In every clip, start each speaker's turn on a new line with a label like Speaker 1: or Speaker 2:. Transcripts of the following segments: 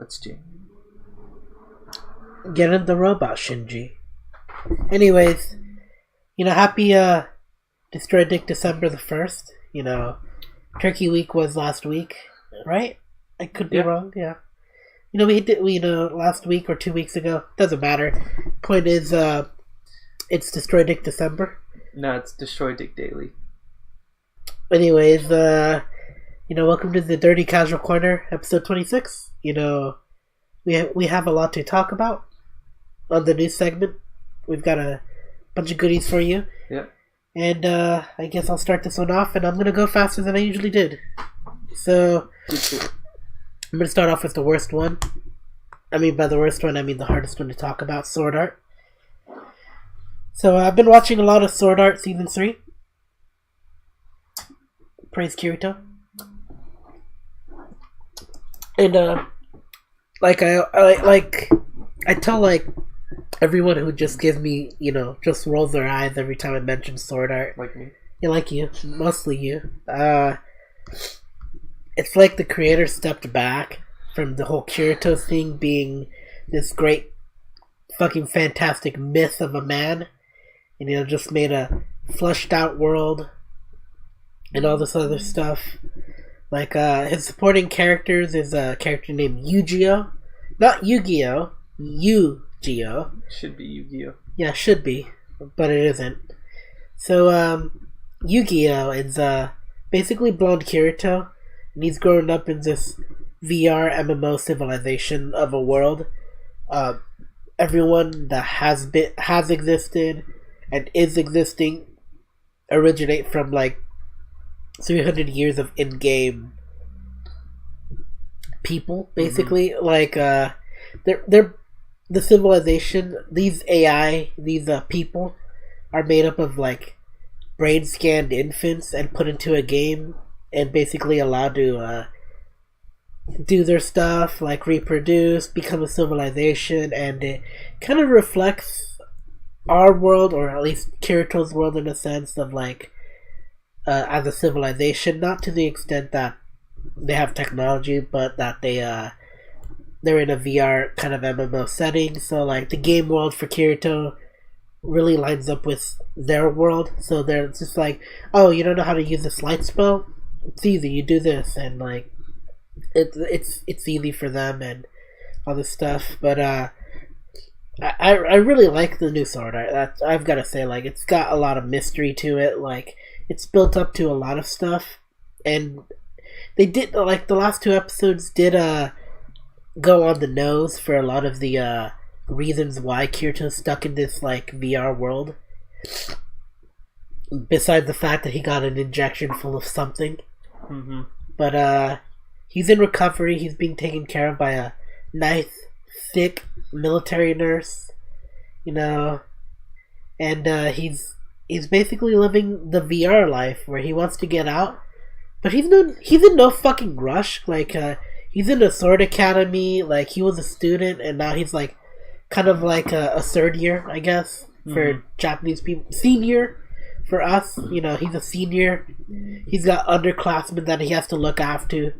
Speaker 1: Let's do.
Speaker 2: Get in the robot, Shinji. Anyways, happy Destroy Dick December the 1st. Turkey Week was last week, right? I could be wrong, yeah. We last week or 2 weeks ago. Doesn't matter. Point is, it's Destroy Dick December.
Speaker 1: No, it's Destroy Dick Daily.
Speaker 2: Anyways, welcome to the Dirty Casual Corner, episode 26. We have a lot to talk about on the news segment. We've got a bunch of goodies for you.
Speaker 1: Yeah.
Speaker 2: And I guess I'll start this one off, and I'm going to go faster than I usually did. So, I'm going to start off with the worst one. I mean, by the worst one, I mean the hardest one to talk about, Sword Art. So, I've been watching a lot of Sword Art Season 3. Praise Kirito. And, I tell, everyone who just gives me, just rolls their eyes every time I mention Sword Art.
Speaker 1: Like me?
Speaker 2: Yeah, like you. Mostly you. It's like the creator stepped back from the whole Kirito thing being this great fucking fantastic myth of a man. And, just made a fleshed out world and all this other stuff. His supporting characters is a character named Yu-Gi-Oh! Not Yu-Gi-Oh! Yu-Gi-Oh!
Speaker 1: Should be Yu-Gi-Oh!
Speaker 2: Yeah, should be, but it isn't. So, Yu-Gi-Oh! Is basically blonde Kirito, and he's grown up in this VR MMO civilization of a world. Everyone that has existed and is existing originate from 300 years of in-game people, basically. They're the civilization. These AI, these people, are made up of brain scanned infants and put into a game and basically allowed to do their stuff, reproduce, become a civilization, and it kind of reflects our world, or at least Kirito's world, in a sense of as a civilization, not to the extent that they have technology, but that they're in a VR kind of MMO setting. So the game world for Kirito really lines up with their world. So they're just oh, you don't know how to use this light spell? It's easy. You do this, and it's easy for them and all this stuff. But I really like the new Sword Art. I've got to say, it's got a lot of mystery to it. It's built up to a lot of stuff, and they did the last two episodes did go on the nose for a lot of the reasons why Kirito's stuck in this VR world. Besides the fact that he got an injection full of something, but he's in recovery. He's being taken care of by a nice, thick military nurse, and he's basically living the VR life where he wants to get out, but he's in no fucking rush. He's in a sword academy. He was a student, and now he's kind of a third year, I guess, for Japanese people. Senior for us, he's a senior. He's got underclassmen that he has to look after.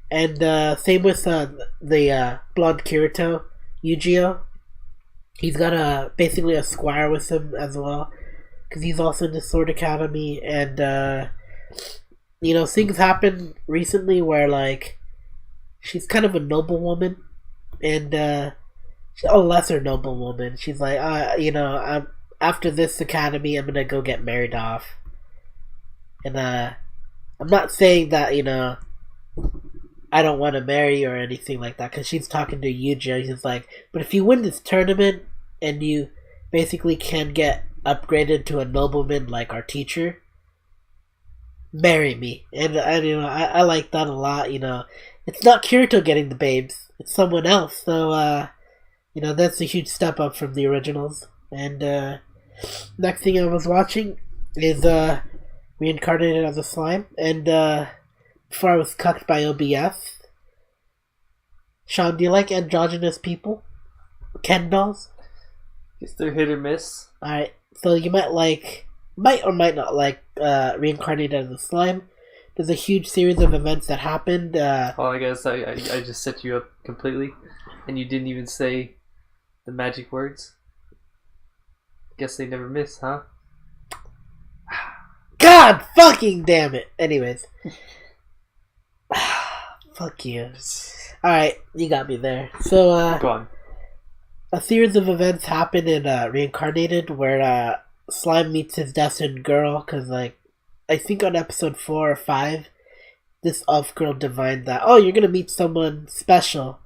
Speaker 2: And same with the blonde Kirito, Yu-Gi-Oh! He's got basically a squire with him as well, because he's also in the Sword Academy. And things happened recently where she's kind of a noblewoman, and a lesser noblewoman. She's I'm after this academy, I'm gonna go get married off. And I'm not saying that I don't want to marry you or anything like that, because she's talking to Yuji. She's but if you win this tournament and you basically can get upgraded to a nobleman like our teacher, marry me. And I like that a lot. It's not Kirito getting the babes, it's someone else. So that's a huge step up from the originals. And next thing I was watching is Reincarnated as a Slime. And before I was cucked by OBS. Sean, do you like androgynous people? Ken dolls?
Speaker 1: Guess they're hit or miss.
Speaker 2: Alright, so you might or might not like Reincarnated as a Slime. there's a huge series of events that happened.
Speaker 1: Well, I guess I just set you up completely, and you didn't even say the magic words. Guess they never miss, huh?
Speaker 2: God fucking damn it. Anyways. Fuck you. Alright, you got me there. So,
Speaker 1: Go on.
Speaker 2: a series of events happen in Reincarnated where Slime meets his destined girl, because, like, I think on episode 4 or 5, this elf girl divined that, oh, you're gonna meet someone special,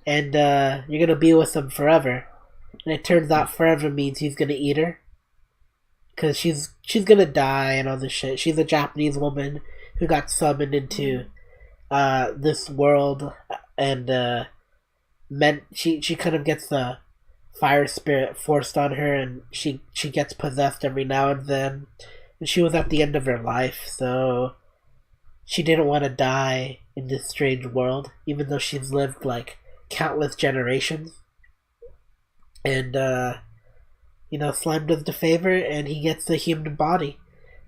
Speaker 2: and you're gonna be with them forever. And it turns out forever means he's gonna eat her. Because she's gonna die and all this shit. She's a Japanese woman who got summoned into this world, and she kind of gets the fire spirit forced on her, and she gets possessed every now and then. And she was at the end of her life, so she didn't want to die in this strange world, even though she's lived like countless generations. And Slime does the favor, and he gets a human body,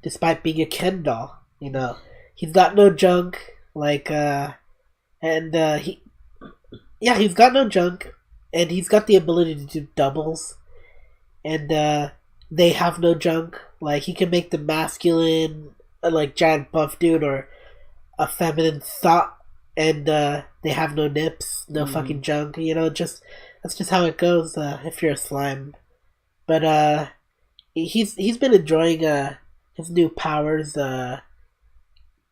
Speaker 2: despite being a Ken doll. He's got no junk, he's got no junk, and he's got the ability to do doubles, and they have no junk. Like, he can make the masculine, like, giant buff dude, or a feminine thought, and they have no nips, no fucking junk. That's just how it goes if you're a slime. But he's been enjoying his new powers, and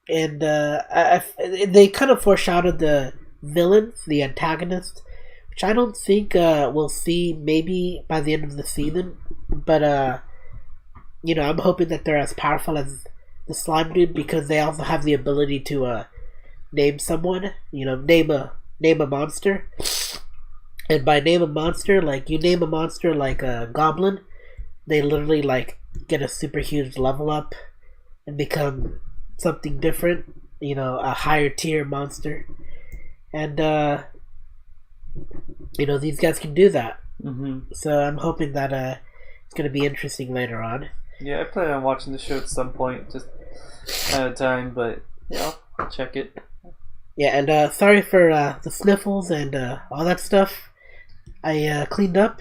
Speaker 2: they kind of foreshadowed the villains, the antagonists, which I don't think we'll see maybe by the end of the season. But I'm hoping that they're as powerful as the slime dude, because they also have the ability to name someone, name a monster. And by name a monster, like, you name a monster like a goblin, they literally, like, get a super huge level up and become something different, a higher tier monster. And these guys can do that. So I'm hoping that it's going to be interesting later on.
Speaker 1: Yeah, I plan on watching the show at some point, just out of time, but I'll check it.
Speaker 2: Yeah, and sorry for the sniffles and all that stuff. I cleaned up,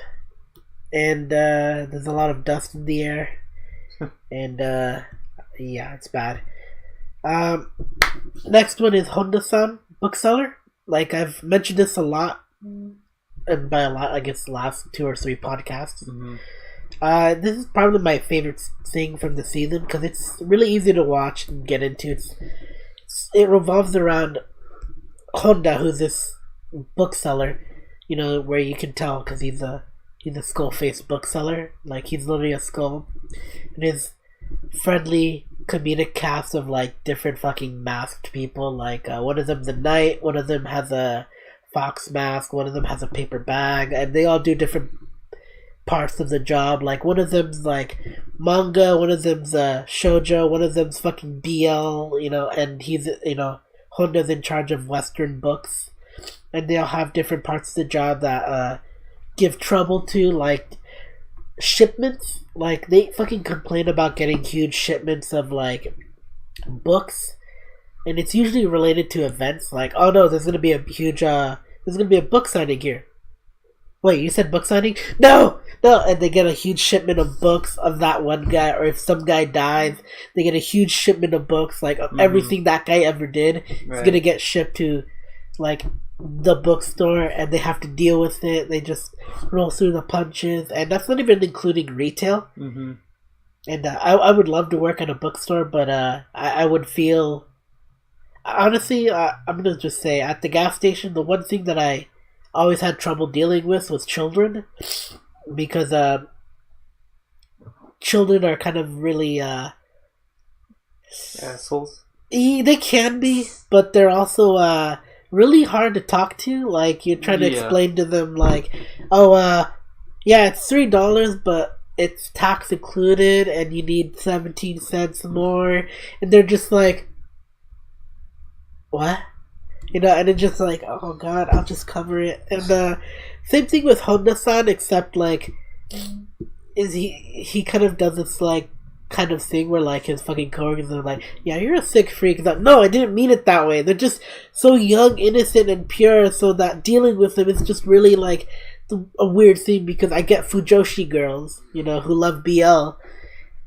Speaker 2: and there's a lot of dust in the air, and yeah, it's bad. Next one is Honda-san, bookseller. Like, I've mentioned this a lot, and by a lot, I guess the last 2 or 3 podcasts. This is probably my favorite thing from the season, because it's really easy to watch and get into. It revolves around Honda, who's this bookseller, where you can tell because he's a skull-faced bookseller. Like, he's literally a skull, and his friendly comedic cast of, like, different fucking masked people. Like, one of them's a knight, one of them has a fox mask, one of them has a paper bag, and they all do different parts of the job. Like, one of them's like manga, one of them's shoujo, one of them's fucking BL, and he's Honda's in charge of Western books, and they all have different parts of the job that give trouble to, like, shipments. Like, they fucking complain about getting huge shipments of, like, books, and it's usually related to events. Like, oh no, there's gonna be a book signing here. Wait, you said book signing? No! And they get a huge shipment of books of that one guy, or if some guy dies, they get a huge shipment of books, like, of everything that guy ever did. Right. It's gonna get shipped to, like, the bookstore, and they have to deal with it. They just roll through the punches, and that's not even including retail. And I would love to work at a bookstore, but I would feel... Honestly, I'm gonna just say, at the gas station, the one thing that I always had trouble dealing with was children, because children are kind of really
Speaker 1: assholes.
Speaker 2: They can be, but they're also really hard to talk to. Like, you're trying to explain to them, like, oh, yeah, it's $3, but it's tax included, and you need 17 cents more, and they're just like, what? And it's just like, oh god, I'll just cover it. And same thing with Honda-san, except, like, is he kind of does this, like, kind of thing where like his fucking coworkers are like, yeah, you're a sick freak. He's like, no, I didn't mean it that way. They're just so young, innocent, and pure, so that dealing with them is just really like a weird thing, because I get Fujoshi girls, who love BL,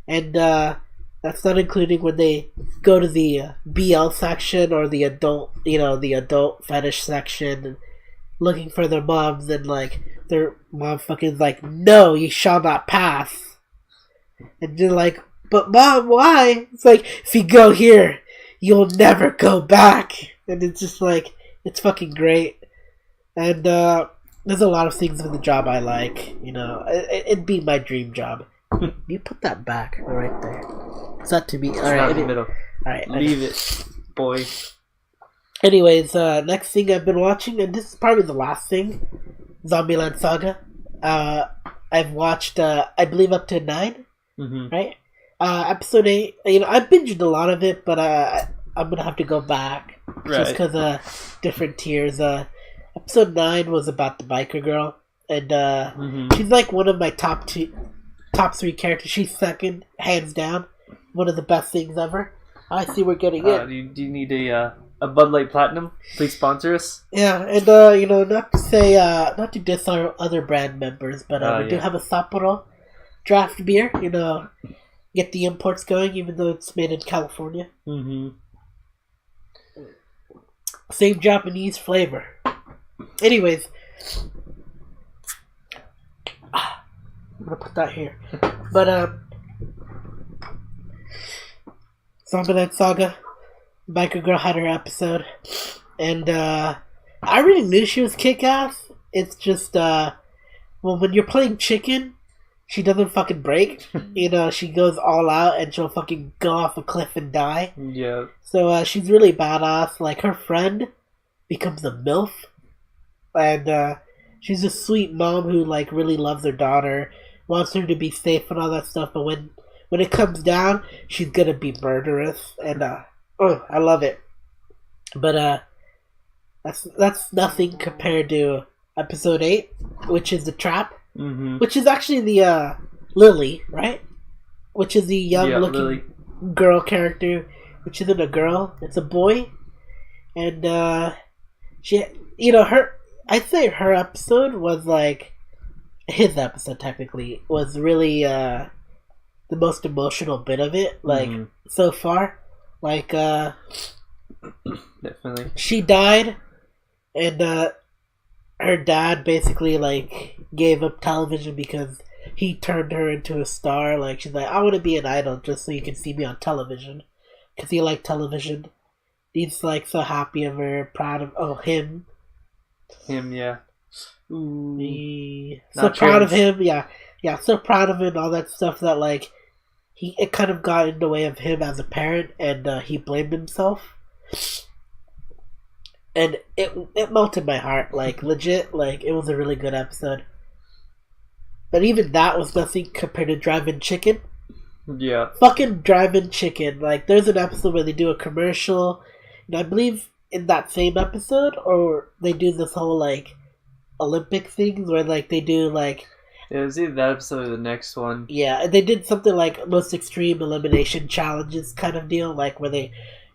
Speaker 2: and that's not including when they go to the BL section or the adult, the adult fetish section, looking for their moms, and like their mom fucking like, no, you shall not pass, and you're like, but mom, why? It's like, if you go here, you'll never go back. And it's just like, it's fucking great. And there's a lot of things in the job I like. It'd be my dream job. You put that back right there. It's not to be.
Speaker 1: All right, in the middle.
Speaker 2: All right,
Speaker 1: leave it, boy.
Speaker 2: Anyways, next thing I've been watching, and this is probably the last thing, Zombieland Saga. I've watched, I believe, up to 9.
Speaker 1: Mm-hmm.
Speaker 2: Right? Episode 8, I binged a lot of it, but I'm gonna have to go back just because of different tiers. Episode 9 was about the biker girl, and she's like one of my top 3 characters. She's second, hands down, one of the best things ever. I see we're getting in.
Speaker 1: Do you need a Bud Light Platinum? Please sponsor us.
Speaker 2: Yeah, and not to say not to diss our other brand members, but we do have a Sapporo draft beer. Get the imports going, even though it's made in California.
Speaker 1: Mm-hmm.
Speaker 2: Same Japanese flavor. Anyways, I'm gonna put that here. But Zombieland Saga, Biker Girl had her episode, and I already knew she was kick-ass. It's just when you're playing chicken, she doesn't fucking break. She goes all out and she'll fucking go off a cliff and die.
Speaker 1: Yeah. So
Speaker 2: she's really badass. Like, her friend becomes a MILF. And she's a sweet mom who, like, really loves her daughter, wants her to be safe and all that stuff. But when it comes down, she's gonna be murderous. And, I love it. But, that's nothing compared to episode 8, which is the trap.
Speaker 1: Mm-hmm.
Speaker 2: Which is actually the Lily, right? Which is the young-looking girl character, which isn't a girl; it's a boy. And she, I'd say her episode was like his episode. Technically, was really the most emotional bit of it, like so far. Like,
Speaker 1: definitely,
Speaker 2: she died, and her dad basically like gave up television because he turned her into a star. Like, she's like, I want to be an idol just so you can see me on television, because he liked television. He's like so happy of her, proud of him.
Speaker 1: Yeah.
Speaker 2: Ooh. So proud of him, yeah, so proud of him and all that stuff that like it kind of got in the way of him as a parent, and he blamed himself. And it melted my heart, like, legit, like, it was a really good episode. But even that was nothing compared to Drive-In Chicken.
Speaker 1: Yeah.
Speaker 2: Fucking Drive-In Chicken. Like, there's an episode where they do a commercial, and I believe in that same episode, or they do this whole, like, Olympic things where, like, they do, like...
Speaker 1: It was either that episode or the next one.
Speaker 2: Yeah, and they did something like Most Extreme Elimination Challenges kind of deal, like, where they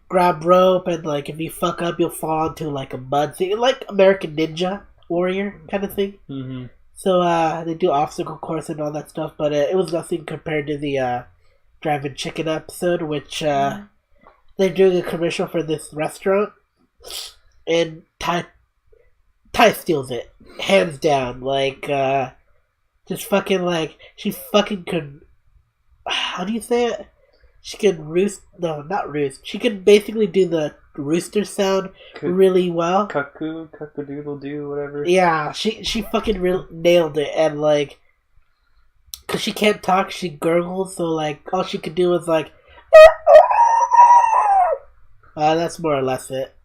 Speaker 2: grab rope, and like if you fuck up, you'll fall into like a mud thing, like American Ninja Warrior kind of thing.
Speaker 1: Mm-hmm.
Speaker 2: So they do obstacle course and all that stuff, but it was nothing compared to the Drive-In Chicken episode, which they're doing a commercial for this restaurant, and Ty steals it hands down. Like, just fucking like she fucking could. How do you say it? She can roost. No, not roost. She can basically do the rooster sound really well.
Speaker 1: Cuckoo-doodle-doo, whatever.
Speaker 2: Yeah, she fucking nailed it. And like, cause she can't talk, she gurgles. So like, all she could do was like, that's more or less it.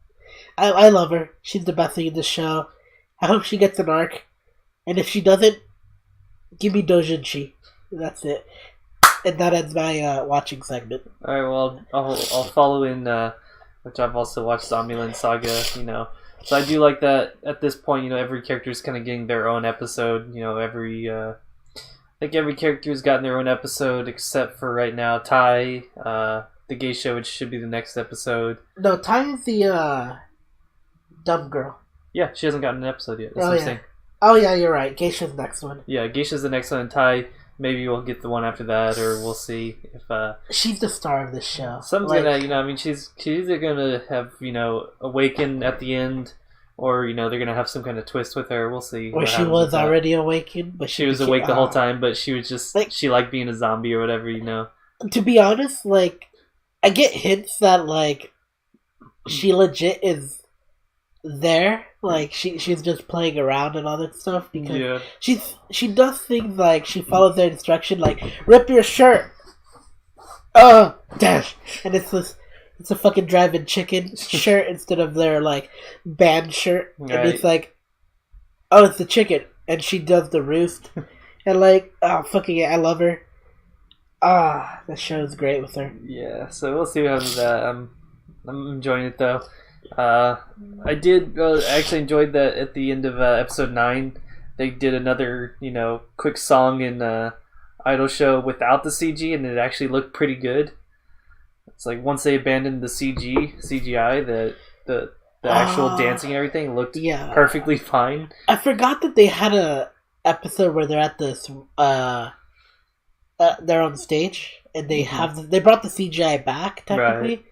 Speaker 2: I love her. She's the best thing in the show. I hope she gets an arc. And if she doesn't, give me Dojinshi. That's it. And that ends my watching segment.
Speaker 1: Alright, well, I'll follow in, which I've also watched Zombieland Saga, So I do like that at this point, every character is kind of getting their own episode, every, I think every character's gotten their own episode except for right now Tai, the geisha, which should be the next episode.
Speaker 2: No, Tai is the dumb girl.
Speaker 1: Yeah, she hasn't gotten an episode yet. That's what I'm saying.
Speaker 2: Oh yeah, you're right. Geisha's the next one.
Speaker 1: Yeah, geisha's the next one, and Tai, maybe we'll get the one after that, or we'll see if
Speaker 2: she's the star of this show.
Speaker 1: Someone's gonna, I mean, she's either gonna have, awaken at the end, or they're gonna have some kind of twist with her. We'll see.
Speaker 2: Or she was already awakened, but
Speaker 1: she was awake the whole time, but she was just she liked being a zombie or whatever.
Speaker 2: To be honest, I get hints that she legit is there. She's just playing around and all that stuff because she does things she follows their instruction, rip your shirt. Oh, dash, and it's a fucking drive-in chicken shirt instead of their band shirt, and it's oh, it's the chicken, and she does the roost, and oh fucking yeah, I love her. The show is great with her.
Speaker 1: Yeah, so we'll see what happens with that. I'm enjoying it though. I did actually enjoyed that at the end of episode 9 they did another quick song in Idol Show without the CG, and it actually looked pretty good. It's once they abandoned the CGI, the actual dancing and everything looked perfectly fine.
Speaker 2: I forgot that they had a episode where they're at this they're on stage and they they brought the CGI back technically. Right.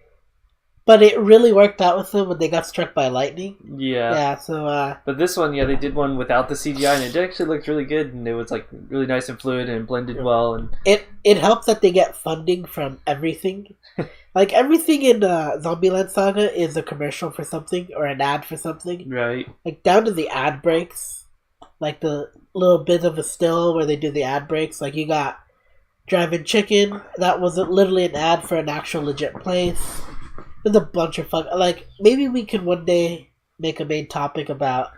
Speaker 2: But it really worked out with them when they got struck by lightning. Yeah. Yeah, so...
Speaker 1: But this one, they did one without the CGI, and it actually looked really good, and it was, really nice and fluid and blended well. And
Speaker 2: It helps that they get funding from everything. Everything in Zombieland Saga is a commercial for something, or an ad for something.
Speaker 1: Right.
Speaker 2: Down to the ad breaks. The little bit of a still where they do the ad breaks. You got Drive-In Chicken. That was literally an ad for an actual legit place. There's a bunch of maybe we could one day make a main topic about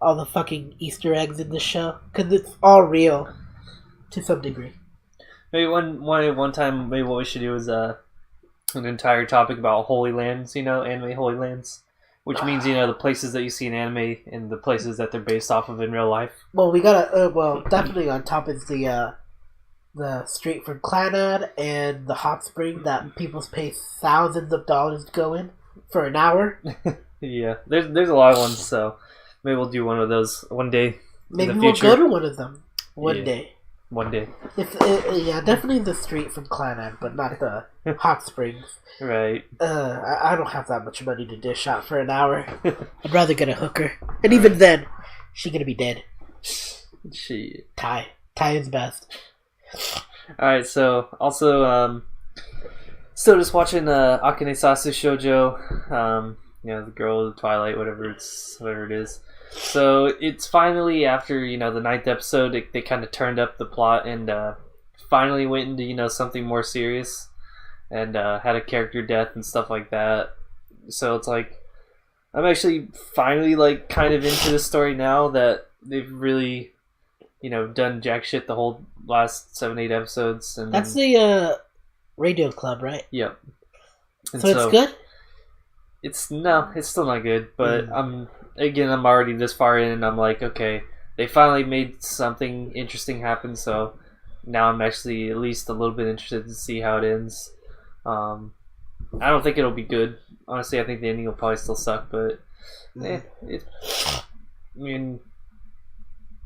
Speaker 2: all the fucking Easter eggs in the show, because it's all real to some degree.
Speaker 1: Maybe one time, maybe what we should do is an entire topic about Holy Lands, anime Holy Lands, which means the places that you see in anime and the places that they're based off of in real life.
Speaker 2: Well, we gotta definitely on top is the street from Clannad and the hot spring that people pay thousands of dollars to go in for an hour.
Speaker 1: Yeah, there's a lot of ones, so maybe we'll do one of those one day.
Speaker 2: Maybe we'll go to one of them one day.
Speaker 1: One day.
Speaker 2: Yeah, definitely the street from Clannad, but not the hot springs.
Speaker 1: Right.
Speaker 2: I don't have that much money to dish out for an hour. I'd rather get a hooker, and even then, she's gonna be dead. Tai is best.
Speaker 1: Alright, so also still just watching Akane Sasu Shoujo, the girl of the Twilight, whatever it is. So it's finally after the 9th episode they kind of turned up the plot and finally went into something more serious and had a character death and stuff like that. So it's I'm actually finally kind of into the story now that they've really done jack shit the whole last 7-8 episodes. And
Speaker 2: that's the radio club, right?
Speaker 1: Yep. And
Speaker 2: so it's good?
Speaker 1: It's still not good, but I'm already this far in and I'm okay, they finally made something interesting happen, so now I'm actually at least a little bit interested to see how it ends. I don't think it'll be good. Honestly, I think the ending will probably still suck, but I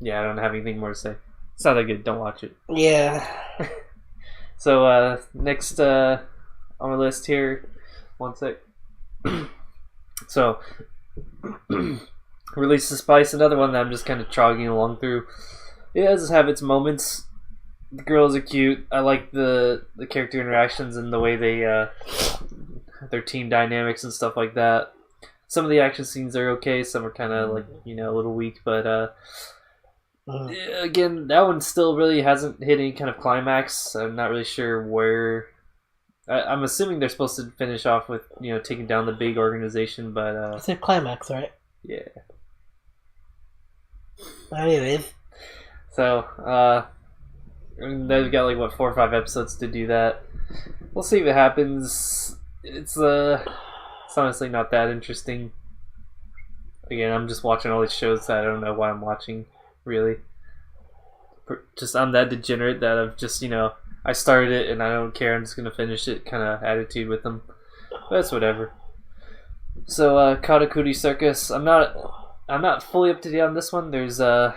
Speaker 1: don't have anything more to say. It's not that good. Don't watch it.
Speaker 2: Yeah.
Speaker 1: So, next on our list here. One sec. So, Release the Spice, another one that I'm just kind of trogging along through. It does have its moments. The girls are cute. I like the character interactions and the way they their team dynamics and stuff like that. Some of the action scenes are okay. Some are kind of a little weak, but again, that one still really hasn't hit any kind of climax. I'm not really sure where. I'm assuming they're supposed to finish off with taking down the big organization, but
Speaker 2: it's a climax, right?
Speaker 1: Yeah.
Speaker 2: Anyways,
Speaker 1: so they've got 4 or 5 episodes to do that. We'll see if it happens. It's honestly not that interesting. Again, I'm just watching all these shows that I don't know why I'm watching, really. just I'm that degenerate that I've just I started it and I don't care. I'm just gonna finish it kind of attitude with them. But that's whatever. So Katakuri Circus. I'm not fully up to date on this one. There's 8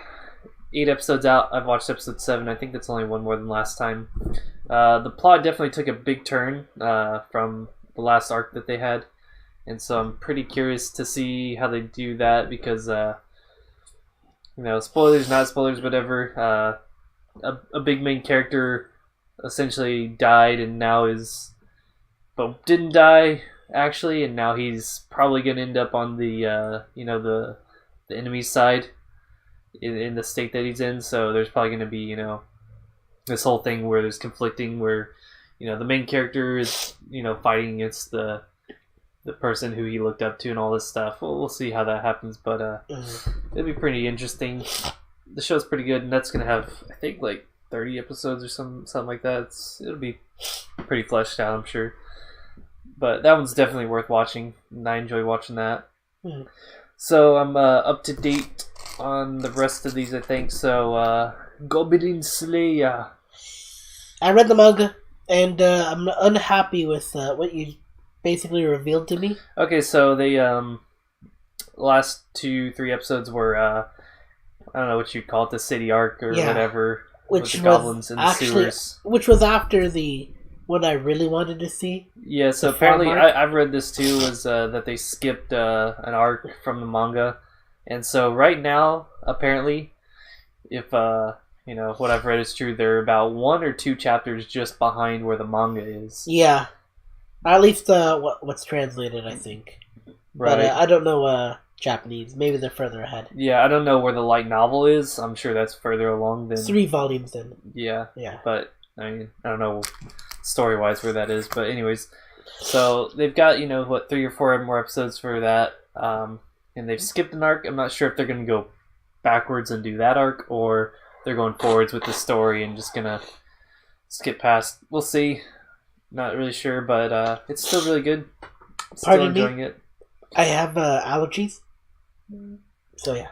Speaker 1: episodes out. I've watched episode 7. I think that's only one more than last time. The plot definitely took a big turn from the last arc that they had, and so I'm pretty curious to see how they do that because spoilers, not spoilers, whatever. A big main character essentially died and now but didn't die actually, and now he's probably gonna end up on the the enemy side in the state that he's in. So there's probably gonna be this whole thing where there's conflicting, where the main character is fighting against the person who he looked up to and all this stuff. We'll see how that happens, but it'll be pretty interesting. The show's pretty good, and that's gonna have I think like 30 episodes or something like that. It'll be pretty fleshed out, I'm sure. But that one's definitely worth watching, and I enjoy watching that. So I'm up to date on the rest of these, I think. So Goblin Slayer.
Speaker 2: I read the manga, and I'm unhappy with what you basically revealed to me.
Speaker 1: Okay, so they last 2-3 episodes were I don't know what you'd call it, the city arc or whatever,
Speaker 2: which
Speaker 1: with the goblins in the sewers.
Speaker 2: Which was after the one I really wanted to see.
Speaker 1: Yeah, so apparently I've read this too, was that they skipped an arc from the manga, and so right now apparently, if what I've read is true, they're about 1 or 2 chapters just behind where the manga is.
Speaker 2: Yeah, at least what's translated, I think.
Speaker 1: Right.
Speaker 2: But I don't know Japanese. Maybe they're further ahead.
Speaker 1: Yeah, I don't know where the light novel is. I'm sure that's further along than
Speaker 2: 3 volumes in.
Speaker 1: Yeah.
Speaker 2: Yeah.
Speaker 1: But I mean, I don't know story wise where that is. But anyways, so they've got 3 or 4 more episodes for that, and they've skipped an arc. I'm not sure if they're going to go backwards and do that arc, or they're going forwards with the story and just gonna skip past. We'll see. Not really sure, but it's still really good. Still enjoying it.
Speaker 2: I have allergies, so yeah.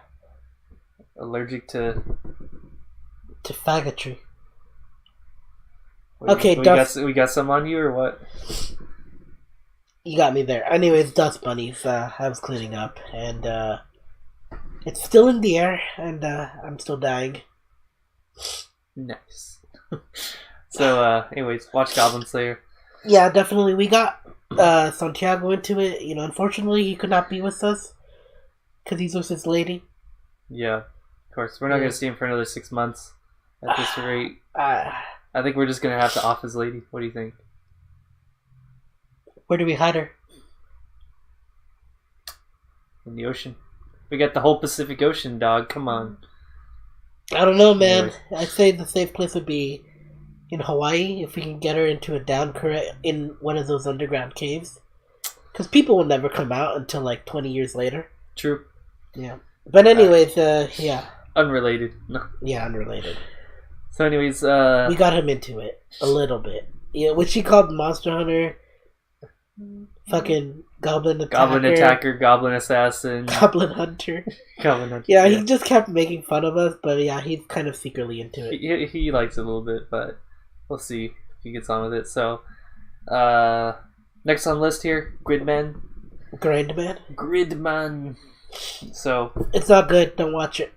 Speaker 1: Allergic to
Speaker 2: faggotry.
Speaker 1: Okay, we got some on you or what?
Speaker 2: You got me there. Anyways, dust bunnies. I was cleaning up, and it's still in the air, and I'm still dying.
Speaker 1: Nice. So, anyways, watch Goblin Slayer.
Speaker 2: Yeah, definitely. We got Santiago into it. Unfortunately, he could not be with us because he's with his lady.
Speaker 1: Yeah, of course. We're not going to see him for another 6 months at this rate. I think we're just going to have to off his lady. What do you think?
Speaker 2: Where do we hide her?
Speaker 1: In the ocean. We got the whole Pacific Ocean, dog. Come on.
Speaker 2: I don't know, man. I'd say the safe place would be in Hawaii if we can get her into a down current in one of those underground caves. Because people will never come out until like 20 years later.
Speaker 1: True.
Speaker 2: Yeah. But anyways, yeah.
Speaker 1: Unrelated. No.
Speaker 2: Yeah, unrelated.
Speaker 1: So anyways,
Speaker 2: we got him into it a little bit. Yeah, what she called Monster Hunter, fucking Goblin Attacker,
Speaker 1: Goblin Assassin,
Speaker 2: Goblin Hunter.
Speaker 1: Goblin Hunter.
Speaker 2: Yeah, he just kept making fun of us, but yeah, he's kind of secretly into it.
Speaker 1: He likes it a little bit, but we'll see if he gets on with it. So, next on the list here, Gridman. Gridman. So
Speaker 2: it's not good. Don't watch it.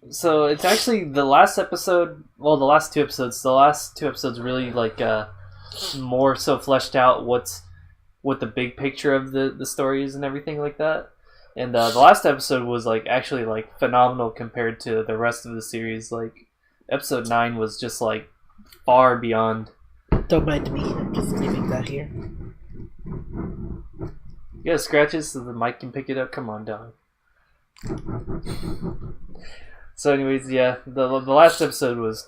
Speaker 1: So it's actually the last episode. Well, the last 2 episodes. The last 2 episodes really more so fleshed out what the big picture of the story is and everything like that. And the last episode was actually phenomenal compared to the rest of the series. Episode 9 was just far beyond.
Speaker 2: Don't mind me. I'm just leaving that here.
Speaker 1: You got scratches so the mic can pick it up. Come on, dog. So, anyways, yeah, the last episode was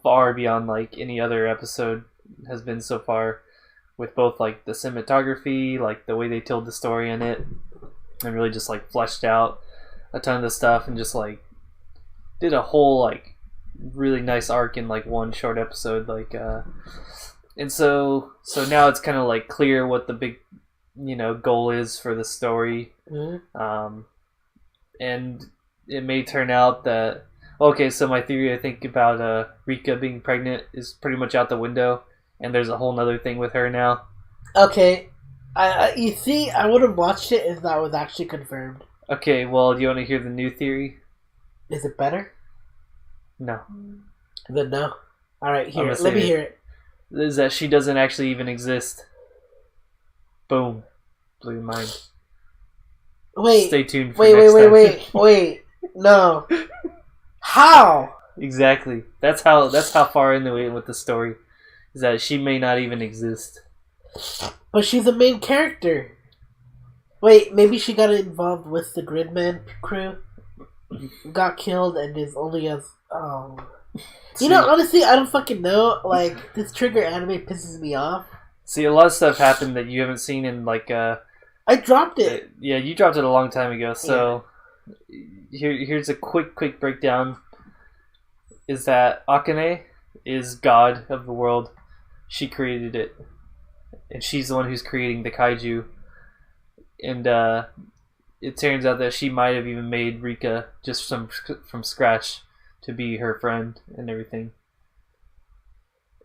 Speaker 1: far beyond any other episode has been so far, with both the cinematography, the way they told the story in it, and really just fleshed out a ton of the stuff, and just did a whole really nice arc in one short episode, and so now it's kind of clear what the big goal is for the story. And it may turn out that Okay, so my theory I think about Rika being pregnant is pretty much out the window, and there's a whole nother thing with her now.
Speaker 2: Okay, you see, I would have watched it if that was actually confirmed.
Speaker 1: Okay, well, do you want to hear the new theory?
Speaker 2: Is it better?
Speaker 1: No.
Speaker 2: Then no. Alright, here, let me hear it.
Speaker 1: Is that she doesn't actually even exist. Boom. Blew your mind.
Speaker 2: Wait.
Speaker 1: Stay tuned for next time.
Speaker 2: Wait. No. How?
Speaker 1: Exactly. That's how far into it with the story. Is that she may not even exist.
Speaker 2: But she's a main character. Wait, maybe she got involved with the Gridman crew, got killed, and is only as... Oh. You know, honestly, I don't fucking know. Like, this trigger anime pisses me off.
Speaker 1: See, a lot of stuff happened that you haven't seen in, like,
Speaker 2: I dropped it.
Speaker 1: Yeah, you dropped it a long time ago, so... Yeah. Here's a quick breakdown. Is that Akane is god of the world. She created it. And she's the one who's creating the kaiju. And it turns out that she might have even made Rika just from scratch to be her friend and everything.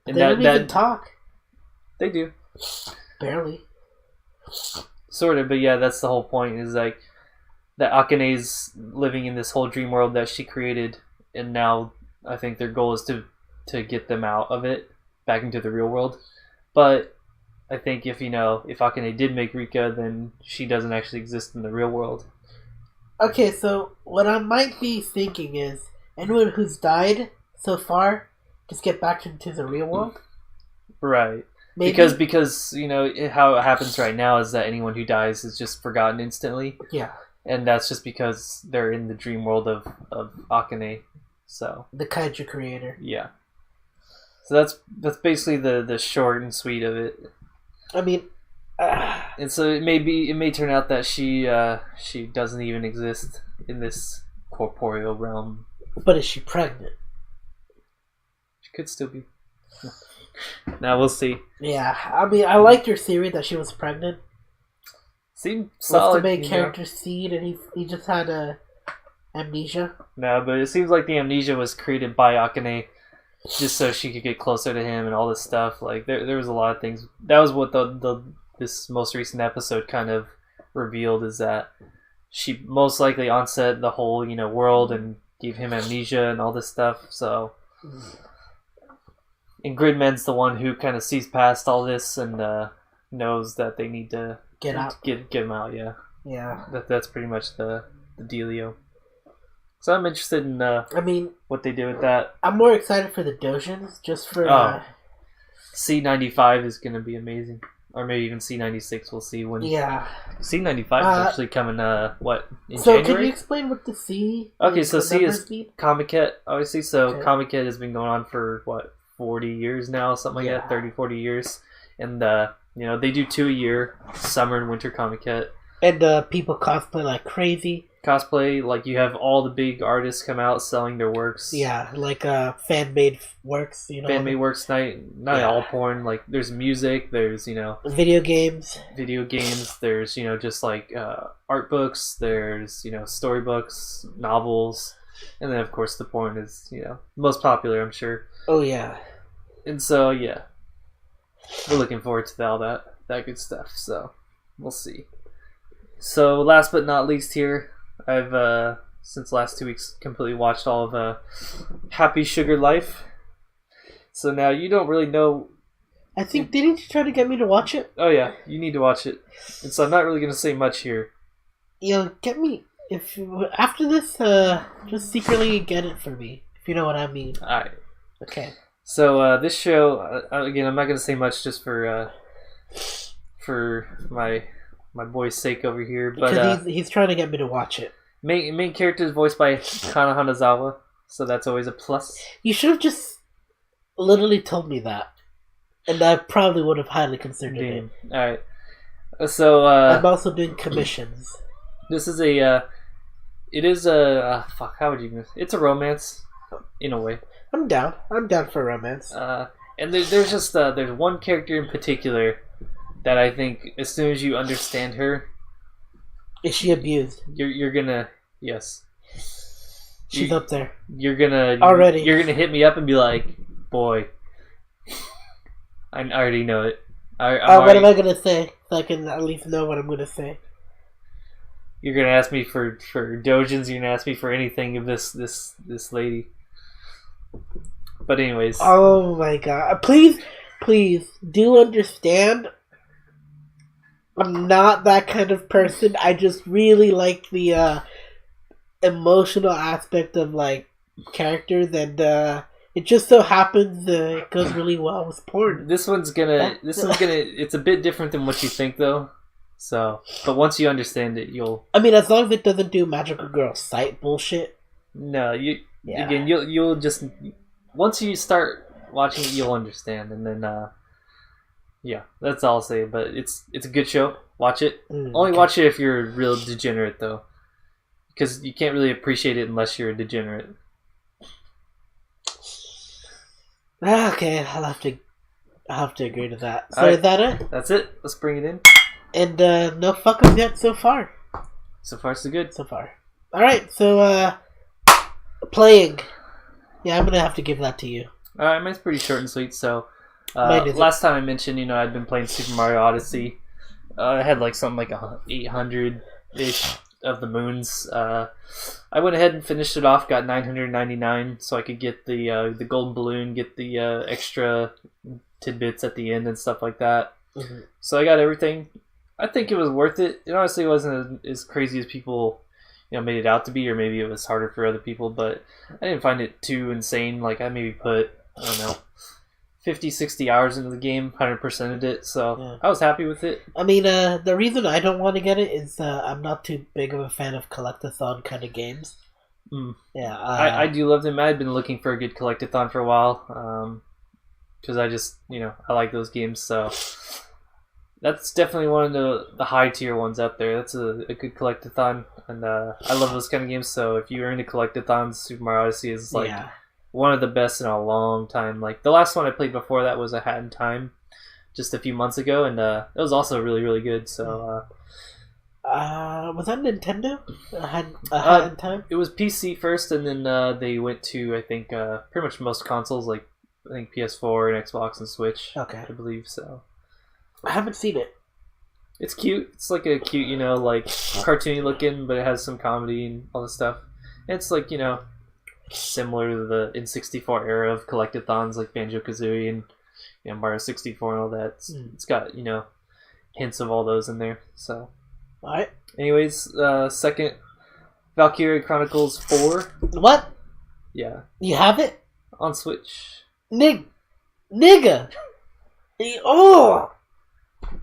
Speaker 1: And
Speaker 2: they don't even talk.
Speaker 1: They do.
Speaker 2: Barely.
Speaker 1: Sort of, but yeah, that's the whole point, is like that Akane's living in this whole dream world that she created, and now I think their goal is to get them out of it, back into the real world. But I think if Akane did make Rika, then she doesn't actually exist in the real world.
Speaker 2: Okay, so what I might be thinking is, anyone who's died so far, just get back into the real world?
Speaker 1: Right.
Speaker 2: Maybe?
Speaker 1: Because how it happens right now is that anyone who dies is just forgotten instantly.
Speaker 2: Yeah.
Speaker 1: And that's just because they're in the dream world of Akane. So
Speaker 2: the kaiju creator.
Speaker 1: Yeah. So that's basically the short and sweet of it.
Speaker 2: I mean,
Speaker 1: and so it may turn out that she doesn't even exist in this corporeal realm.
Speaker 2: But is she pregnant?
Speaker 1: She could still be. Now we'll see.
Speaker 2: Yeah, I mean, I liked your theory that she was pregnant.
Speaker 1: Seemed solid.
Speaker 2: Was the main character seed, and he just had amnesia.
Speaker 1: No, but it seems like the amnesia was created by Akane, just so she could get closer to him and all this stuff. Like there was a lot of things. That was what this most recent episode kind of revealed, is that she most likely onset the whole world and gave him amnesia and all this stuff. So, and Gridman's the one who kind of sees past all this and knows that they need to
Speaker 2: get out,
Speaker 1: get him out. Yeah,
Speaker 2: yeah.
Speaker 1: That's pretty much the dealio. So I'm interested in what they do with that.
Speaker 2: I'm more excited for the dojins, just for
Speaker 1: C95 is going to be amazing. Or maybe even C96, we'll see when.
Speaker 2: Yeah.
Speaker 1: C95 is actually coming, in January?
Speaker 2: So can you explain what the C
Speaker 1: Okay, so C is
Speaker 2: mean?
Speaker 1: Comiket, obviously. So
Speaker 2: okay.
Speaker 1: Comiket has been going on for, 40 years now? Something like that, 30, 40 years. And, they do 2 a year, summer and winter Comiket.
Speaker 2: And people cosplay like crazy.
Speaker 1: Cosplay, like you have all the big artists come out selling their works.
Speaker 2: Yeah, like fan-made works,
Speaker 1: Fan-made works, not all porn. Like there's music, there's,
Speaker 2: video games,
Speaker 1: there's, just like art books, there's, storybooks, novels, and then of course the porn is, most popular, I'm sure.
Speaker 2: Oh yeah.
Speaker 1: And so, yeah. We're looking forward to all that good stuff, so we'll see. So last but not least here, I've since the last 2 weeks completely watched all of Happy Sugar Life. So now you don't really know.
Speaker 2: I think didn't you try to get me to watch it?
Speaker 1: Oh yeah, you need to watch it. And so I'm not really going to say much here.
Speaker 2: Get me after this. Just secretly get it for me, if you know what I mean.
Speaker 1: All right.
Speaker 2: Okay.
Speaker 1: So this show, again, I'm not going to say much just for my boy's sake over here, but
Speaker 2: because he's trying to get me to watch it.
Speaker 1: Main character is voiced by Kana Hanazawa, so that's always a plus.
Speaker 2: You should have just literally told me that, and I probably would have highly considered it.
Speaker 1: All right. So
Speaker 2: I'm also doing commissions.
Speaker 1: This is it is a fuck. How would you? It's a romance, in a way.
Speaker 2: I'm down. I'm down for romance.
Speaker 1: And there's just there's one character in particular that I think as soon as you understand her,
Speaker 2: is she abused?
Speaker 1: You're gonna yes.
Speaker 2: She's up there.
Speaker 1: You're gonna hit me up and be like, boy, I already know it.
Speaker 2: What am I gonna say? So I can at least know what I'm gonna say.
Speaker 1: You're gonna ask me for dojins. You're gonna ask me for anything of this lady. But anyways.
Speaker 2: Oh my god! Please do understand. I'm not that kind of person. I just really like the emotional aspect of like characters, and it just so happens it goes really well with porn.
Speaker 1: It's a bit different than what you think though. So, but once you understand it, you'll.
Speaker 2: I mean, as long as it doesn't do magical girl site bullshit.
Speaker 1: No, you'll just once you start watching it, you'll understand, and then yeah, that's all I'll say. But it's a good show. Watch it. Only watch it if you're a real degenerate though, because you can't really appreciate it unless you're a degenerate.
Speaker 2: Okay, I'll have to agree to that. So
Speaker 1: right.
Speaker 2: Is that it?
Speaker 1: That's it. Let's bring it in.
Speaker 2: And no fuck-ups yet so far.
Speaker 1: So far, so good.
Speaker 2: So far. Alright, so playing. Yeah, I'm gonna have to give that to you.
Speaker 1: Alright, mine's pretty short and sweet. So last time I mentioned, I'd been playing Super Mario Odyssey. I had like something like 800-ish of the moons. I went ahead and finished it off. Got 999, so I could get the golden balloon, get the extra tidbits at the end and stuff like that. Mm-hmm. So I got everything. I think it was worth it. It honestly wasn't as crazy as people, made it out to be, or maybe it was harder for other people. But I didn't find it too insane. Like I maybe put 50, 60 hours into the game, 100%ed it. So yeah. I was happy with it.
Speaker 2: I mean, the reason I don't want to get it is I'm not too big of a fan of collectathon kind of games. Yeah,
Speaker 1: I do love them. I've been looking for a good collectathon for a while, because I just I like those games. So that's definitely one of the high tier ones out there. That's a good collectathon, and I love those kind of games. So if you're into collectathons, Super Mario Odyssey is like one of the best in a long time. Like the last one I played before that was A Hat in Time, just a few months ago, and it was also really really good. So.
Speaker 2: Was that Nintendo? A Hat in Time?
Speaker 1: It was PC first, and then they went to I think pretty much most consoles, like I think PS4 and Xbox and Switch.
Speaker 2: Okay,
Speaker 1: I believe so.
Speaker 2: I haven't seen it.
Speaker 1: It's cute. It's like a cute, like cartoony looking, but it has some comedy and all this stuff. And it's like similar to the N64 era of collectathons, like Banjo-Kazooie and Mario 64 and all that. It's got hints of all those in there. So.
Speaker 2: Alright.
Speaker 1: Anyways, second, Valkyria Chronicles 4.
Speaker 2: What?
Speaker 1: Yeah.
Speaker 2: You have it?
Speaker 1: On Switch.
Speaker 2: Nigga! Oh!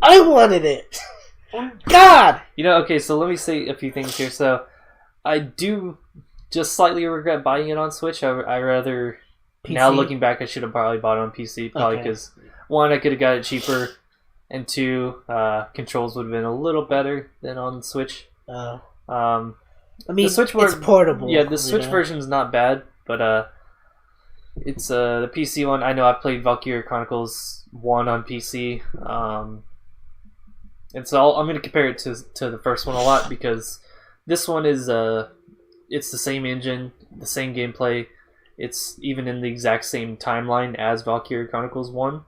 Speaker 2: I wanted it! God!
Speaker 1: Okay, so let me say a few things here. So, I do just slightly regret buying it on Switch. I rather... PC? Now looking back, I should have probably bought it on PC. Probably because, one, I could have got it cheaper. And two, controls would have been a little better than on Switch.
Speaker 2: I mean,
Speaker 1: the Switch
Speaker 2: it's portable.
Speaker 1: Yeah, the Switch version is not bad, but it's the PC one. I know I played Valkyria Chronicles 1 on PC, and so I'm going to compare it to the first one a lot because this one is it's the same engine, the same gameplay. It's even in the exact same timeline as Valkyria Chronicles 1.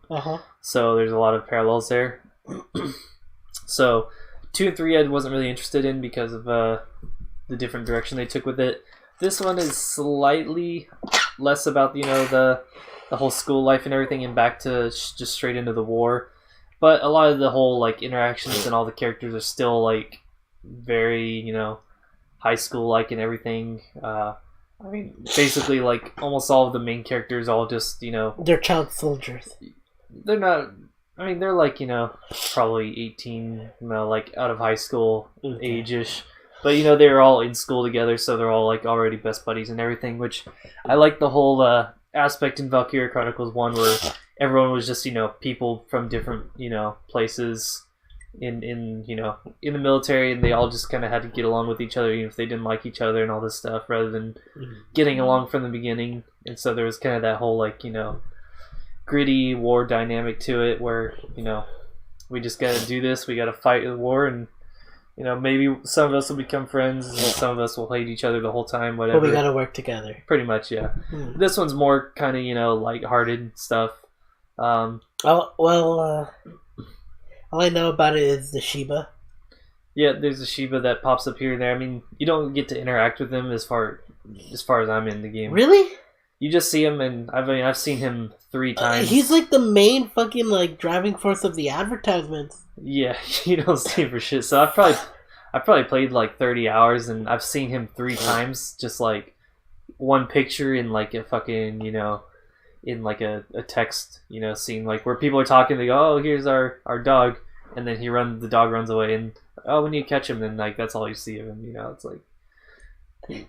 Speaker 1: So there's a lot of parallels there. So 2 and 3 I wasn't really interested in because of the different direction they took with it. This one is slightly less about the whole school life and everything, and back to just straight into the war. But a lot of the whole interactions and all the characters are still very high school like and everything. I mean, basically, almost all of the main characters all just,
Speaker 2: They're child soldiers.
Speaker 1: They're not... I mean, they're probably 18, out of high school age-ish. But, they're all in school together, so they're all, already best buddies and everything, which I like the whole aspect in Valkyria Chronicles 1 where everyone was just, people from different, places in the military, and they all just kind of had to get along with each other even if they didn't like each other and all this stuff, rather than getting along from the beginning. And so there was kind of that whole gritty war dynamic to it where we just gotta do this, we gotta fight the war, and maybe some of us will become friends, and some of us will hate each other the whole time. Whatever.
Speaker 2: But we gotta work together.
Speaker 1: Pretty much, yeah. This one's more kind of lighthearted stuff.
Speaker 2: All I know about it is the Shiba.
Speaker 1: Yeah, there's a Shiba that pops up here and there. I mean, you don't get to interact with him as far as I'm in the game.
Speaker 2: Really?
Speaker 1: You just see him, and I've seen him 3 times.
Speaker 2: He's like the main fucking driving force of the advertisements.
Speaker 1: Yeah, you don't see him for shit. So I've probably played like 30 hours, and I've seen him 3 times. Just like one picture in like a fucking in like a text scene, like where people are talking. They go, "Oh, here's our dog," and then the dog runs away, and oh, when you catch him, then like that's all you see of him. It's like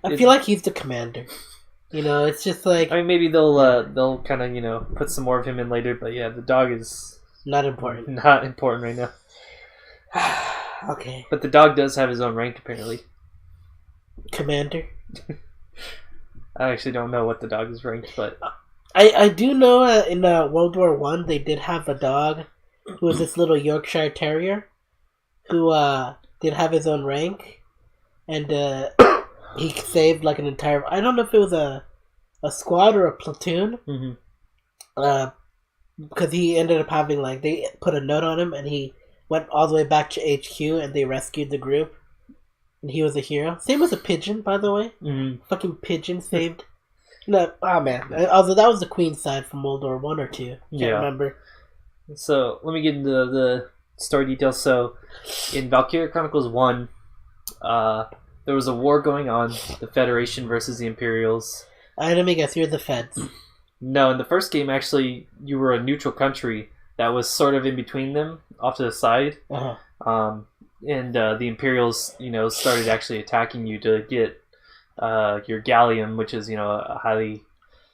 Speaker 2: I feel like he's the commander. It's just like,
Speaker 1: I mean, maybe they'll kind of put some more of him in later, but yeah, the dog is
Speaker 2: not important.
Speaker 1: Not important right now.
Speaker 2: Okay.
Speaker 1: But the dog does have his own rank apparently.
Speaker 2: Commander.
Speaker 1: I actually don't know what the dog is ranked, but
Speaker 2: I do know in World War One they did have a dog who was this little Yorkshire Terrier who did have his own rank, and he saved like an entire. I don't know if it was a squad or a platoon.
Speaker 1: Mm-hmm.
Speaker 2: Because he ended up having they put a note on him, and he went all the way back to HQ, and they rescued the group, and he was a hero. Same as a pigeon, by the way.
Speaker 1: Mm-hmm.
Speaker 2: Fucking pigeon saved. No, oh man. Although that was the Queen's side from World War One or two. Can't remember.
Speaker 1: So let me get into the story details. So in Valkyria Chronicles 1, there was a war going on, the Federation versus the Imperials.
Speaker 2: Let me guess, you're the Feds.
Speaker 1: No, in the first game, actually, you were a neutral country that was sort of in between them, off to the side.
Speaker 2: Uh-huh.
Speaker 1: And the Imperials, started actually attacking you to get your galleon, which is, a highly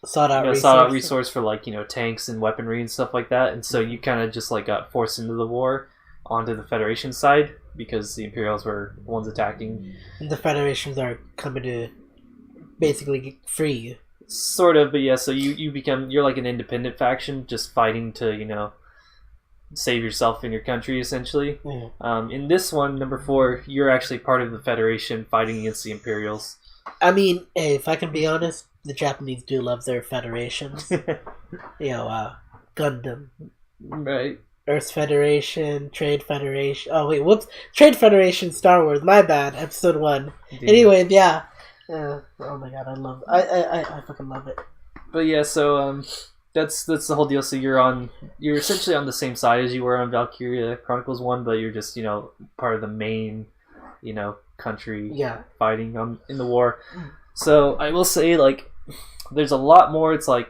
Speaker 1: sought out resource for tanks and weaponry and stuff like that. And so you kind of just got forced into the war onto the Federation side because the Imperials were the ones attacking.
Speaker 2: And the Federations are coming to basically free you.
Speaker 1: Sort of, but yeah, so you're like an independent faction just fighting to, save yourself and your country, essentially.
Speaker 2: Mm-hmm.
Speaker 1: In this one, number 4, you're actually part of the Federation fighting against the Imperials.
Speaker 2: I mean, hey, if I can be honest, the Japanese do love their federations. Gundam.
Speaker 1: Right.
Speaker 2: Earth Federation, Trade Federation. Oh, wait, whoops. Trade Federation, Star Wars. My bad. Episode 1. Dude. Anyways, yeah. Oh my god, I fucking love it.
Speaker 1: But yeah, so that's the whole deal. So you're essentially on the same side as you were on Valkyria Chronicles 1, but you're just part of the main country fighting in the war. So I will say there's a lot more. It's a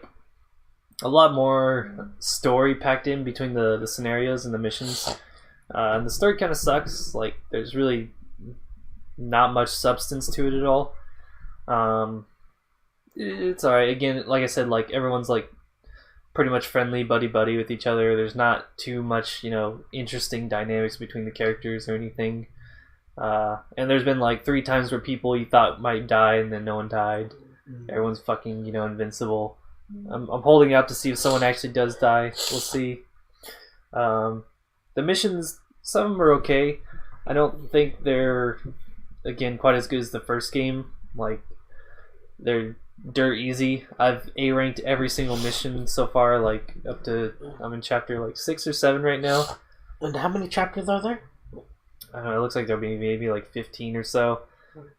Speaker 1: lot more story packed in between the scenarios and the missions. And the story kind of sucks. There's really not much substance to it at all. It's alright. Again, like I said, everyone's pretty much friendly, buddy with each other. There's not too much, interesting dynamics between the characters or anything. And there's been 3 times where people you thought might die and then no one died. Everyone's fucking, invincible. I'm holding out to see if someone actually does die. We'll see. The missions, some of them are okay. I don't think they're, again, quite as good as the first game. They're dirt easy. I've A-ranked every single mission so far, up to, I'm in chapter 6 or 7 right now.
Speaker 2: And how many chapters are there?
Speaker 1: I don't know, it looks like there'll be maybe 15 or so.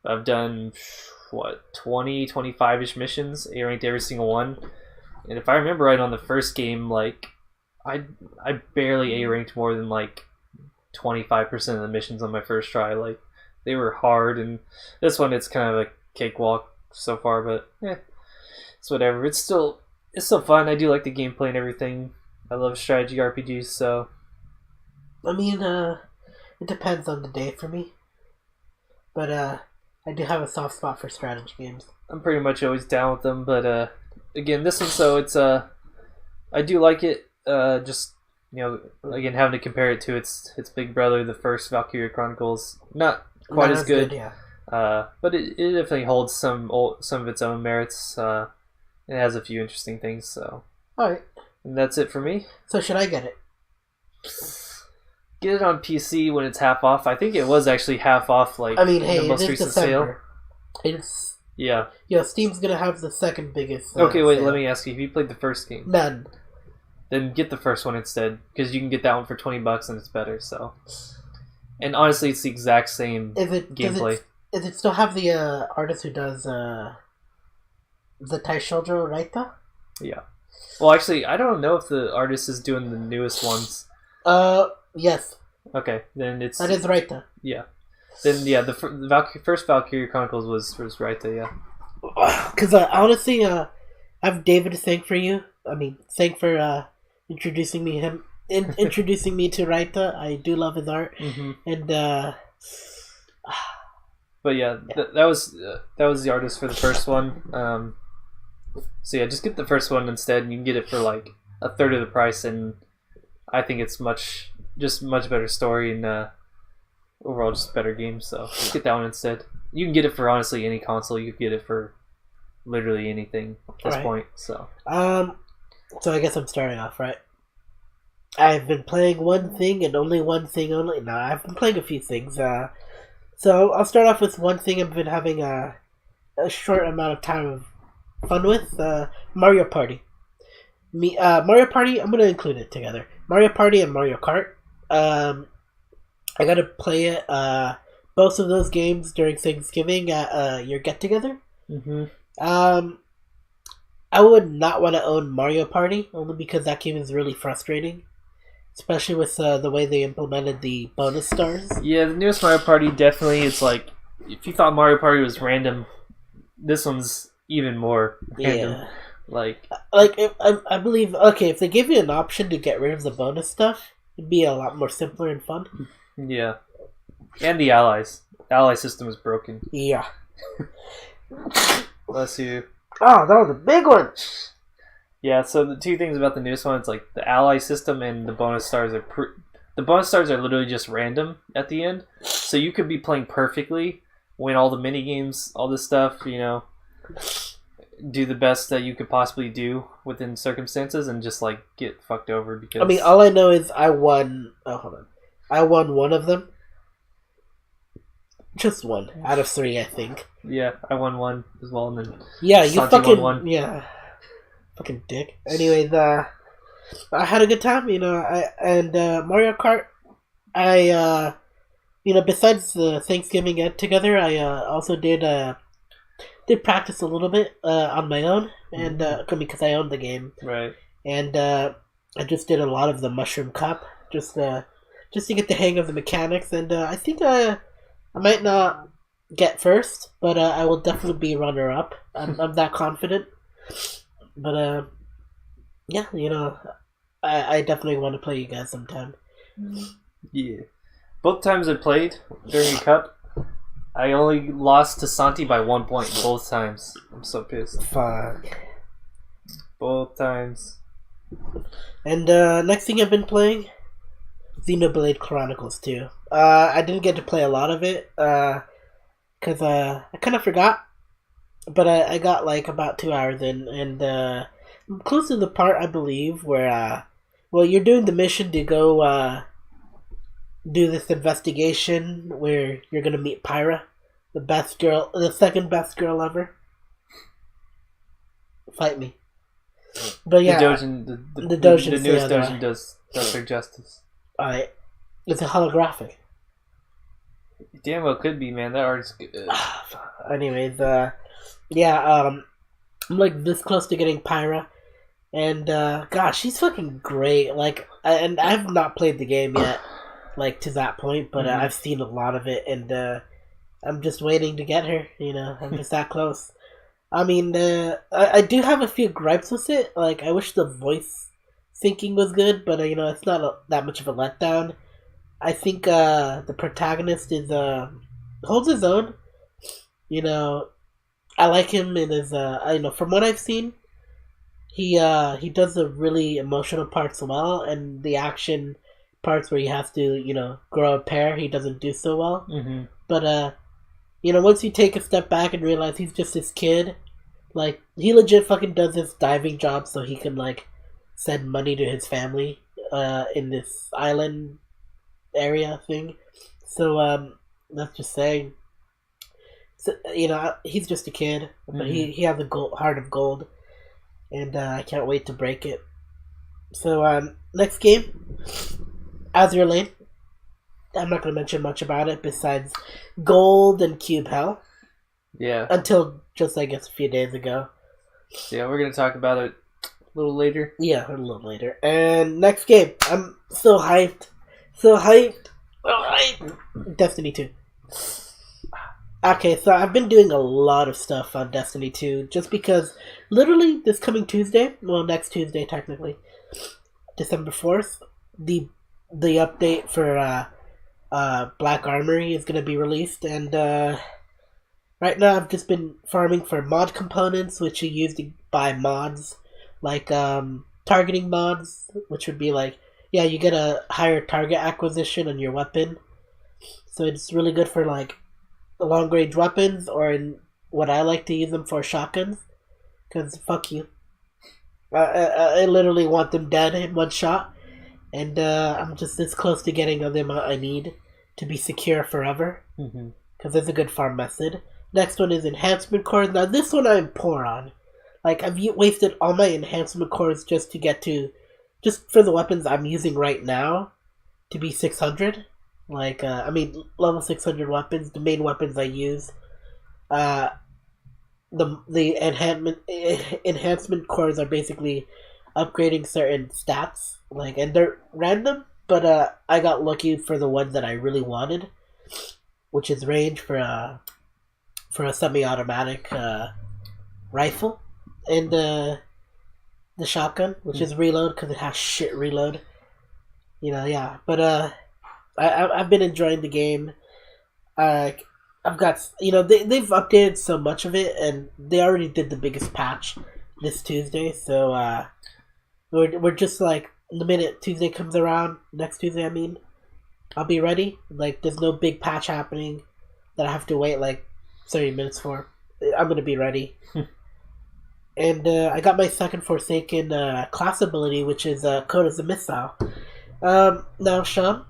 Speaker 1: I've done 20, 25-ish missions, A-ranked every single one. And if I remember right, on the first game, I barely A-ranked more than 25% of the missions on my first try. They were hard, and this one it's kind of a cakewalk so far, but it's whatever. It's still fun. I do like the gameplay and everything. I love strategy RPGs, so
Speaker 2: I mean, it depends on the day for me, but I do have a soft spot for strategy games.
Speaker 1: I'm pretty much always down with them, but again, this one, so it's I do like it. Just again, having to compare it to its big brother, the first Valkyria Chronicles, not quite as good. Yeah. But it definitely holds some of its own merits. It has a few interesting things. So,
Speaker 2: all right,
Speaker 1: and that's it for me.
Speaker 2: So should I get it?
Speaker 1: get it on PC when it's half off. I think it was actually half off. Like
Speaker 2: I mean,
Speaker 1: in
Speaker 2: hey,
Speaker 1: the most
Speaker 2: it is
Speaker 1: recent
Speaker 2: December.
Speaker 1: sale.
Speaker 2: It's
Speaker 1: Yeah.
Speaker 2: Steam's gonna have the second biggest.
Speaker 1: Okay, wait.
Speaker 2: sale.
Speaker 1: Let me ask you: have you played the first game?
Speaker 2: None.
Speaker 1: Then get the first one instead, because you can get that one for $20 and it's better. So, and honestly, it's the exact same gameplay.
Speaker 2: Does it still have the artist who does the Taishoujo Raita?
Speaker 1: Yeah. Well, actually, I don't know if the artist is doing the newest ones.
Speaker 2: Yes.
Speaker 1: Okay, then it's...
Speaker 2: That is Raita.
Speaker 1: Yeah. Then, yeah, the first Valkyria Chronicles was Raita, yeah.
Speaker 2: Because, honestly, I have David to thank for you. I mean, thank for introducing me introducing me to Raita. I do love his art.
Speaker 1: Mm-hmm.
Speaker 2: And,
Speaker 1: but yeah, that was the artist for the first one. So yeah, just get the first one instead, and you can get it for like a third of the price. And I think it's much better story and overall just better game. So just get that one instead. You can get it for honestly any console. You can get it for literally anything at this point. So
Speaker 2: so I guess I'm starting off right. I've been playing one thing and only one thing only. No, I've been playing a few things. So I'll start off with one thing I've been having a short amount of time of fun with. Mario Party. Mario Party, I'm gonna include it together. Mario Party and Mario Kart. I gotta play it. Both of those games during Thanksgiving at your get together.
Speaker 1: Mm-hmm.
Speaker 2: I would not want to own Mario Party only because that game is really frustrating. Especially with the way they implemented the bonus stars.
Speaker 1: Yeah, the newest Mario Party definitely, it's like, if you thought Mario Party was random, this one's even more random.
Speaker 2: Yeah.
Speaker 1: Like
Speaker 2: I believe, okay, if they gave you an option to get rid of the bonus stuff, it'd be a lot more simpler and fun.
Speaker 1: Yeah. And the allies. The ally system is broken.
Speaker 2: Yeah.
Speaker 1: Bless you.
Speaker 2: Oh, that was a big one!
Speaker 1: Yeah, so the two things about the newest one, it's like the ally system and the bonus stars are the bonus stars are literally just random at the end. So you could be playing perfectly, win all the mini games, all this stuff, do the best that you could possibly do within circumstances, and just like get fucked over because
Speaker 2: I mean, all I know is I won. Oh, hold on. I won one of them. Just one out of 3, I think.
Speaker 1: Yeah, I won one as well, and then
Speaker 2: yeah, you
Speaker 1: Santi
Speaker 2: fucking
Speaker 1: won one.
Speaker 2: Yeah. Fucking dick. Anyways, I had a good time, Mario Kart, besides the Thanksgiving get together, I also did practice a little bit on my own, and because I owned the game,
Speaker 1: right?
Speaker 2: And I just did a lot of the Mushroom Cup, just to get the hang of the mechanics, and I think I might not get first, but I will definitely be runner up. I'm that confident. But, yeah, I definitely want to play you guys sometime.
Speaker 1: Yeah. Both times I played during the cup, I only lost to Santi by 1 point both times. I'm so pissed.
Speaker 2: Fuck.
Speaker 1: Both times.
Speaker 2: And, next thing I've been playing, Xenoblade Chronicles 2. I didn't get to play a lot of it, because, I kind of forgot. But I got like about 2 hours in, and I'm close to the part, I believe, where you're doing the mission to go do this investigation where you're gonna meet Pyra, the second best girl ever. Fight me. But yeah,
Speaker 1: the newest Dojin does her justice.
Speaker 2: Alright, it's a holographic.
Speaker 1: Damn well could be, man. That art's good.
Speaker 2: Anyways, I'm like this close to getting Pyra, and gosh, she's fucking great. Like, and I've not played the game yet, like to that point, but I've seen a lot of it, and I'm just waiting to get her. I'm just that close. I mean, I do have a few gripes with it. Like, I wish the voice syncing was good, but it's not that much of a letdown. I think the protagonist is holds his own. I like him in his from what I've seen, he does the really emotional parts well, and the action parts where he has to grow a pair, he doesn't do so well.
Speaker 1: Mm-hmm.
Speaker 2: But once you take a step back and realize he's just this kid, like he legit fucking does this diving job so he can like send money to his family in this island area thing. So that's just saying. So, he's just a kid, but he has a heart of gold, and I can't wait to break it. So next game, Azur Lane. I'm not going to mention much about it besides gold and cube hell.
Speaker 1: Yeah.
Speaker 2: Until just, I guess, a few days ago.
Speaker 1: Yeah, we're going to talk about it a little later.
Speaker 2: Yeah, a little later. And next game, I'm so hyped. So hyped. Destiny 2. Okay, so I've been doing a lot of stuff on Destiny 2 just because literally this coming Tuesday, well, next Tuesday technically, December 4th, the update for Black Armory is going to be released, and right now I've just been farming for mod components, which you use to buy mods, like targeting mods, which would be like, you get a higher target acquisition on your weapon, so it's really good for like the long range weapons, or in what I like to use them for, shotguns, because fuck you. I literally want them dead in one shot, and I'm just this close to getting the amount I need to be secure forever, because it's a good farm method. Next one is enhancement cores. Now this one I'm poor on. Like, I've wasted all my enhancement cores just for the weapons I'm using right now to be 600. Like, level 600 weapons, the main weapons I use. The enhancement cores are basically upgrading certain stats, like, and they're random, but I got lucky for the ones that I really wanted, which is range for a semi-automatic rifle, and the shotgun, which is reload because it has shit reload. But I've been enjoying the game. I've got, they've updated so much of it, and they already did the biggest patch this Tuesday, so we're just like, the minute Tuesday comes around, next Tuesday I'll be ready. Like, there's no big patch happening that I have to wait like 30 minutes for. I'm gonna be ready. And I got my second Forsaken class ability, which is Code as a Missile. Now, Sean,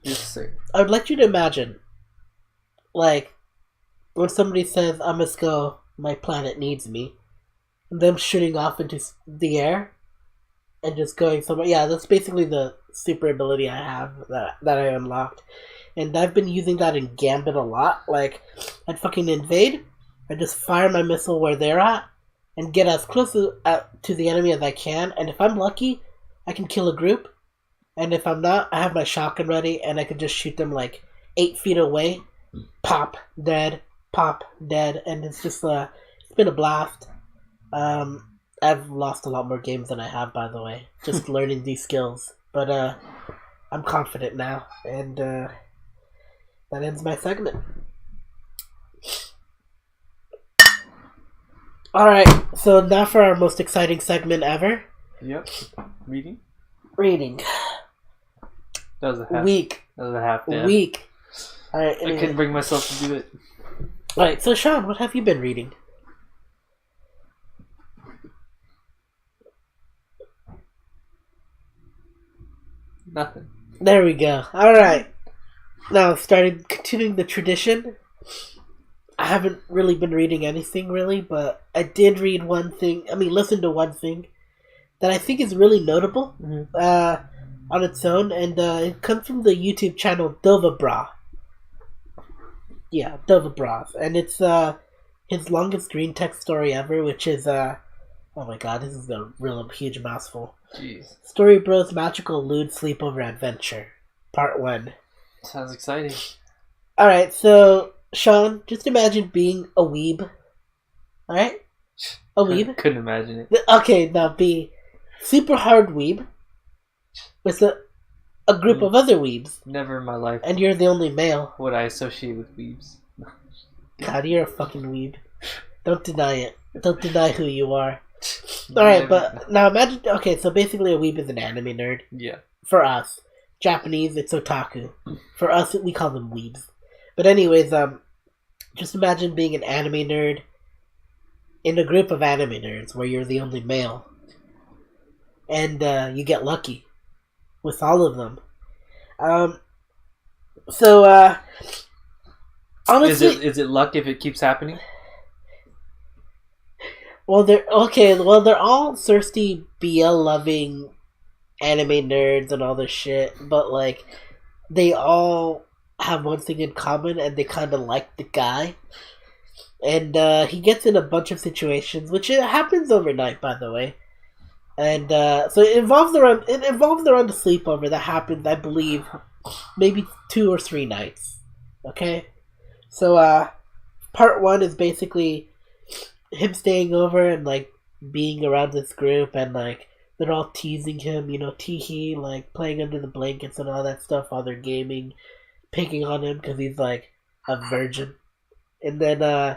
Speaker 1: yes, sir.
Speaker 2: I would like you to imagine, like, when somebody says, "I must go, my planet needs me," and them shooting off into the air and just going somewhere. Yeah, that's basically the super ability I have that I unlocked. And I've been using that in Gambit a lot. Like, I'd fucking invade, I'd just fire my missile where they're at, and get as close to the enemy as I can, and if I'm lucky, I can kill a group. And if I'm not, I have my shotgun ready, and I can just shoot them like 8 feet away. Pop, dead, and it's just it's been a blast. I've lost a lot more games than I have, by the way, just learning these skills. But I'm confident now, and that ends my segment. Alright, so now for our most exciting segment ever.
Speaker 1: Yep. Reading.
Speaker 2: That was a half. Week. Alright, anyway.
Speaker 1: I couldn't bring myself to do it.
Speaker 2: Alright, so Sean, what have you been reading?
Speaker 1: Nothing.
Speaker 2: There we go. Alright. Now, continuing the tradition. I haven't really been reading anything, really, but I did read listen to one thing that I think is really notable on its own, and it comes from the YouTube channel Dovabra. Yeah, Dovabra. And it's his longest green text story ever, which is, oh my god, this is a real huge mouthful.
Speaker 1: Jeez.
Speaker 2: Story Bros Magical Lewd Sleepover Adventure, Part 1.
Speaker 1: Sounds exciting.
Speaker 2: Alright, so, Sean, just imagine being a weeb. Alright? A weeb?
Speaker 1: Couldn't imagine it.
Speaker 2: Okay, now be super hard weeb with a group of other weebs.
Speaker 1: Never in my life.
Speaker 2: And you're the only male.
Speaker 1: Would I associate with weebs?
Speaker 2: God, you're a fucking weeb. Don't deny it. Don't deny who you are. Alright, but now imagine... Okay, so basically a weeb is an anime nerd.
Speaker 1: Yeah.
Speaker 2: For us. Japanese, it's otaku. For us, we call them weebs. But anyways, just imagine being an anime nerd in a group of anime nerds where you're the only male. And you get lucky with all of them. So, honestly,
Speaker 1: is it luck if it keeps happening?
Speaker 2: well, they're all thirsty BL loving anime nerds and all this shit, but like they all have one thing in common, and they kind of like the guy. And he gets in a bunch of situations, which it happens overnight, by the way. And so it involves around the sleepover that happens, I believe, maybe 2 or 3 nights. Okay, so part one is basically him staying over and like being around this group, and like they're all teasing him, tee like playing under the blankets and all that stuff while they're gaming, picking on him because he's like a virgin. And then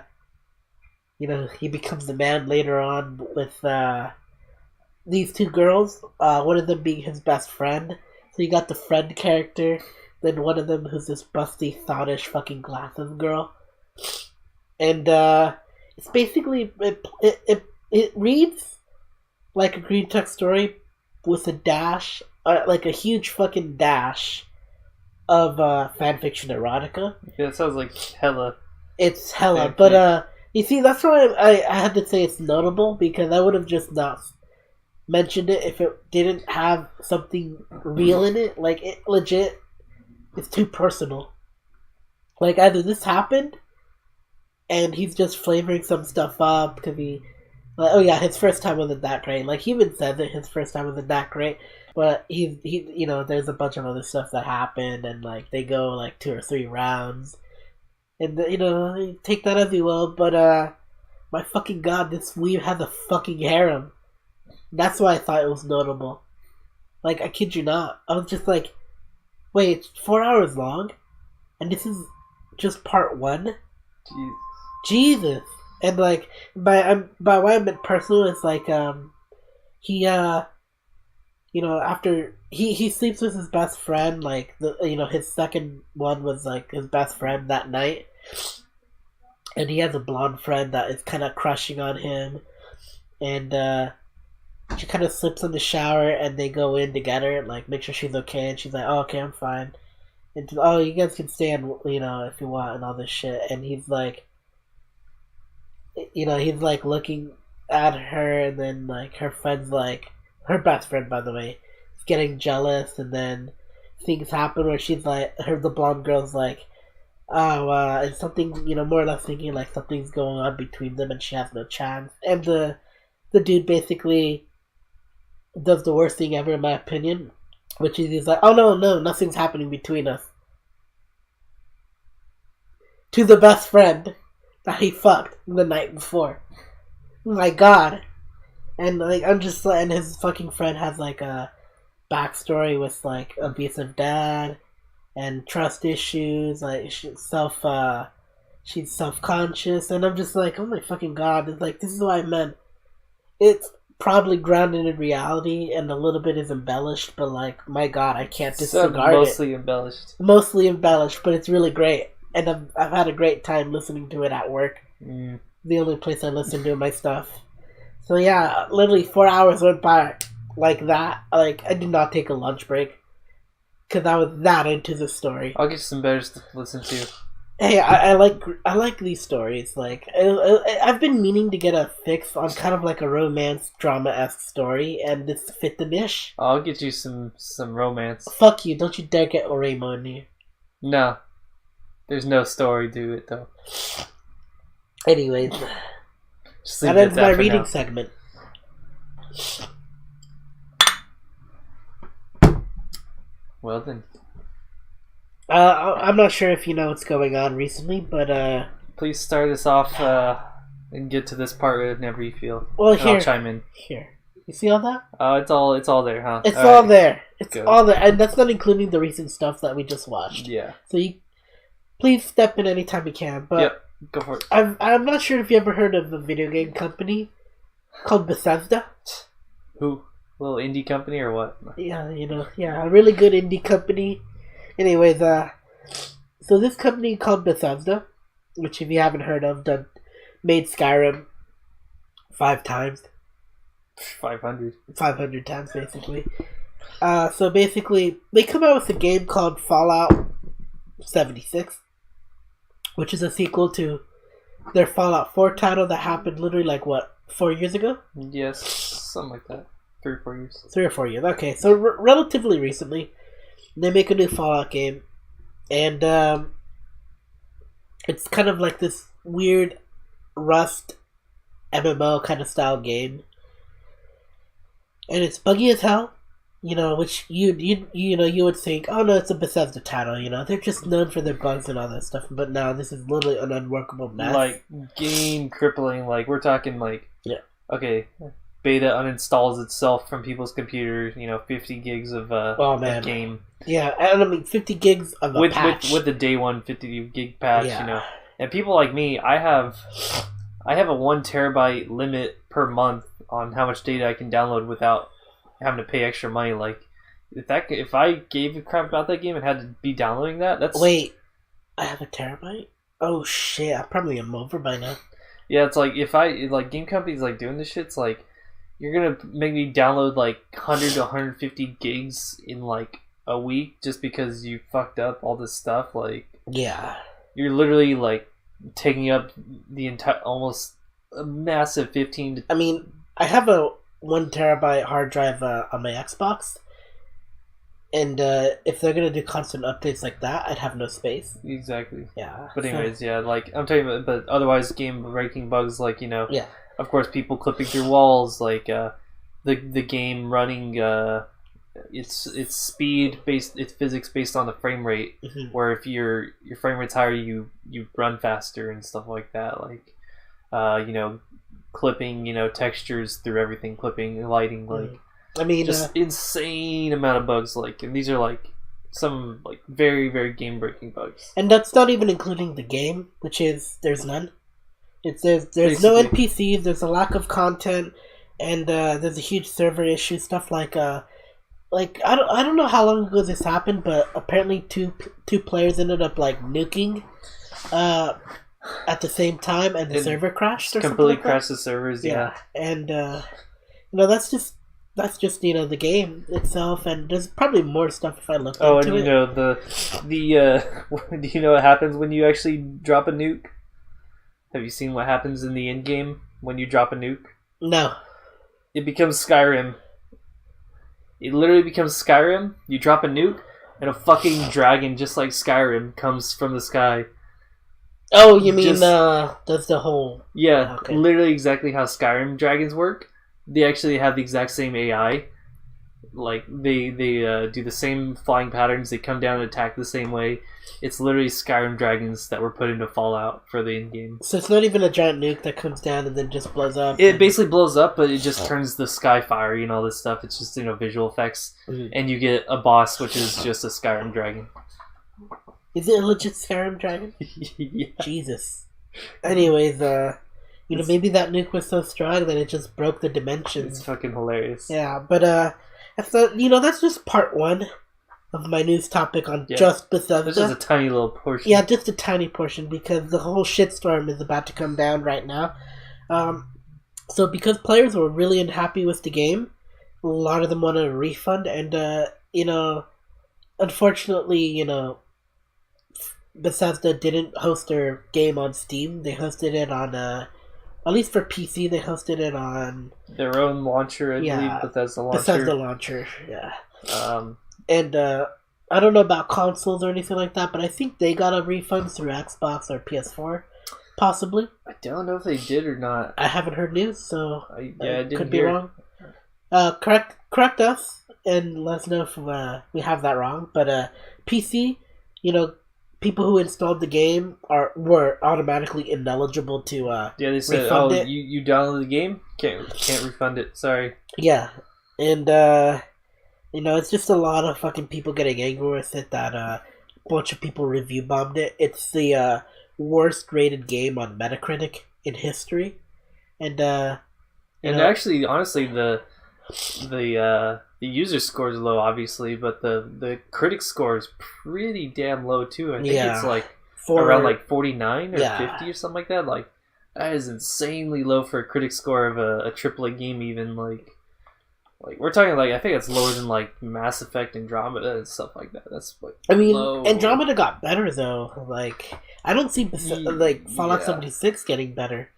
Speaker 2: he becomes the man later on with these 2 girls, one of them being his best friend. So you got the friend character, then one of them who's this busty, thoughtish fucking glasses girl. And it's basically, it reads like a green text story with a dash, like a huge fucking dash of fanfiction erotica.
Speaker 1: Yeah, it sounds like hella.
Speaker 2: It's hella, but you see, that's why I had to say it's notable, because I would have just not mentioned it if it didn't have something real in it. Like, it legit, it's too personal. Like, either this happened and he's just flavoring some stuff up because like, oh yeah, his first time wasn't that great. Like, he even says it, his first time wasn't that great. But he there's a bunch of other stuff that happened, and like they go like 2 or 3 rounds, and take that as you will. But my fucking god, this weeb has a fucking harem. That's why I thought it was notable. Like, I kid you not, I was just like, wait, it's 4 hours long, and this is just part 1. Jesus. And like by what I meant personal is like he after he sleeps with his best friend, like his second one was like his best friend that night, and he has a blonde friend that is kind of crushing on him, and she kind of slips in the shower, and they go in together and like make sure she's okay, and she's like, oh, okay, I'm fine, and oh, you guys can stay in, if you want, and all this shit. And he's like, he's like looking at her, and then like her friend's like, her best friend, by the way, is getting jealous, and then things happen where she's like, the blonde girl's like, oh, it's something, more or less thinking like something's going on between them, and she has no chance. And the dude basically does the worst thing ever, in my opinion, which is he's like, oh no, nothing's happening between us, to the best friend that he fucked the night before. Oh my god. And like, I'm just like, and his fucking friend has like a backstory with like abusive dad and trust issues, like she's self-conscious, and I'm just like, oh my fucking god. It's like, this is what I meant. It's probably grounded in reality, and a little bit is embellished, but like, my god, I can't disregard
Speaker 1: mostly
Speaker 2: it. Mostly embellished, but it's really great. And I've had a great time listening to it at work. The only place I listen to my stuff. So yeah, literally 4 hours went by like that. Like, I did not take a lunch break, because I was that into the story.
Speaker 1: I'll get you some better stuff to listen to.
Speaker 2: Hey, I like these stories. Like, I've been meaning to get a fix on kind of like a romance drama-esque story, and this fit the niche.
Speaker 1: I'll get you some romance.
Speaker 2: Fuck you! Don't you dare get Oremo in here.
Speaker 1: No. There's no story to it, though.
Speaker 2: Anyways, that ends my reading segment.
Speaker 1: Well then.
Speaker 2: I'm not sure if you know what's going on recently, but
Speaker 1: please start us off and get to this part whenever you feel.
Speaker 2: Well, here,
Speaker 1: I'll chime in.
Speaker 2: Here, you see all that?
Speaker 1: It's all there, huh?
Speaker 2: It's all there. It's all there, and that's not including the recent stuff that we just watched.
Speaker 1: Yeah.
Speaker 2: So you please step in anytime you can. But
Speaker 1: yep, go for it.
Speaker 2: I'm not sure if you ever heard of a video game company called Bethesda.
Speaker 1: Who? A little indie company or what?
Speaker 2: Yeah, a really good indie company. Anyways, so this company called Bethesda, which if you haven't heard of, made Skyrim 5 times.
Speaker 1: 500.
Speaker 2: 500 times, basically. So basically, they come out with a game called Fallout 76, which is a sequel to their Fallout 4 title that happened literally 4 years ago?
Speaker 1: Yes, something like that. 3 or 4 years.
Speaker 2: 3 or 4 years. Okay, so relatively recently, they make a new Fallout game, and it's kind of like this weird Rust MMO kind of style game, and it's buggy as hell. Which you would think, oh no, it's a Bethesda title. They're just known for their bugs and all that stuff. But no, this is literally an unworkable mess.
Speaker 1: Like game crippling. Like we're talking
Speaker 2: yeah.
Speaker 1: Okay, beta uninstalls itself from people's computers. 50 gigs of of game.
Speaker 2: Yeah, and I mean 50 gigs of a patch
Speaker 1: with the day one 50 gig patch. Yeah. And people like me, I have a 1 terabyte limit per month on how much data I can download without having to pay extra money. Like if I gave a crap about that game and had to be downloading that's
Speaker 2: wait, I have a terabyte? Oh shit, I probably am over by now.
Speaker 1: Yeah, it's like if game companies doing this shit, it's like you're gonna make me download 100 to 150 gigs in a week just because you fucked up all this stuff.
Speaker 2: Yeah,
Speaker 1: you're literally taking up the entire almost a massive 15 to...
Speaker 2: I mean, I have a 1 terabyte hard drive on my Xbox, and if they're gonna do constant updates like that, I'd have no space.
Speaker 1: Exactly.
Speaker 2: Yeah.
Speaker 1: But anyways, yeah, I'm talking about, but otherwise, game breaking bugs
Speaker 2: yeah.
Speaker 1: Of course, people clipping through walls, the game running, it's speed based, it's physics based on the frame rate.
Speaker 2: Mm-hmm.
Speaker 1: Where if your frame rate's higher, you run faster and stuff like that. Clipping, textures through everything, clipping, lighting,
Speaker 2: I mean,
Speaker 1: just insane amount of bugs, and these are some very, very game breaking bugs.
Speaker 2: And that's not even including the game, which is there's none. There's no NPCs, there's a lack of content, and there's a huge server issue, stuff I don't know how long ago this happened, but apparently two players ended up nuking at the same time, and the server crashed or
Speaker 1: completely
Speaker 2: something
Speaker 1: crashed the servers. Yeah.
Speaker 2: And that's just the game itself, and there's probably more stuff if I look into it.
Speaker 1: Do you know what happens when you actually drop a nuke? Have you seen what happens in the end game when you drop a nuke?
Speaker 2: No.
Speaker 1: It becomes Skyrim. It literally becomes Skyrim. You drop a nuke, and a fucking dragon, just like Skyrim, comes from the sky.
Speaker 2: Oh, you mean that's the whole...
Speaker 1: Yeah, okay. Literally exactly how Skyrim dragons work. They actually have the exact same AI. They do the same flying patterns. They come down and attack the same way. It's literally Skyrim dragons that were put into Fallout for the end game.
Speaker 2: So it's not even a giant nuke that comes down and then just blows up?
Speaker 1: It basically blows up, but it just turns the sky fiery and all this stuff. It's just, visual effects. Mm-hmm. And you get a boss, which is just a Skyrim dragon.
Speaker 2: Is it a legit Skyrim dragon?
Speaker 1: Yeah.
Speaker 2: Jesus. Anyways, maybe that nuke was so strong that it just broke the dimensions.
Speaker 1: It's fucking hilarious.
Speaker 2: Yeah, but that's just part one of my news topic on just Bethesda.
Speaker 1: This is a tiny little portion.
Speaker 2: Yeah, just a tiny portion, because the whole shitstorm is about to come down right now. So because players were really unhappy with the game, a lot of them want a refund, and unfortunately, Bethesda didn't host their game on Steam. They hosted it on, at least for PC, they hosted it on
Speaker 1: their own launcher, I believe, Bethesda launcher.
Speaker 2: Bethesda launcher, yeah. And I don't know about consoles or anything like that, but I think they got a refund through Xbox or PS4, possibly.
Speaker 1: I don't know if they did or not.
Speaker 2: I haven't heard news, so
Speaker 1: I didn't
Speaker 2: could be wrong. Correct us and let us know if we have that wrong. But PC, people who installed the game were automatically ineligible to
Speaker 1: they said,
Speaker 2: refund it.
Speaker 1: You downloaded the game? Can't refund it, sorry.
Speaker 2: Yeah. And it's just a lot of fucking people getting angry with it that a bunch of people review bombed it. It's the worst rated game on Metacritic in history. And
Speaker 1: actually, honestly, the user score is low, obviously, but the critic score is pretty damn low too. I think it's around 49 or 50 or something like that. That is insanely low for a critic score of a AAA game, even Like we're talking like I think it's lower than like Mass Effect, Andromeda, and stuff like that. That's like
Speaker 2: I mean,
Speaker 1: low.
Speaker 2: Andromeda got better though. Like I don't see like Fallout 76 getting better.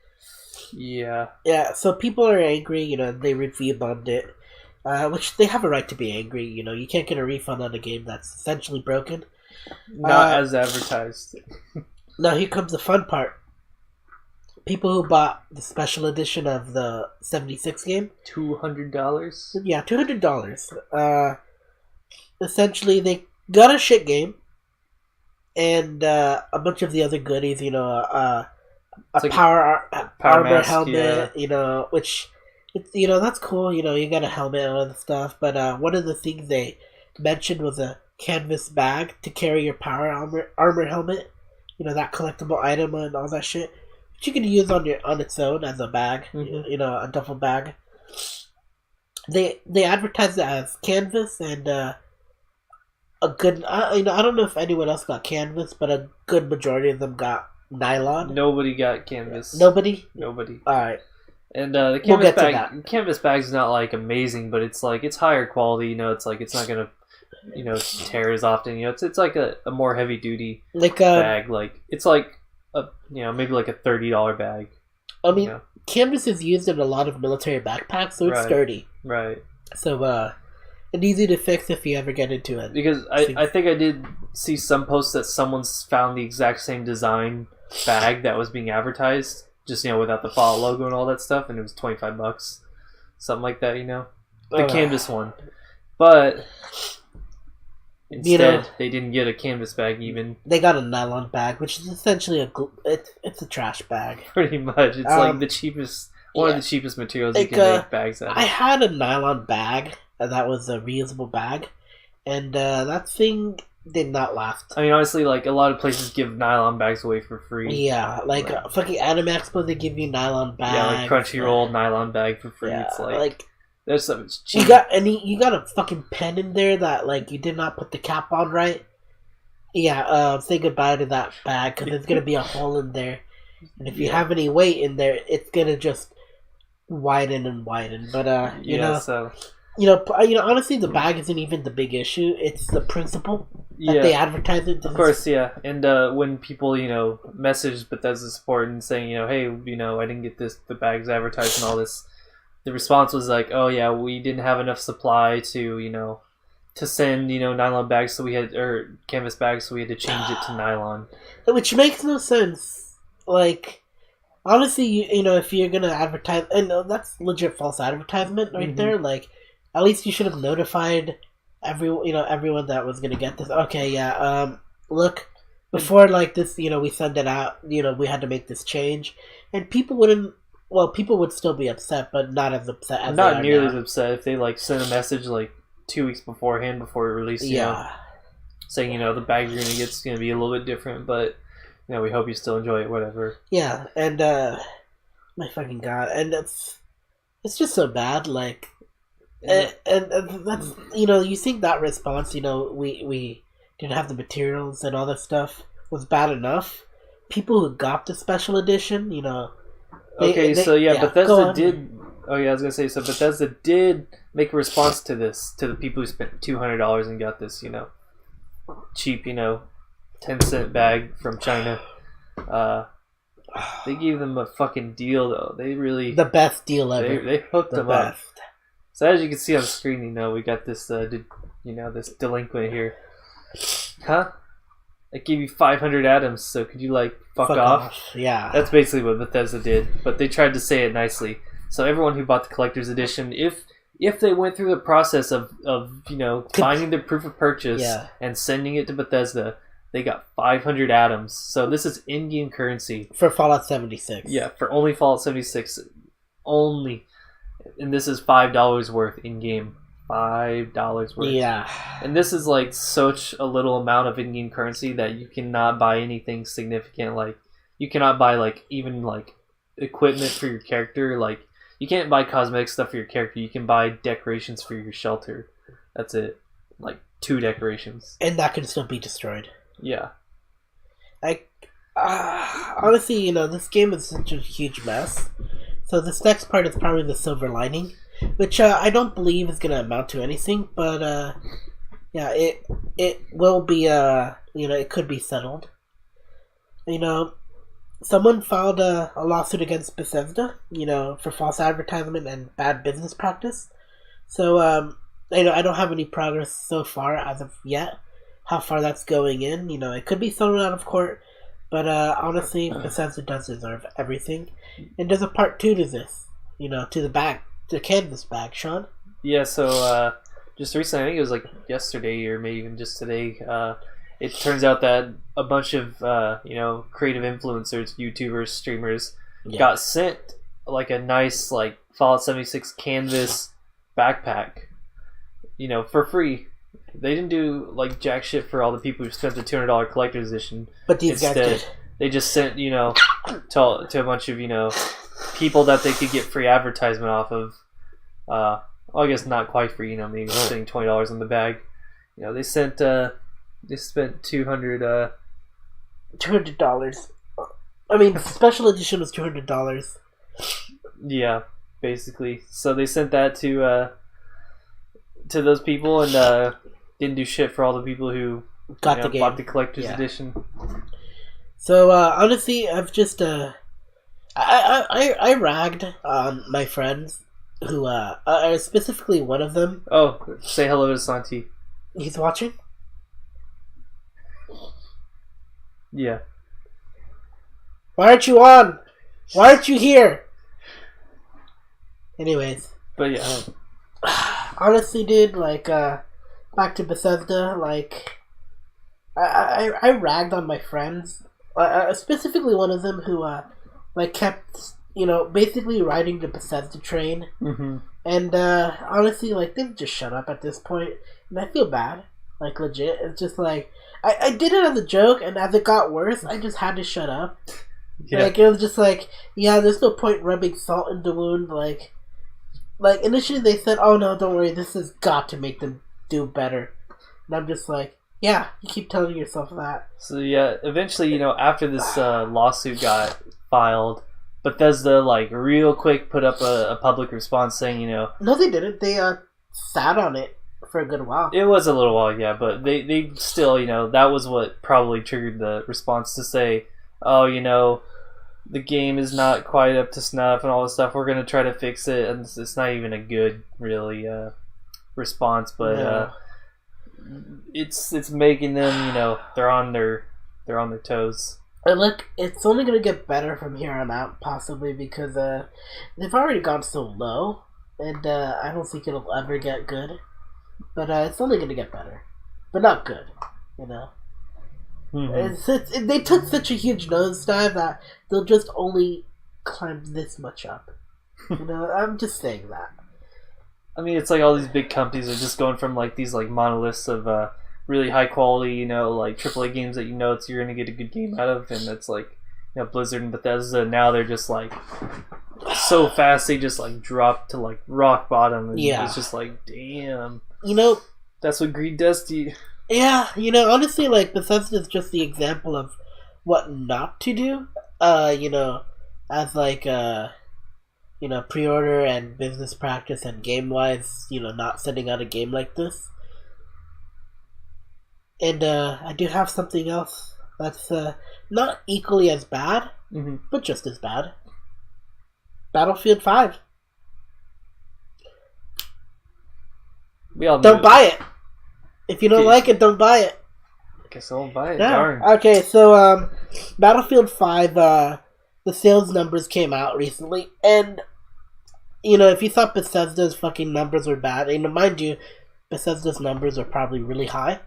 Speaker 1: Yeah.
Speaker 2: Yeah. So people are angry. You know, they review bombed it, which they have a right to be angry. You know, you can't get a refund on a game that's essentially broken.
Speaker 1: Not as advertised.
Speaker 2: Now here comes the fun part. People who bought the special edition of the 76 game,
Speaker 1: $200.
Speaker 2: yeah, $200. Essentially, they got a shit game and a bunch of the other goodies. You know, a
Speaker 1: like
Speaker 2: power armor
Speaker 1: mask,
Speaker 2: helmet.
Speaker 1: yeah.
Speaker 2: You know, which you know that's cool. You know, you got a helmet and all the stuff. But one of the things they mentioned was a canvas bag to carry your power armor helmet. You know, that collectible item and all that shit. You can use on its own as a bag, you know, a duffel bag. They advertise it as canvas and a good. You know, I don't know if anyone else got canvas, but a good majority of them got nylon.
Speaker 1: Nobody got canvas.
Speaker 2: Nobody.
Speaker 1: All
Speaker 2: right.
Speaker 1: And the canvas bag's not like amazing, but it's like it's higher quality. You know, it's like it's not gonna, you know, tear as often. You know, it's like a more heavy duty
Speaker 2: like
Speaker 1: bag. Like it's like. You know, maybe like a $30 bag.
Speaker 2: I mean,
Speaker 1: you know?
Speaker 2: canvas is used in a lot of military backpacks, so it's sturdy.
Speaker 1: Right.
Speaker 2: So, and easy to fix if you ever get into it.
Speaker 1: Because I think I did see some posts that someone's found the exact same design bag that was being advertised, just, you know, without the Fallout logo and all that stuff, and it was $25. Something like that, you know? The canvas one. But... Instead, you know, they didn't get a canvas bag even.
Speaker 2: They got a nylon bag, which is essentially it's a trash bag.
Speaker 1: Pretty much. It's like the cheapest, one of the cheapest materials you can make bags out of.
Speaker 2: I had a nylon bag that was a reusable bag, and that thing did not last.
Speaker 1: I mean, honestly, like a lot of places give nylon bags away for free.
Speaker 2: Yeah, like fucking Anime Expo, they give you nylon bags.
Speaker 1: Yeah, like Crunchyroll nylon bag for free.
Speaker 2: Yeah,
Speaker 1: it's like there's something cheap.
Speaker 2: You got a fucking pen in there that like you did not put the cap on right. Yeah, say goodbye to that bag because there's gonna be a hole in there, and if you have any weight in there, it's gonna just widen and widen. But you know, honestly, the bag isn't even the big issue. It's the principle that they advertise it.
Speaker 1: Of course, yeah. And when people, you know, message Bethesda support and saying, you know, hey, you know, I didn't get the bags advertised and all this. The response was like, "Oh yeah, we didn't have enough supply to, you know, to send, you know, nylon bags, so we had or canvas bags, so we had to change it to nylon."
Speaker 2: Which makes no sense. Like, honestly, you know, if you're gonna advertise, and that's legit false advertisement right there. Like, at least you should have notified everyone that was gonna get this. Okay, yeah. Look, before like this, you know, we send it out. You know, we had to make this change, and people wouldn't. Well, people would still be upset, but not as upset as
Speaker 1: not nearly as upset if they like sent a message like 2 weeks beforehand before it released. You know, saying, you know, the bag you're gonna get's gonna be a little bit different, but you know, we hope you still enjoy it, whatever.
Speaker 2: Yeah, and my fucking god, and it's just so bad. Like, and that's, you know, you think that response, you know, we didn't have the materials and all that stuff was bad enough. People who got the special edition, you know. Bethesda did. Oh yeah, I was gonna say. So Bethesda did make a response to this to the people who spent $200 and got this, you know, cheap, you know, 10-cent bag from China. They gave them a fucking deal though. They really the best deal ever.
Speaker 1: They hooked them up. So as you can see on screen, you know, we got this this delinquent here. Huh? I gave you 500 atoms, so could you, like, fuck off?
Speaker 2: Yeah.
Speaker 1: That's basically what Bethesda did, but they tried to say it nicely. So everyone who bought the collector's edition, if they went through the process of you know, finding the proof of purchase and sending it to Bethesda, they got 500 atoms. So this is in-game currency.
Speaker 2: For Fallout 76.
Speaker 1: Yeah, for only Fallout 76. Only. And this is $5 worth in-game. $5 worth.
Speaker 2: Yeah.
Speaker 1: And this is like such a little amount of in-game currency that you cannot buy anything significant. Like, you cannot buy like even like equipment for your character. Like, you can't buy cosmetic stuff for your character. You can buy decorations for your shelter. That's it. Like 2 decorations.
Speaker 2: And that can still be destroyed.
Speaker 1: Yeah.
Speaker 2: Like, honestly, you know, this game is such a huge mess. So this next part is probably the silver lining. which I don't believe is gonna amount to anything. But yeah, it will be. It could be settled. Someone filed a lawsuit against Bethesda, for false advertisement and bad business practice. So, I don't have any progress so far as of yet. How far that's going in, it could be thrown out of court. But honestly, Bethesda does deserve everything. And there's a part 2 to this, to the canvas bag, Sean.
Speaker 1: Yeah, so just recently, I think it was like yesterday or maybe even just today, it turns out that a bunch of creative influencers, YouTubers, streamers got sent like a nice like Fallout 76 canvas backpack, for free. They didn't do like jack shit for all the people who spent the $200 collector's edition.
Speaker 2: But these guys did.
Speaker 1: They just sent to a bunch of people that they could get free advertisement off of. Well, I guess not quite free. Maybe spending $20 on the bag. They sent. They spent $200.
Speaker 2: I mean, the special edition was $200.
Speaker 1: Yeah, basically. So they sent that to those people and didn't do shit for all the people who
Speaker 2: got the game.
Speaker 1: Bought the collector's edition.
Speaker 2: So honestly, I've just I ragged on my friends who specifically one of them.
Speaker 1: Oh, say hello to Santi.
Speaker 2: He's watching.
Speaker 1: Yeah.
Speaker 2: Why aren't you on? Why aren't you here? Anyways.
Speaker 1: But yeah.
Speaker 2: Honestly, dude, like, back to Bethesda, like, I ragged on my friends. Specifically one of them who, kept, basically riding the Bethesda train.
Speaker 1: Mm-hmm.
Speaker 2: And, honestly, like, they've just shut up at this point. And I feel bad. Like, legit. It's just like, I did it as a joke, and as it got worse, I just had to shut up. Yeah. Like, it was just like, yeah, there's no point rubbing salt in the wound. Like, initially they said, oh no, don't worry, this has got to make them do better. And I'm just like, yeah, you keep telling yourself that.
Speaker 1: So yeah, eventually, after this lawsuit got filed, Bethesda, like, real quick put up a public response saying,
Speaker 2: No, they didn't. They sat on it for a good while.
Speaker 1: It was a little while, yeah, but they still, that was what probably triggered the response to say, oh, the game is not quite up to snuff and all this stuff. We're going to try to fix it, and it's not even a good, really, response, but it's making them, they're on their toes.
Speaker 2: And look, it's only going to get better from here on out, possibly, because they've already gone so low, and I don't think it'll ever get good. But it's only going to get better. But not good, Mm-hmm. They took such a huge nosedive that they'll just only climb this much up. I'm just saying that.
Speaker 1: I mean, it's like all these big companies are just going from like these like monoliths of really high quality, like AAA games that you're going to get a good game out of, and it's like Blizzard and Bethesda. Now they're just like so fast they just like drop to like rock bottom, and it's just like, damn. That's what greed does to you.
Speaker 2: Yeah, honestly, like, Bethesda is just the example of what not to do, as, like, pre-order and business practice and game-wise, not sending out a game like this. And, I do have something else that's, not equally as bad, but just as bad. Battlefield 5. Don't buy it. If you don't like it, don't buy it.
Speaker 1: I guess I won't buy it.
Speaker 2: Yeah.
Speaker 1: Darn.
Speaker 2: Okay, so Battlefield 5, the sales numbers came out recently, and if you thought Bethesda's fucking numbers were bad, mind you, Bethesda's numbers are probably really high.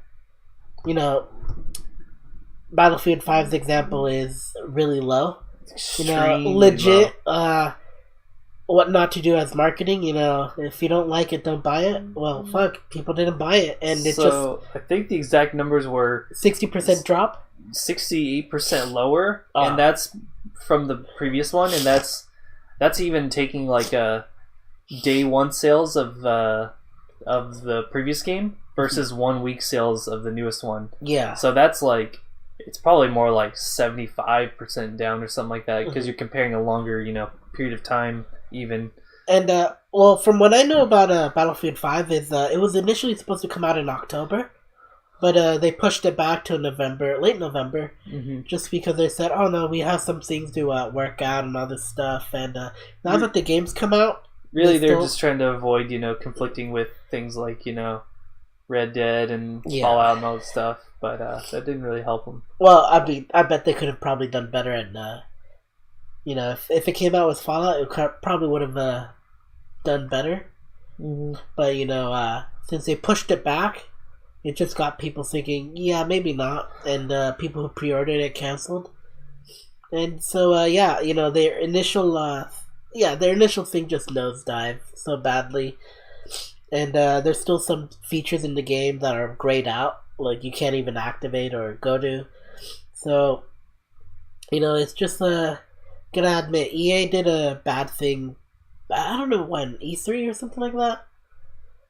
Speaker 2: Battlefield 5's example is really low. Legit.
Speaker 1: Low.
Speaker 2: What not to do as marketing, if you don't like it, don't buy it. Well, fuck, people didn't buy it, and it's
Speaker 1: so I think the exact numbers were
Speaker 2: 60% drop,
Speaker 1: 68% lower, and that's from the previous one, and that's even taking like day one sales of the previous game versus 1 week sales of the newest one.
Speaker 2: Yeah.
Speaker 1: So that's like, it's probably more like 75% down or something like that, because you're comparing a longer, period of time even.
Speaker 2: And well, from what I know about Battlefield 5 is it was initially supposed to come out in October, but they pushed it back to November, late November, just because they said, "Oh no, we have some things to work out and other stuff." And now that the games come out,
Speaker 1: really, they're just trying to avoid conflicting with things like Red Dead and Fallout and all that stuff. But that didn't really help them.
Speaker 2: Well, I bet they could have probably done better. And if it came out with Fallout, it probably would have done better. But since they pushed it back, it just got people thinking, yeah, maybe not, and people who pre-ordered it canceled. And so their initial thing just nosedived so badly. And there's still some features in the game that are grayed out, like you can't even activate or go to. So it's just gonna admit, EA did a bad thing. I don't know when, E3 or something like that.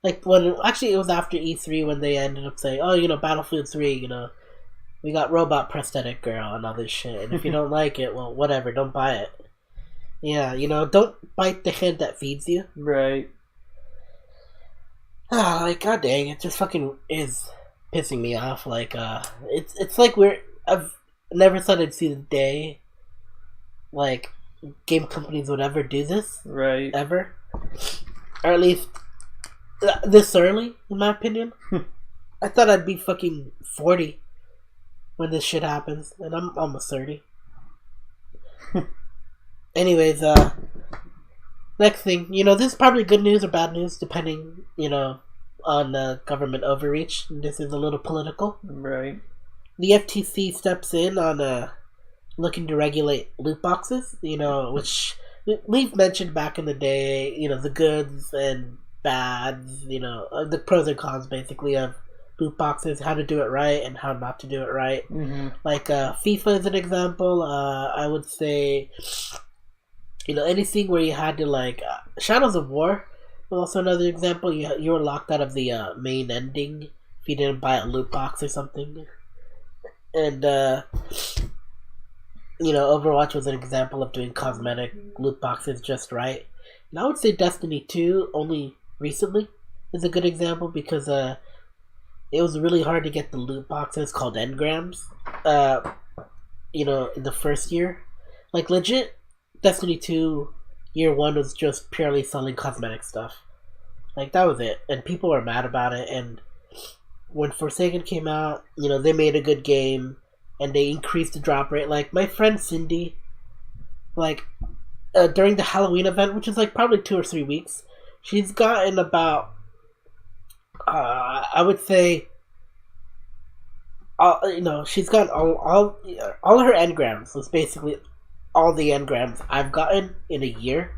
Speaker 2: Like actually it was after E3 when they ended up saying, "Oh, Battlefield 3, we got robot prosthetic girl and all this shit. And if you don't like it, well, whatever, don't buy it." Yeah, don't bite the hand that feeds you.
Speaker 1: Right.
Speaker 2: Like, god dang, it just fucking is pissing me off. Like, it's like I've never thought I'd see the day, like, game companies would ever do this.
Speaker 1: Right.
Speaker 2: Ever. Or at least this early, in my opinion. I thought I'd be fucking 40 when this shit happens, and I'm almost 30. Anyways, next thing, this is probably good news or bad news, depending, on government overreach. This is a little political.
Speaker 1: Right.
Speaker 2: The FTC steps in on looking to regulate loot boxes, which we've mentioned back in the day, the goods and bads, the pros and cons, basically, of loot boxes, how to do it right and how not to do it right. Like, FIFA is an example. I would say... anything where you had to, like, Shadows of War was also another example. You were locked out of the main ending if you didn't buy a loot box or something. And, Overwatch was an example of doing cosmetic loot boxes just right. And I would say Destiny 2, only recently, is a good example because it was really hard to get the loot boxes called engrams, in the first year. Like, legit, Destiny 2 year 1 was just purely selling cosmetic stuff. Like, that was it. And people were mad about it. And when Forsaken came out, they made a good game and they increased the drop rate. Like, my friend Cindy, like, during the Halloween event, which is like probably 2 or 3 weeks, she's gotten about, I would say, she's gotten all her engrams was basically all the engrams I've gotten in a year.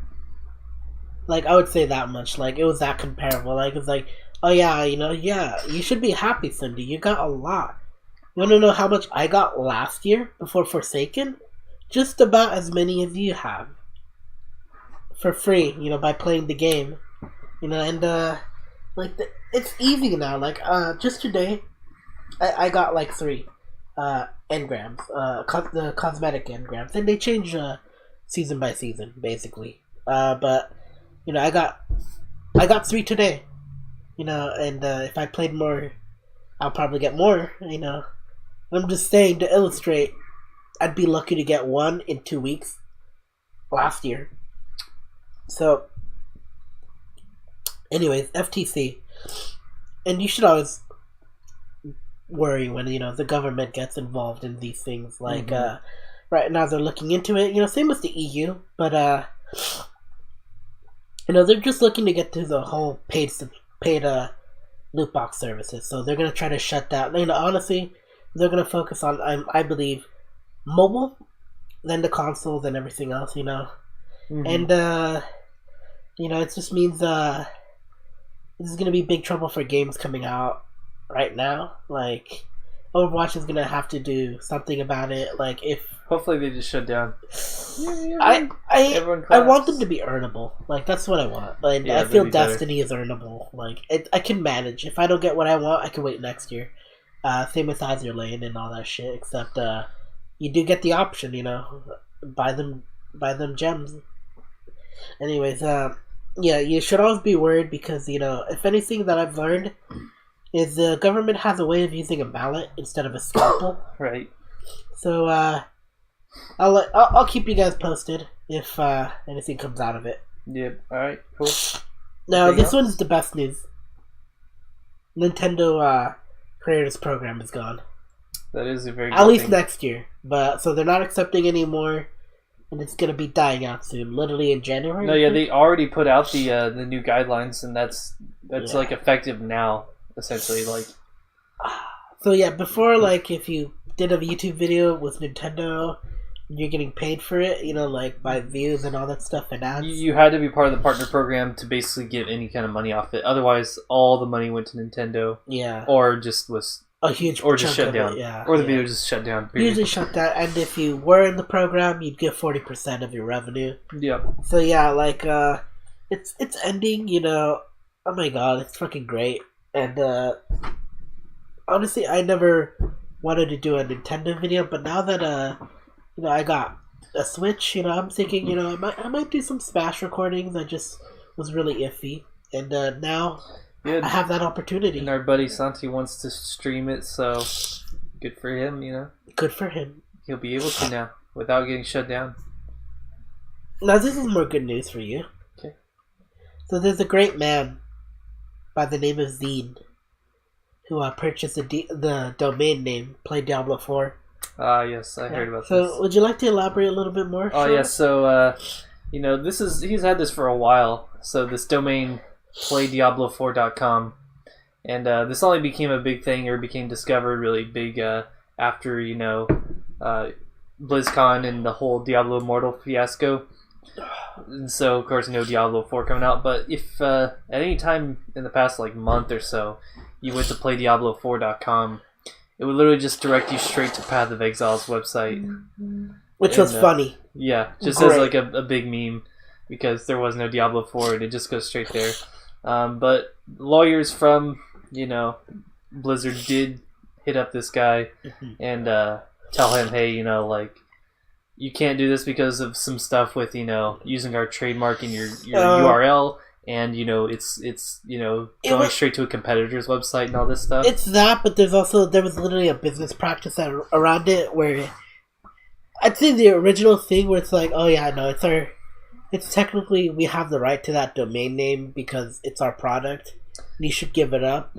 Speaker 2: Like, I would say that much. Like, it was that comparable. Like, it's like, oh yeah, you should be happy, Cindy. You got a lot. You want to know how much I got last year before Forsaken? Just about as many as you have. For free, by playing the game. And, it's easy now. Like, just today, I got, like, 3 engrams, the cosmetic engrams, and they change season by season, basically. But I got 3 today, and if I played more, I'll probably get more. I'm just saying, to illustrate, I'd be lucky to get 1 in 2 weeks last year. So, anyways, FTC, and you should always worry when the government gets involved in these things. Like, right now they're looking into it. Same with the EU, but they're just looking to get to the whole paid loot box services. So they're gonna try to shut down. Honestly, they're gonna focus on, I believe, mobile, then the consoles and everything else. And it just means this is gonna be big trouble for games coming out right now. Like, Overwatch is gonna have to do something about it. Like, if
Speaker 1: hopefully they just shut down.
Speaker 2: I want them to be earnable. Like, that's what I want. Like, I feel Destiny is earnable. Like, I can manage. If I don't get what I want, I can wait next year. Same with Azur Lane and all that shit. Except you do get the option. Buy them gems. Anyways, Yeah, you should always be worried because, if anything that I've learned is the government has a way of using a mallet instead of a scalpel.
Speaker 1: Right.
Speaker 2: So, I'll keep you guys posted if anything comes out of it.
Speaker 1: Yep. Alright, cool.
Speaker 2: Now, this one's the best news. Nintendo Creators Program is gone.
Speaker 1: That is a very good
Speaker 2: At least
Speaker 1: thing.
Speaker 2: next year. But so they're not accepting anymore, and it's gonna be dying out soon. Literally in January.
Speaker 1: No, yeah, they already put out the new guidelines, and that's like effective now, essentially. Like,
Speaker 2: so yeah, before, like, if you did a YouTube video with Nintendo, and you're getting paid for it, like by views and all that stuff and ads.
Speaker 1: you had to be part of the partner program to basically get any kind of money off it. Otherwise, all the money went to Nintendo.
Speaker 2: Yeah.
Speaker 1: Or just was
Speaker 2: a huge
Speaker 1: or just
Speaker 2: chunk
Speaker 1: shut
Speaker 2: of
Speaker 1: down.
Speaker 2: it, yeah.
Speaker 1: Or the video just shut down. Period.
Speaker 2: Usually shut down, and if you were in the program, you'd get 40% of your revenue.
Speaker 1: Yep.
Speaker 2: So yeah, like it's ending. Oh my god, it's fucking great. And honestly, I never wanted to do a Nintendo video, but now that I got a Switch, I'm thinking, I might do some Smash recordings. I just was really iffy, and now.
Speaker 1: Good.
Speaker 2: I have that opportunity.
Speaker 1: And our buddy Santi wants to stream it, so good for him,
Speaker 2: Good for him.
Speaker 1: He'll be able to now, without getting shut down.
Speaker 2: Now this is more good news for you.
Speaker 1: Okay.
Speaker 2: So there's a great man by the name of Zine who purchased the domain name Play Diablo 4.
Speaker 1: Yes, I heard about this.
Speaker 2: So would you like to elaborate a little bit more?
Speaker 1: Oh,
Speaker 2: Sean?
Speaker 1: yeah, so, he's had this for a while. So this domain, playdiablo4.com, and this only became a big thing, or became discovered really big after, BlizzCon and the whole Diablo Immortal fiasco. And so, of course, Diablo 4 coming out, but if at any time in the past, like, month or so, you went to playdiablo4.com, it would literally just direct you straight to Path of Exile's website.
Speaker 2: Which was funny.
Speaker 1: Yeah, just
Speaker 2: Great.
Speaker 1: as like a big meme, because there was no Diablo 4, and it just goes straight there. But lawyers from, Blizzard did hit up this guy and tell him, hey, you can't do this because of some stuff with, using our trademark in your URL, and, it's going straight to a competitor's website and all this stuff.
Speaker 2: It's that, but there was literally a business practice around it where I'd say the original thing where it's like, oh yeah, no, it's technically, we have the right to that domain name because it's our product. And you should give it up,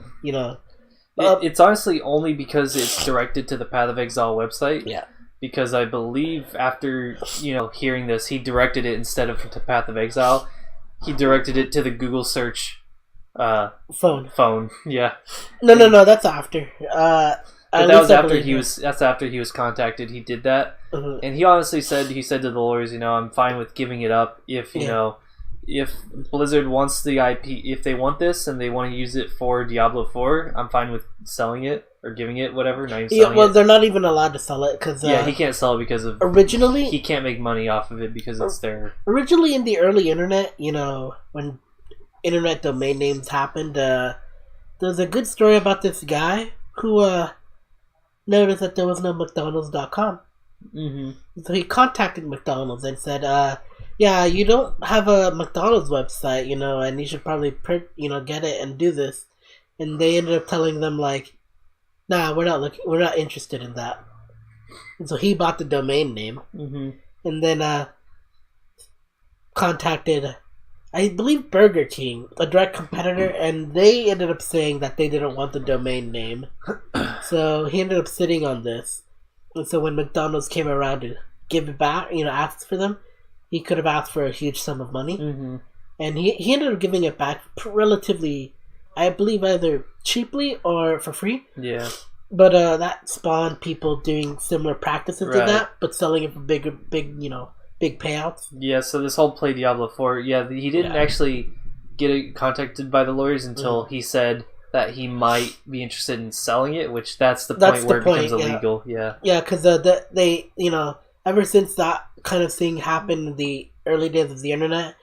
Speaker 1: It's honestly only because it's directed to the Path of Exile website.
Speaker 2: Yeah.
Speaker 1: Because I believe after, hearing this, he directed it instead of to Path of Exile, he directed it to the Google search phone. Yeah.
Speaker 2: No, that's after.
Speaker 1: But that's after he was contacted. He did that, and he honestly said to the lawyers, I'm fine with giving it up if if Blizzard wants the IP, if they want this and they want to use it for Diablo 4, I'm fine with selling it or giving it whatever. Not even selling it.
Speaker 2: They're not even allowed to sell it because
Speaker 1: he can't sell it because of
Speaker 2: originally
Speaker 1: he can't make money off of it because it's their
Speaker 2: originally in the early internet. When internet domain names happened, there's a good story about this guy who noticed that there was no McDonald's.com. So he contacted McDonald's and said, yeah, you don't have a McDonald's website, and you should probably get it and do this. And they ended up telling them, like, nah, we're not interested in that. And so he bought the domain name, and then contacted, I believe, Burger King, a direct competitor, and they ended up saying that they didn't want the domain name. So he ended up sitting on this. And so when McDonald's came around to give it back, asked for them, he could have asked for a huge sum of money. And he ended up giving it back relatively, I believe, either cheaply or for free.
Speaker 1: Yeah.
Speaker 2: But that spawned people doing similar practices to that, but selling it for big payouts.
Speaker 1: Yeah, so this whole Play Diablo 4, he didn't actually get contacted by the lawyers until he said that he might be interested in selling it, which that's the point where it becomes illegal. Yeah, because
Speaker 2: they, ever since that kind of thing happened in the early days of the internet,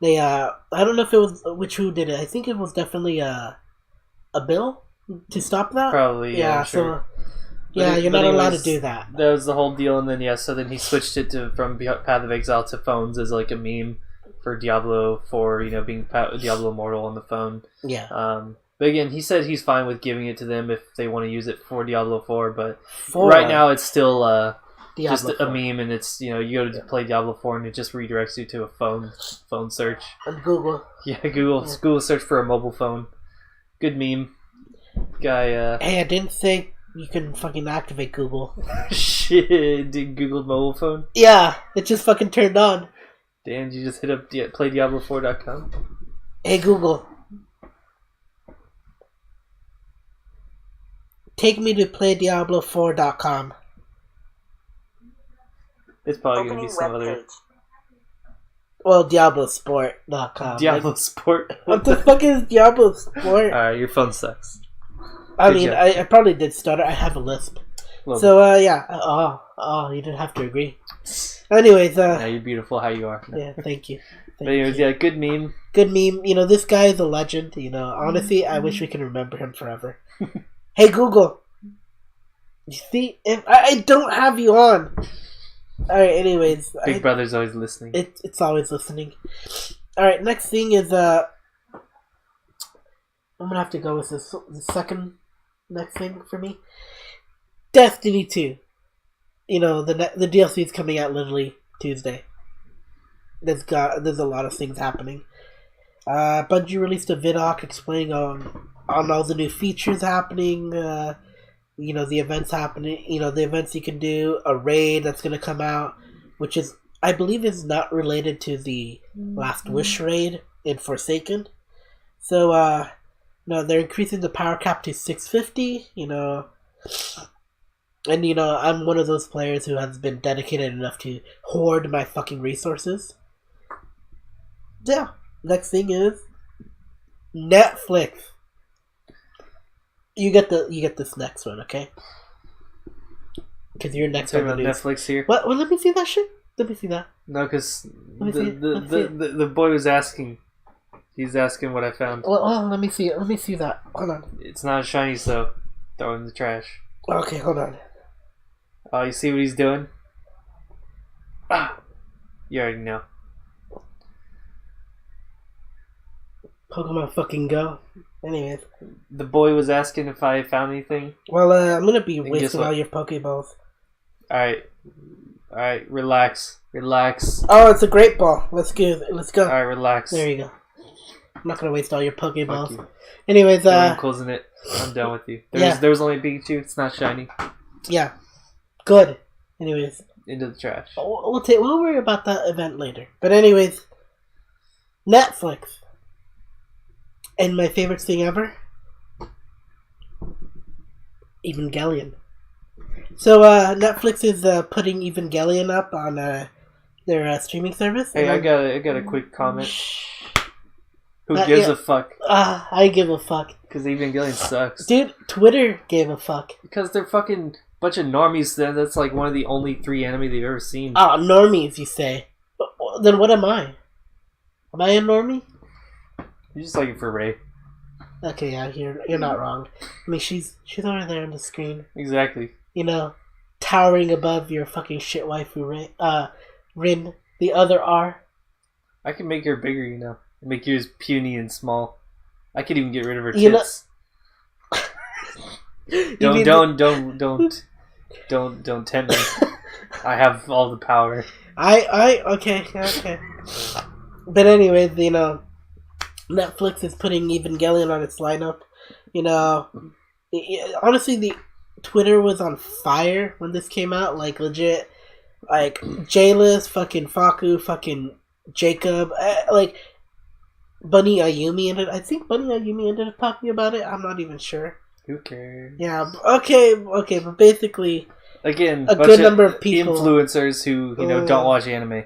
Speaker 2: they, I don't know if it was who did it. I think it was definitely a bill to stop that.
Speaker 1: Probably, yeah.
Speaker 2: So, you're not allowed to do that.
Speaker 1: That was the whole deal, and then so then he switched it from Path of Exile to phones as like a meme, for Diablo 4, being Diablo Immortal on the phone.
Speaker 2: Yeah.
Speaker 1: But again, he said he's fine with giving it to them if they want to use it for Diablo 4, but right now it's still just a meme, and it's, you go to play Diablo 4 and it just redirects you to a phone search.
Speaker 2: On Google.
Speaker 1: Yeah, Google search for a mobile phone. Good meme. Guy,
Speaker 2: Hey, I didn't say you can fucking activate Google.
Speaker 1: Shit, did Google mobile phone?
Speaker 2: Yeah, it just fucking turned on.
Speaker 1: Damn, you just hit up playdiablo4.com?
Speaker 2: Hey, Google. Take me to playdiablo4.com.
Speaker 1: It's probably going to be some other...
Speaker 2: Well, diablosport.com.
Speaker 1: Diablo Sport?
Speaker 2: What the fuck is Diablo Sport?
Speaker 1: Alright, your phone sucks.
Speaker 2: I probably did stutter. I have a lisp. So, yeah. Oh, you didn't have to agree. Anyways,
Speaker 1: yeah, you're beautiful how you are. No.
Speaker 2: Yeah, thank you.
Speaker 1: But anyways, yeah, good meme.
Speaker 2: Good meme. This guy is a legend. Honestly, I wish we could remember him forever. Hey, Google. You see, if I don't have you on. Alright, anyways.
Speaker 1: Big Brother's always listening.
Speaker 2: It's always listening. Alright, next thing is, I'm gonna have to go with the second next thing for me. Destiny 2. The DLC is coming out literally Tuesday. There's a lot of things happening. Bungie released a vidoc explaining on all the new features happening, the events happening, the events you can do, a raid that's going to come out, which is, I believe, is not related to the Last Wish raid in Forsaken. So, they're increasing the power cap to 650, and, I'm one of those players who has been dedicated enough to hoard my fucking resources. Yeah. Next thing is Netflix. You get this next one, okay? Because you're next on the news.
Speaker 1: Netflix here.
Speaker 2: What? Well, let me see that shit. Let me see that.
Speaker 1: No, because the boy was asking. He's asking what I found.
Speaker 2: Well, let me see it. Let me see that. Hold on.
Speaker 1: It's not shiny, so throw it in the trash.
Speaker 2: Okay, hold on.
Speaker 1: Oh, you see what he's doing? Ah, you already know.
Speaker 2: Pokemon fucking Go. Anyways.
Speaker 1: The boy was asking if I found anything.
Speaker 2: Well, I'm gonna be wasting all your Pokeballs.
Speaker 1: Alright, relax.
Speaker 2: Oh, it's a great ball. Let's go.
Speaker 1: Alright, relax.
Speaker 2: There you go. I'm not gonna waste all your Pokeballs. Anyways,
Speaker 1: I'm closing it. I'm done with you. There was only a Pikachu. It's not shiny.
Speaker 2: Yeah. Good. Anyways.
Speaker 1: Into the trash.
Speaker 2: We'll worry about that event later. But anyways, Netflix. And my favorite thing ever, Evangelion. So Netflix is putting Evangelion up on their streaming service.
Speaker 1: Hey, I got a quick comment. Who gives a fuck?
Speaker 2: I give a fuck.
Speaker 1: Because Evangelion sucks.
Speaker 2: Dude, Twitter gave a fuck.
Speaker 1: Because they're fucking bunch of normies. That's like one of the only 3 anime they've ever seen.
Speaker 2: Oh, normies, you say? Then what am I? Am I a normie?
Speaker 1: You're just looking for Ray.
Speaker 2: Okay, yeah, you're not wrong. I mean, she's over there on the screen.
Speaker 1: Exactly.
Speaker 2: Towering above your fucking shit waifu, Rin, the other R.
Speaker 1: I can make her bigger, Make yours puny and small. I could even get rid of her tits. Don't tempt me. I have all the power. Okay. But anyways, Netflix is putting Evangelion on its lineup. Honestly, the Twitter was on fire when this came out. Like, legit. Like, J-List, fucking Faku, fucking Jacob. Like, Bunny Ayumi ended... I think Bunny Ayumi ended up talking about it. I'm not even sure. Who cares?
Speaker 2: Yeah, okay, but basically...
Speaker 1: Again,
Speaker 2: a good number of people...
Speaker 1: Influencers who, don't watch anime.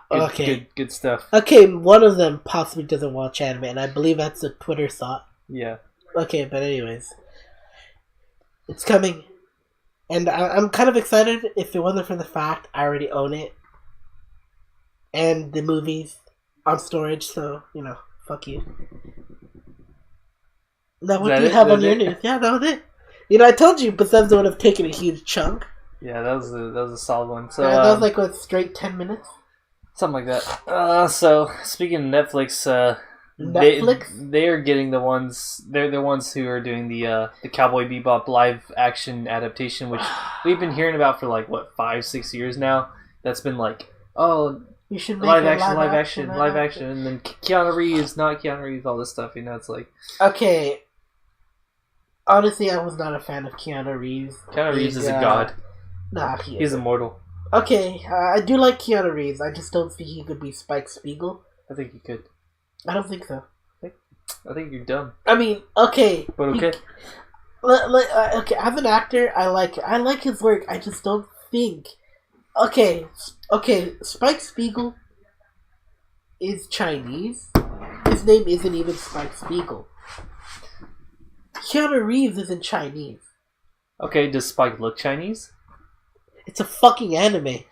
Speaker 1: Good stuff.
Speaker 2: Okay, one of them possibly doesn't watch anime, and I believe that's a Twitter thought.
Speaker 1: Yeah.
Speaker 2: Okay, but anyways. It's coming. And I'm kind of excited. If it wasn't for the fact I already own it. And the movies on storage, so, fuck you. Now, what do you have on your news? Yeah, that was it. I told you Bethesda would have taken a huge chunk.
Speaker 1: Yeah, that was a solid one. So
Speaker 2: that was like, straight 10 minutes?
Speaker 1: Something like that. So speaking of Netflix, they are getting the ones. They're the ones who are doing the Cowboy Bebop live action adaptation, which we've been hearing about for like what 5-6 years now. That's been like, oh,
Speaker 2: you should make
Speaker 1: live action, and then Keanu Reeves, not Keanu Reeves, all this stuff. You know, it's like
Speaker 2: okay. Honestly, I was not a fan of Keanu Reeves.
Speaker 1: Keanu Reeves is a god.
Speaker 2: Nah,
Speaker 1: he's immortal.
Speaker 2: Okay, I do like Keanu Reeves. I just don't think he could be Spike Spiegel.
Speaker 1: I think he could.
Speaker 2: I don't think so.
Speaker 1: I think you're dumb.
Speaker 2: I mean, okay,
Speaker 1: but okay.
Speaker 2: Okay, as an actor, I like his work. I just don't think. Okay, Spike Spiegel is Chinese. His name isn't even Spike Spiegel. Keanu Reeves isn't Chinese.
Speaker 1: Okay, does Spike look Chinese?
Speaker 2: It's a fucking anime.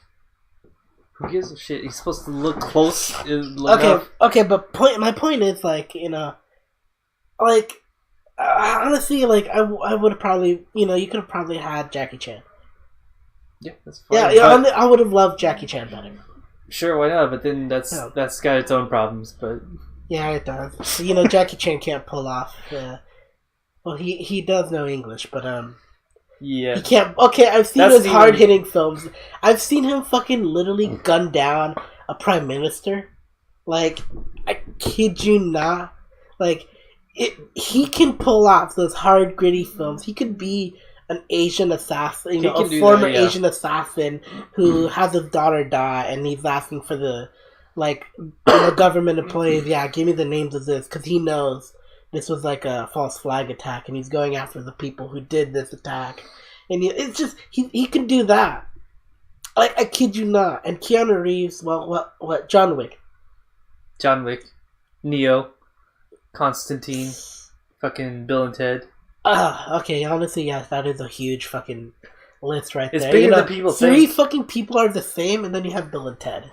Speaker 1: Who gives a shit? He's supposed to look close.
Speaker 2: Okay, but my point is, like, you know, like, honestly, like, I would have probably, you know, you could have probably had Jackie Chan.
Speaker 1: Yeah, that's fine.
Speaker 2: Yeah, I would have loved Jackie Chan better.
Speaker 1: Sure, why not? But then that's got its own problems. But
Speaker 2: yeah, it does. So, you know, Jackie Chan can't pull off. Well, he does know English, but
Speaker 1: yeah,
Speaker 2: he can't. Okay, I've seen his hard hitting films. I've seen him fucking literally gun down a prime minister. Like, I kid you not. Like, he can pull off those hard gritty films. He could be an Asian assassin, you know, a former Asian assassin who has his daughter die, and he's asking for the, like, you know, government employees. Yeah, give me the names of this, because he knows this was like a false flag attack, and he's going after the people who did this attack. And it's just he can do that. Like, I kid you not. And Keanu Reeves, well, what? John Wick,
Speaker 1: Neo, Constantine, fucking Bill and Ted.
Speaker 2: Okay, honestly, yes, that is a huge fucking list right there.
Speaker 1: It's bigger than people think.
Speaker 2: 3 fucking people are the same, and then you have Bill and Ted.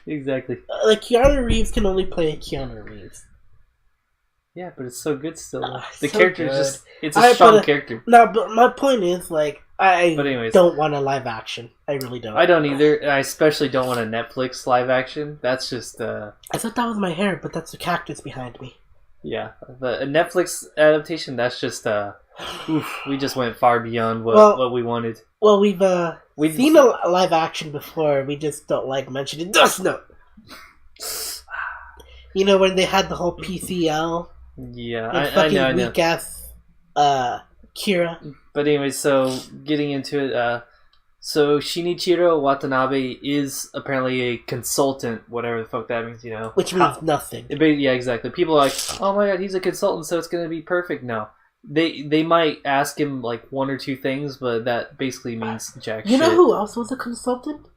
Speaker 1: Exactly.
Speaker 2: Like, Keanu Reeves can only play Keanu Reeves.
Speaker 1: Yeah, but it's so good still. The
Speaker 2: so
Speaker 1: character
Speaker 2: good.
Speaker 1: is just... It's a strong character.
Speaker 2: No, but my point is, like, I don't want a live action. I really don't.
Speaker 1: I don't either. I especially don't want a Netflix live action. That's just...
Speaker 2: I thought that was my hair, but that's the cactus behind me.
Speaker 1: Yeah. A Netflix adaptation, that's just... oof, we just went far beyond what we wanted.
Speaker 2: Well, we've seen a live action before. We just don't like mentioning Dust Note. You know, when they had the whole PCL...
Speaker 1: Yeah,
Speaker 2: I know. Weak ass Kira.
Speaker 1: But anyway, so getting into it, so Shinichiro Watanabe is apparently a consultant, whatever the fuck that means, you know.
Speaker 2: Which means nothing.
Speaker 1: Yeah, exactly. People are like, oh my god, he's a consultant, so it's going to be perfect. No. They might ask him like 1 or 2 things, but that basically means jack shit.
Speaker 2: You know who else was a consultant?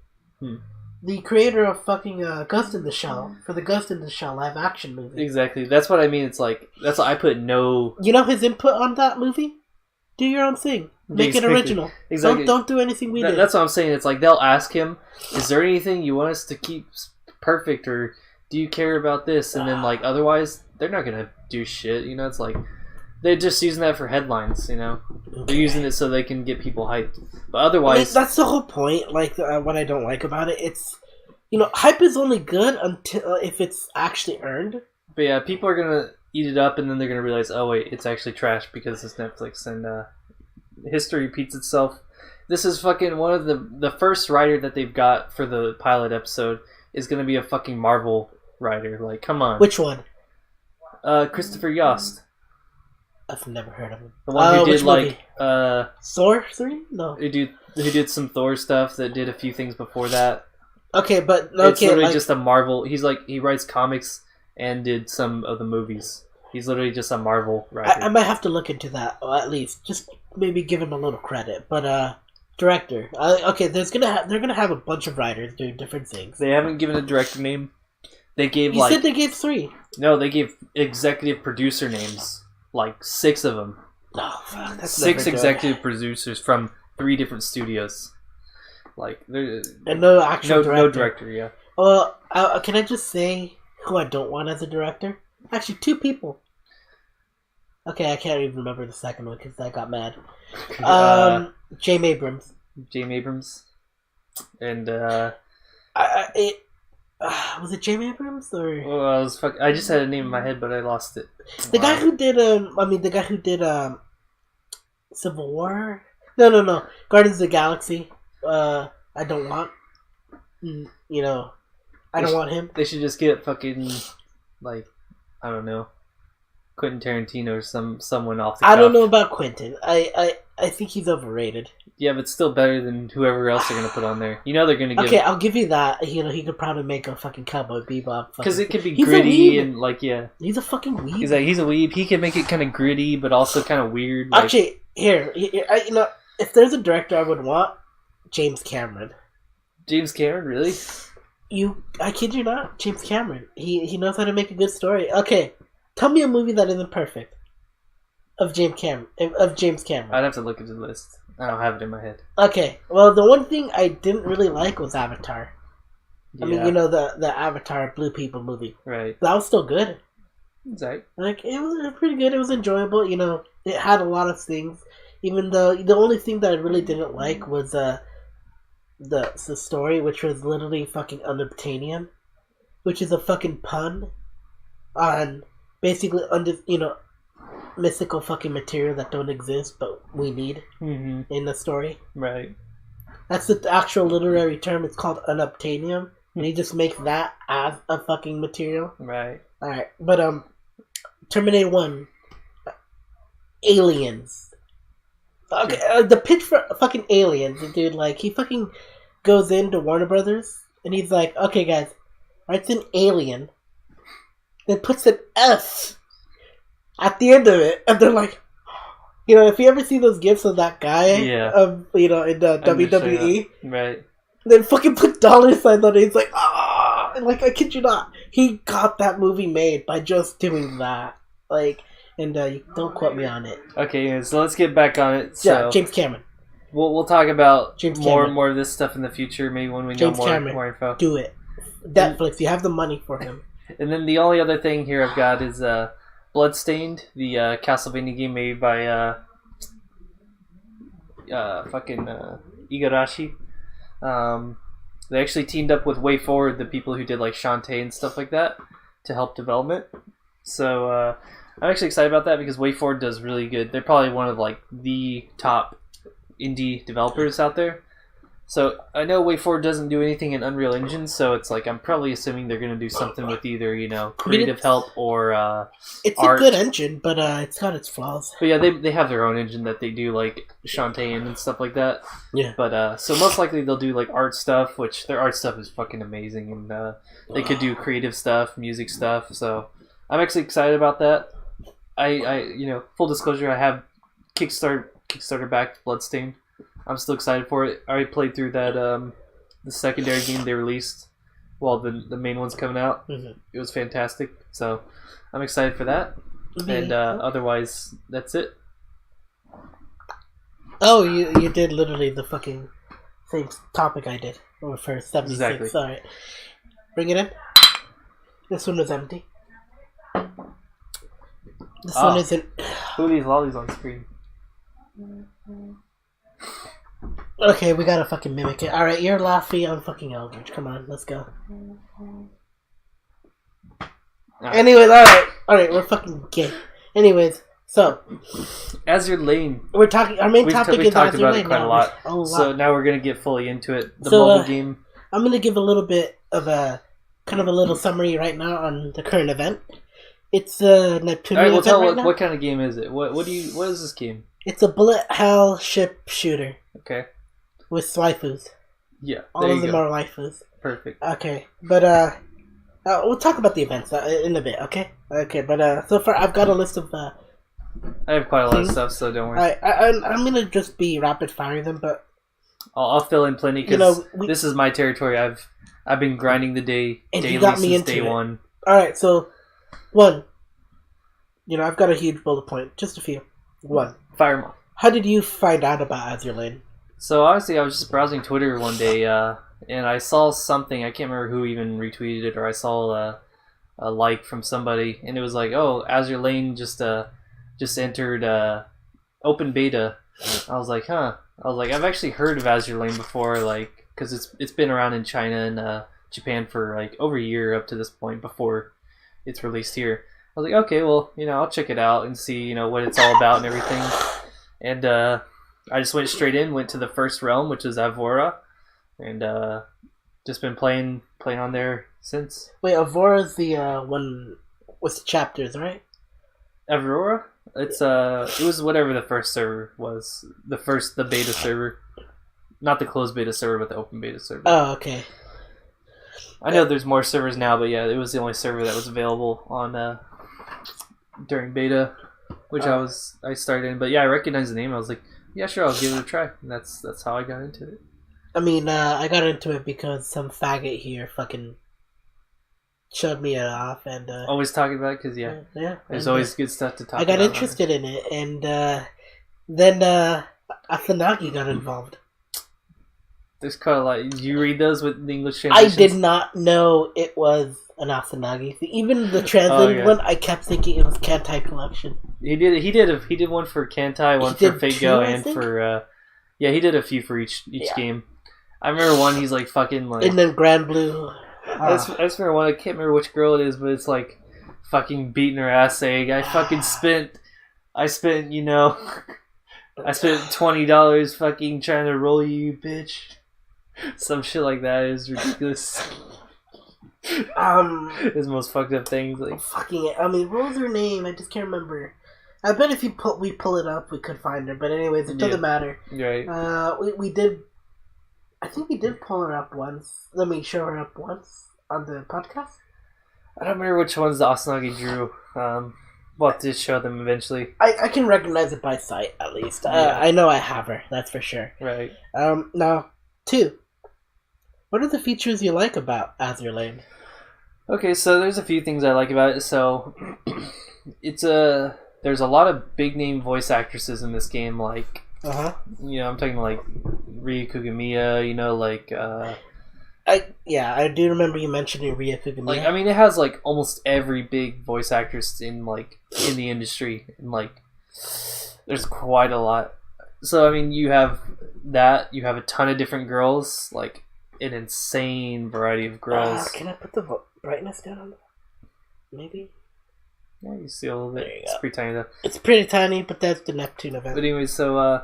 Speaker 2: The creator of fucking Ghost in the Shell, for the Ghost in the Shell live action movie.
Speaker 1: Exactly. That's what I mean. It's like, that's why I put no...
Speaker 2: You know his input on that movie? Do your own thing. Make it original.
Speaker 1: Exactly.
Speaker 2: Don't do anything we did.
Speaker 1: That's what I'm saying. It's like, they'll ask him, is there anything you want us to keep perfect, or do you care about this? And then, like, otherwise, they're not going to do shit. You know, it's like... They're just using that for headlines, you know? Okay. They're using it so they can get people hyped. But otherwise... I mean,
Speaker 2: that's the whole point, like, what I don't like about it. It's, you know, hype is only good until if it's actually earned.
Speaker 1: But yeah, people are going to eat it up, and then they're going to realize, oh wait, it's actually trash because it's Netflix, and history repeats itself. This is fucking one of the first writer that they've got for the pilot episode is going to be a fucking Marvel writer. Like, come on.
Speaker 2: Which one?
Speaker 1: Christopher Yost.
Speaker 2: I've never heard of him.
Speaker 1: The one who did like
Speaker 2: Thor 3? No.
Speaker 1: Who did some Thor stuff, that did a few things before that.
Speaker 2: Okay, but
Speaker 1: it's literally just a Marvel. He's like, he writes comics and did some of the movies. He's literally just a Marvel writer.
Speaker 2: I might have to look into that, or at least just maybe give him a little credit. But director, okay, they're gonna have a bunch of writers doing different things.
Speaker 1: They haven't given a director name. They gave
Speaker 2: You said they gave 3.
Speaker 1: No, they gave executive producer names. Like 6 of them.
Speaker 2: Oh, fuck, that's
Speaker 1: 6 executive producers from 3 different studios. Like,
Speaker 2: and no actual director.
Speaker 1: No director, yeah.
Speaker 2: Well, can I just say who I don't want as a director? Actually, 2 people. Okay, I can't even remember the second one because I got mad. James Abrams.
Speaker 1: And
Speaker 2: Was it J.M. Abrams or
Speaker 1: Well, I just had a name in my head, but I lost it.
Speaker 2: the guy who did? The guy who did Civil War. No. Guardians of the Galaxy. I don't want. I don't want him.
Speaker 1: They should just get fucking like I don't know, Quentin Tarantino or someone off the cuff.
Speaker 2: I don't know about Quentin. I think he's overrated.
Speaker 1: Yeah, but still better than whoever else they're gonna put on there. You know they're gonna give.
Speaker 2: Okay, I'll give you that. He could probably make a fucking Cowboy Bebop.
Speaker 1: Because it could be gritty and like
Speaker 2: He's a fucking weeb.
Speaker 1: He's a weeb. He can make it kind of gritty, but also kind of weird.
Speaker 2: Like... Actually, here, if there's a director I would want, James Cameron.
Speaker 1: James Cameron, really?
Speaker 2: I kid you not, James Cameron. He knows how to make a good story. Okay, tell me a movie that isn't perfect. Of James Cameron.
Speaker 1: I'd have to look at the list. I don't have it in my head.
Speaker 2: Okay, well, the one thing I didn't really like was Avatar.
Speaker 1: Yeah.
Speaker 2: I mean, the Avatar Blue People movie.
Speaker 1: Right.
Speaker 2: That was still good.
Speaker 1: Exactly.
Speaker 2: Like, it was pretty good. It was enjoyable. It had a lot of things. Even though the only thing that I really didn't like was the story, which was literally fucking unobtainium, which is a fucking pun on basically mystical fucking material that don't exist but we need in the story.
Speaker 1: Right.
Speaker 2: That's the actual literary term. It's called unobtainium, and he just makes that as a fucking material.
Speaker 1: Right.
Speaker 2: All right, but Terminator 1, Aliens. Okay, the pitch for fucking Aliens, dude. Like, he fucking goes into Warner Brothers and he's like, "Okay, guys, writes an alien, then puts an S at the end of it," and they're like, if you ever see those gifs of that guy, in the WWE,
Speaker 1: right?
Speaker 2: Then fucking put dollar signs on it. He's like, ah, and like, I kid you not, he got that movie made by just doing that. Like, and don't quote me on it.
Speaker 1: Okay, so let's get back on it. So,
Speaker 2: yeah, James Cameron.
Speaker 1: We'll talk about more
Speaker 2: Cameron.
Speaker 1: and more of this stuff in the future. Maybe when we
Speaker 2: James
Speaker 1: know
Speaker 2: Cameron.
Speaker 1: more info.
Speaker 2: Do it. Netflix, you have the money for him.
Speaker 1: And then the only other thing here I've got is Bloodstained, the Castlevania game made by Igarashi. They actually teamed up with WayForward, the people who did like Shantae and stuff like that, to help development. So I'm actually excited about that because WayForward does really good. They're probably one of like the top indie developers out there. So I know WayForward doesn't do anything in Unreal Engine, so it's like I'm probably assuming they're going to do something with either creative help or
Speaker 2: it's
Speaker 1: art.
Speaker 2: A good engine, but it's got its flaws.
Speaker 1: But yeah, they have their own engine that they do like Shantae and stuff like that.
Speaker 2: Yeah.
Speaker 1: But so most likely they'll do like art stuff, which their art stuff is fucking amazing, and they could do creative stuff, music stuff. So I'm actually excited about that. I full disclosure, I have Kickstarter backed Bloodstained. I'm still excited for it. I already played through that the secondary game they released while the main one's coming out.
Speaker 2: Mm-hmm.
Speaker 1: It was fantastic. So I'm excited for that. Mm-hmm. And otherwise, that's it.
Speaker 2: Oh, you did literally the fucking same topic I did. Or for 76. Exactly. Alright. Bring it in. This one was empty. This one isn't.
Speaker 1: Who are these lollies on screen?
Speaker 2: Okay, we gotta fucking mimic it. Alright, you're Laffy, I'm fucking Eldridge. Come on, let's go. Right. Anyways, alright, we're fucking gay. Anyways, so
Speaker 1: Azur Lane.
Speaker 2: We're talking. Our main topic is
Speaker 1: talked
Speaker 2: Azur
Speaker 1: about
Speaker 2: Lane
Speaker 1: it quite a lot. So now we're gonna get fully into it. The mobile game.
Speaker 2: I'm gonna give a little bit of a kind of a little summary right now on the current event. It's a Neptune.
Speaker 1: Alright, well, tell what kind of game is it? What is this game?
Speaker 2: It's a bullet hell ship shooter.
Speaker 1: Okay.
Speaker 2: With waifus.
Speaker 1: Yeah.
Speaker 2: All of them are waifus.
Speaker 1: Perfect.
Speaker 2: Okay, but we'll talk about the events in a bit. Okay. Okay, but so far I've got a list of.
Speaker 1: I have quite a lot of stuff, so don't worry.
Speaker 2: I'm gonna just be rapid firing them, but
Speaker 1: I'll fill in plenty because this is my territory. I've been grinding the day daily since day one.
Speaker 2: All right, so one. I've got a huge bullet point. Just a few. One.
Speaker 1: Fire them all.
Speaker 2: How did you find out about Azur Lane?
Speaker 1: So honestly, I was just browsing Twitter one day, and I saw something. I can't remember who even retweeted it, or I saw a like from somebody, and it was like, "Oh, Azur Lane just entered open beta." I was like, "Huh." I was like, "I've actually heard of Azur Lane before, like, because it's been around in China and Japan for like over a year up to this point before it's released here. I was like, okay, well, I'll check it out and see, what it's all about and everything. And I just went straight in, went to the first realm, which is Avora, and just been playing on there since.
Speaker 2: Wait, Avora's the one with the chapters, right?
Speaker 1: Avora? It was whatever the first server was. The beta server. Not the closed beta server, but the open beta server.
Speaker 2: Oh, okay.
Speaker 1: I know there's more servers now, but yeah, it was the only server that was available on during beta, which I started in. But yeah, I recognized the name. I was like, yeah, sure, I'll give it a try. And that's how I got into it.
Speaker 2: I mean, I got into it because some faggot here fucking showed me it off, and
Speaker 1: always talking about it because there's always good stuff to talk about.
Speaker 2: I got interested in it, and then Asanagi got involved.
Speaker 1: There's kind of like, did you read those with the English translations?
Speaker 2: I did not know it was an Asanagi. Even the translated one, I kept thinking it was Kantai Collection.
Speaker 1: He did one for Kantai, one for Fate Go, and for he did a few for each game. I remember one. He's like fucking like,
Speaker 2: and then Grand Blue.
Speaker 1: I just remember one. I can't remember which girl it is, but it's like fucking beating her ass, saying, I spent I spent $20 fucking trying to roll you, bitch. Some shit like that is ridiculous. It's the most fucked up things. Like
Speaker 2: fucking. I mean, what was her name? I just can't remember. I bet if we pull it up, we could find her. But anyways, it doesn't matter.
Speaker 1: Right.
Speaker 2: We did. I think we did pull her up once. Let me show her up once on the podcast.
Speaker 1: I don't remember which ones the Asanagi drew. We'll have to show them eventually.
Speaker 2: I can recognize it by sight, at least. I know I have her, that's for sure.
Speaker 1: Right.
Speaker 2: Now, 2. What are the features you like about Azur Lane?
Speaker 1: Okay, so there's a few things I like about it. So, there's a lot of big-name voice actresses in this game, like... I'm talking like Ria Kugamiya, like...
Speaker 2: I do remember you mentioning Ria Kugamiya.
Speaker 1: Like, I mean, it has like almost every big voice actress in the industry, and like there's quite a lot. So I mean, you have a ton of different girls, like an insane variety of girls.
Speaker 2: Can I put the brightness down on that? Maybe.
Speaker 1: Yeah, you see a little bit. It's pretty tiny though.
Speaker 2: It's pretty tiny, but that's the Neptune event.
Speaker 1: But anyway, so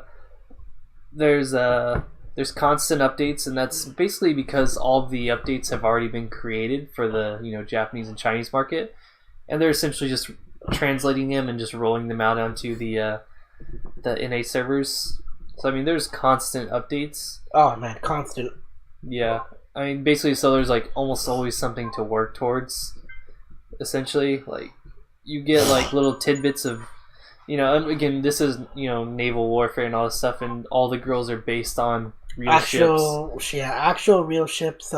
Speaker 1: there's constant updates, and that's basically because all of the updates have already been created for the Japanese and Chinese market, and they're essentially just translating them and just rolling them out onto the NA servers. So I mean, there's constant updates.
Speaker 2: Oh man, constant.
Speaker 1: Yeah, I mean, basically, so there's like almost always something to work towards. Essentially, like you get like little tidbits of. Again, this is naval warfare and all this stuff, and all the girls are based on real ships.
Speaker 2: Yeah, actual real ships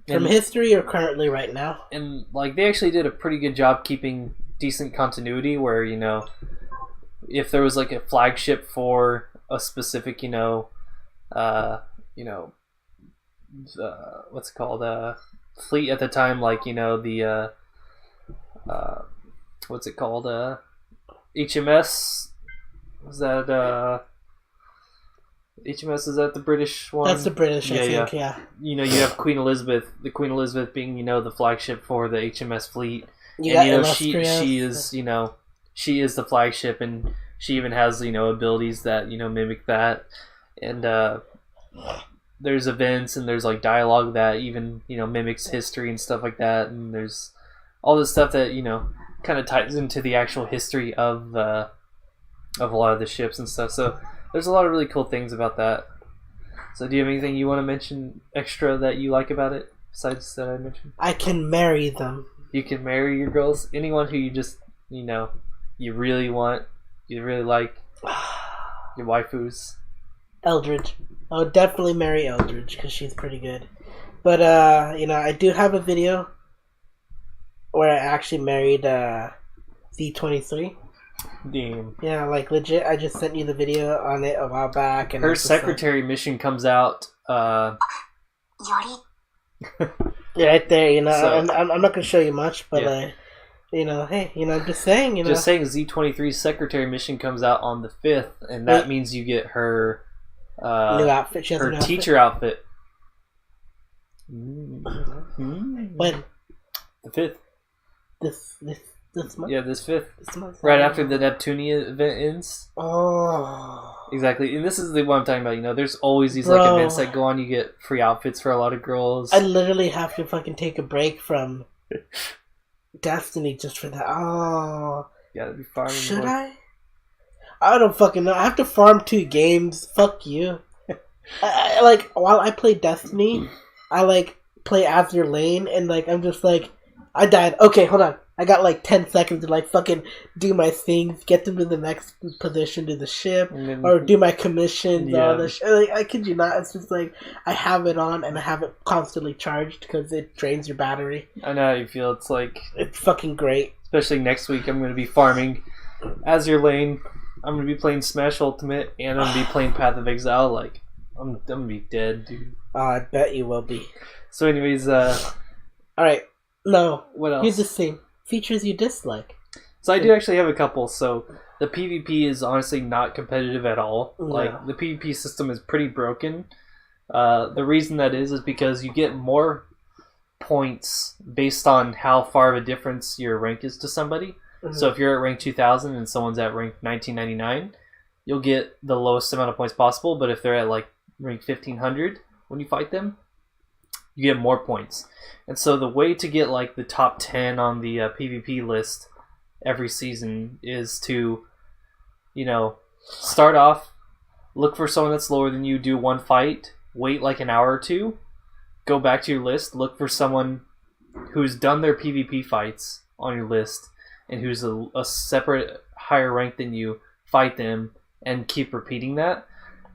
Speaker 2: from history or currently right now.
Speaker 1: And like they actually did a pretty good job keeping decent continuity. Where if there was like a flagship for a specific what's it called fleet at the time, like the what's it called HMS, was that HMS, is that the British one?
Speaker 2: That's the British, I think, yeah.
Speaker 1: You have Queen Elizabeth, the Queen Elizabeth being, the flagship for the HMS fleet.
Speaker 2: Yeah,
Speaker 1: and she is, she is the flagship, and she even has, abilities that, mimic that. And there's events and there's like dialogue that even, mimics history and stuff like that, and there's all this stuff that, kind of ties into the actual history of a lot of the ships and stuff. So there's a lot of really cool things about that. So do you have anything you want to mention extra that you like about it besides that I mentioned?
Speaker 2: I can marry them.
Speaker 1: You can marry your girls? Anyone who you just, you really want, you really like, your waifus?
Speaker 2: Eldridge. I would definitely marry Eldridge because she's pretty good. But, I do have a video where I actually married Z23.
Speaker 1: Damn.
Speaker 2: Yeah, like legit. I just sent you the video on it a while back. And
Speaker 1: her secretary mission comes out.
Speaker 2: Yeah, right there. So, I'm not gonna show you much, but hey, I'm just saying.
Speaker 1: Just saying, Z23's secretary mission comes out on the 5th, and that means you get her
Speaker 2: new outfit. She has
Speaker 1: her teacher outfit.
Speaker 2: When?
Speaker 1: The 5th.
Speaker 2: This month?
Speaker 1: Yeah, this 5th.
Speaker 2: This month?
Speaker 1: Right after the Neptunia event ends.
Speaker 2: Oh.
Speaker 1: Exactly. And this is the one I'm talking about. You know, there's always these
Speaker 2: Bro.
Speaker 1: like events that go on. You get free outfits for a lot of girls.
Speaker 2: I literally have to fucking take a break from Destiny just for that. Oh.
Speaker 1: You gotta be farming.
Speaker 2: Should I? I don't fucking know. I have to farm 2 games. Fuck you. I like, while I play Destiny, I like play Azur Lane, and like I'm just like, I died. Okay, hold on. I got like 10 seconds to like fucking do my things, get them to the next position to the ship, or do my commissions, all this shit. Like, I kid you not, it's just like, I have it on and I have it constantly charged because it drains your battery.
Speaker 1: I know how you feel. It's like...
Speaker 2: It's fucking great.
Speaker 1: Especially next week, I'm going to be farming Azur Lane. I'm going to be playing Smash Ultimate, and I'm going to be playing Path of Exile. Like, I'm going to be dead, dude.
Speaker 2: I bet you will be.
Speaker 1: So anyways,
Speaker 2: Alright, no.
Speaker 1: What else?
Speaker 2: Here's the thing. Features you dislike.
Speaker 1: So I do actually have a couple. So the PvP is honestly not competitive at all.
Speaker 2: No.
Speaker 1: Like, the PvP system is pretty broken. The reason that is because you get more points based on how far of a difference your rank is to somebody. Mm-hmm. So if you're at rank 2000 and someone's at rank 1999, you'll get the lowest amount of points possible. But if they're at like rank 1500 when you fight them, you get more points. And so the way to get like the top 10 on the PvP list every season is to, you know, start off, look for someone that's lower than you, do one fight, wait like an hour or two, go back to your list, look for someone who's done their PvP fights on your list and who's a separate higher rank than you, fight them, and keep repeating that.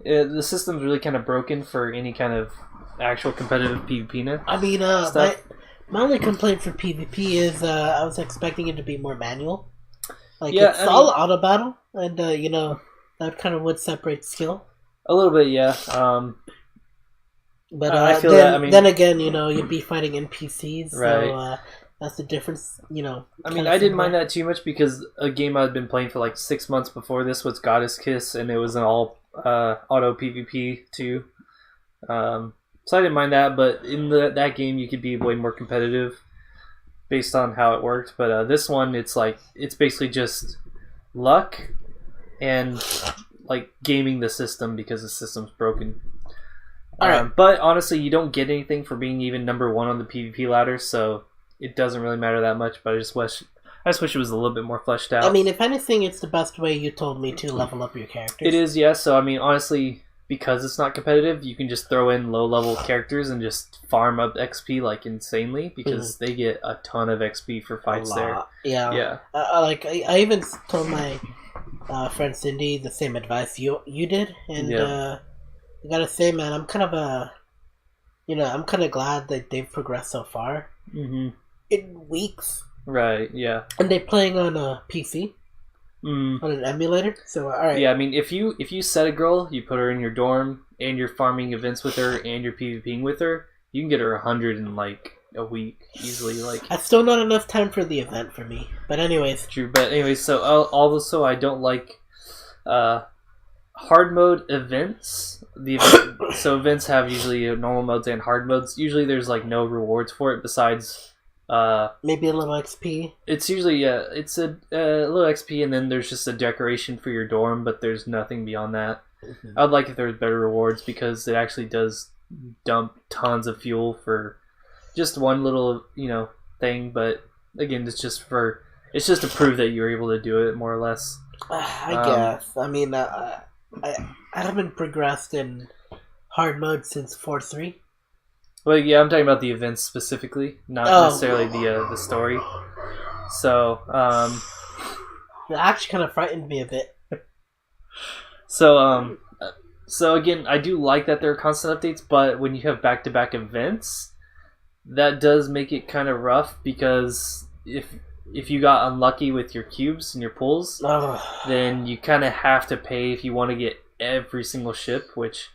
Speaker 1: The system's really kind of broken for any kind of actual competitive PvP.
Speaker 2: I mean, my only complaint for PvP is I was expecting it to be more manual. Like, it's all auto battle, and you know, that kind of would separate skill.
Speaker 1: A little bit, yeah.
Speaker 2: But
Speaker 1: I feel
Speaker 2: then again, you know, you'd be fighting NPCs,
Speaker 1: right.
Speaker 2: So that's the difference, you know.
Speaker 1: I mean, I didn't mind that too much because a game I'd been playing for like 6 months before this was Goddess Kiss, and it was an all auto PvP too. So I didn't mind that, but in that game you could be way more competitive based on how it worked. But this one, it's basically just luck and like gaming the system because the system's broken.
Speaker 2: All right.
Speaker 1: But honestly, you don't get anything for being even number 1 on the PvP ladder, so it doesn't really matter that much. But I just wish it was a little bit more fleshed out.
Speaker 2: I mean, if anything, it's the best way you told me to level up your characters.
Speaker 1: It is, yeah. So I mean, honestly, because it's not competitive, you can just throw in low-level characters and just farm up XP like insanely because they get a ton of XP for fights there.
Speaker 2: Yeah. I even told my friend Cindy the same advice you did, and I gotta say, man, I'm kind of glad that they've progressed so far.
Speaker 1: Mm-hmm.
Speaker 2: In weeks.
Speaker 1: Right. Yeah.
Speaker 2: And they're playing on a PC. On an emulator, so alright.
Speaker 1: Yeah, I mean, if you set a girl, you put her in your dorm, and you're farming events with her, and you're PvPing with her, you can get her 100 in like a week easily. Like,
Speaker 2: that's still not enough time for the event for me. But anyways,
Speaker 1: true. But anyways, so also I don't like hard mode events. So events have usually normal modes and hard modes. Usually there's like no rewards for it besides.
Speaker 2: Maybe a little XP.
Speaker 1: It's usually it's a little XP, and then there's just a decoration for your dorm, but there's nothing beyond that. Mm-hmm. I'd like if there was better rewards because it actually does dump tons of fuel for just one little thing. But again, it's just to prove that you're able to do it more or less.
Speaker 2: I guess. I mean, I haven't progressed in hard mode since 4.3.
Speaker 1: Well, yeah, I'm talking about the events specifically, not necessarily the story. So,
Speaker 2: it actually kind of frightened me a bit.
Speaker 1: So again, I do like that there are constant updates, but when you have back-to-back events, that does make it kind of rough because if you got unlucky with your cubes and your pulls, then you kind of have to pay if you want to get every single ship, which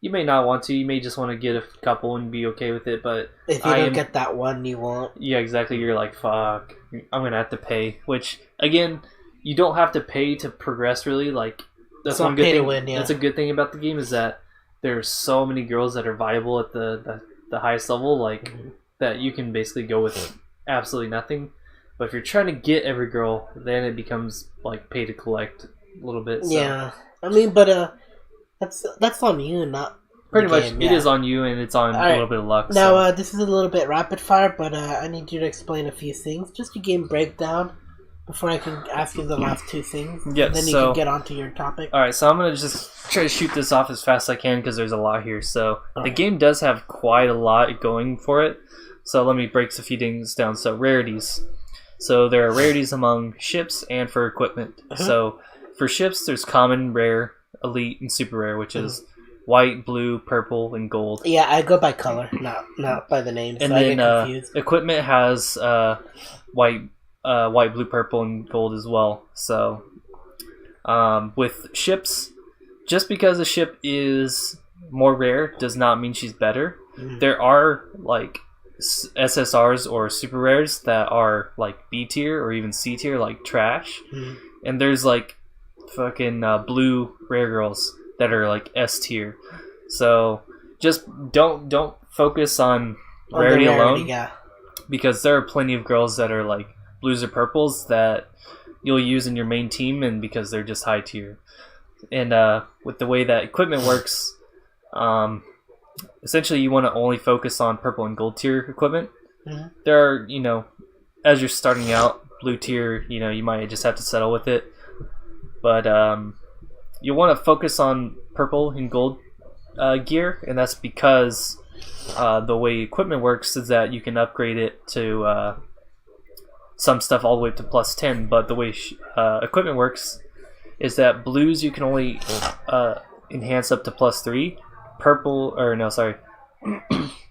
Speaker 1: you may not want to. You may just want to get a couple and be okay with it, but
Speaker 2: if you don't get that one you won't.
Speaker 1: Yeah, exactly. You're like, fuck, I'm going to have to pay, which, again, you don't have to pay to progress, really. Like, that's one good thing. That's a good thing about the game is that there's so many girls that are viable at the the highest level, like that you can basically go with absolutely nothing. But if you're trying to get every girl, then it becomes like pay to collect a little bit. So.
Speaker 2: Yeah, I mean, but that's on you, not
Speaker 1: pretty
Speaker 2: the
Speaker 1: much.
Speaker 2: game,
Speaker 1: It is on you, and it's on a little bit of luck.
Speaker 2: Now,
Speaker 1: so.
Speaker 2: This is a little bit rapid fire, but I need you to explain a few things, just a game breakdown, before I can ask you the last two things.
Speaker 1: Yeah,
Speaker 2: and then you can get onto your topic.
Speaker 1: All right, so I'm gonna just try to shoot this off as fast as I can because there's a lot here. So the game does have quite a lot going for it. So let me break a few things down. So rarities. So there are rarities among ships and for equipment. So for ships, there's common, rare, elite, and super rare, which is white, blue, purple, and gold.
Speaker 2: Yeah, I go by color, not by the name.
Speaker 1: And
Speaker 2: so
Speaker 1: then
Speaker 2: I get confused.
Speaker 1: Equipment has white, blue, purple, and gold as well. So with ships, just because a ship is more rare does not mean she's better. There are like SSRs or super rares that are like B tier or even C tier, like trash. And there's like fucking blue rare girls that are like S tier. So just don't focus on rarity alone, because there are plenty of girls that are like blues or purples that you'll use in your main team, and because they're just high tier. And with the way that equipment works, essentially you want to only focus on purple and gold tier equipment. There are, as you're starting out, blue tier, you might just have to settle with it. But you want to focus on purple and gold gear, and that's because the way equipment works is that you can upgrade it to some stuff all the way up to plus 10, but the way equipment works is that blues you can only enhance up to plus 3,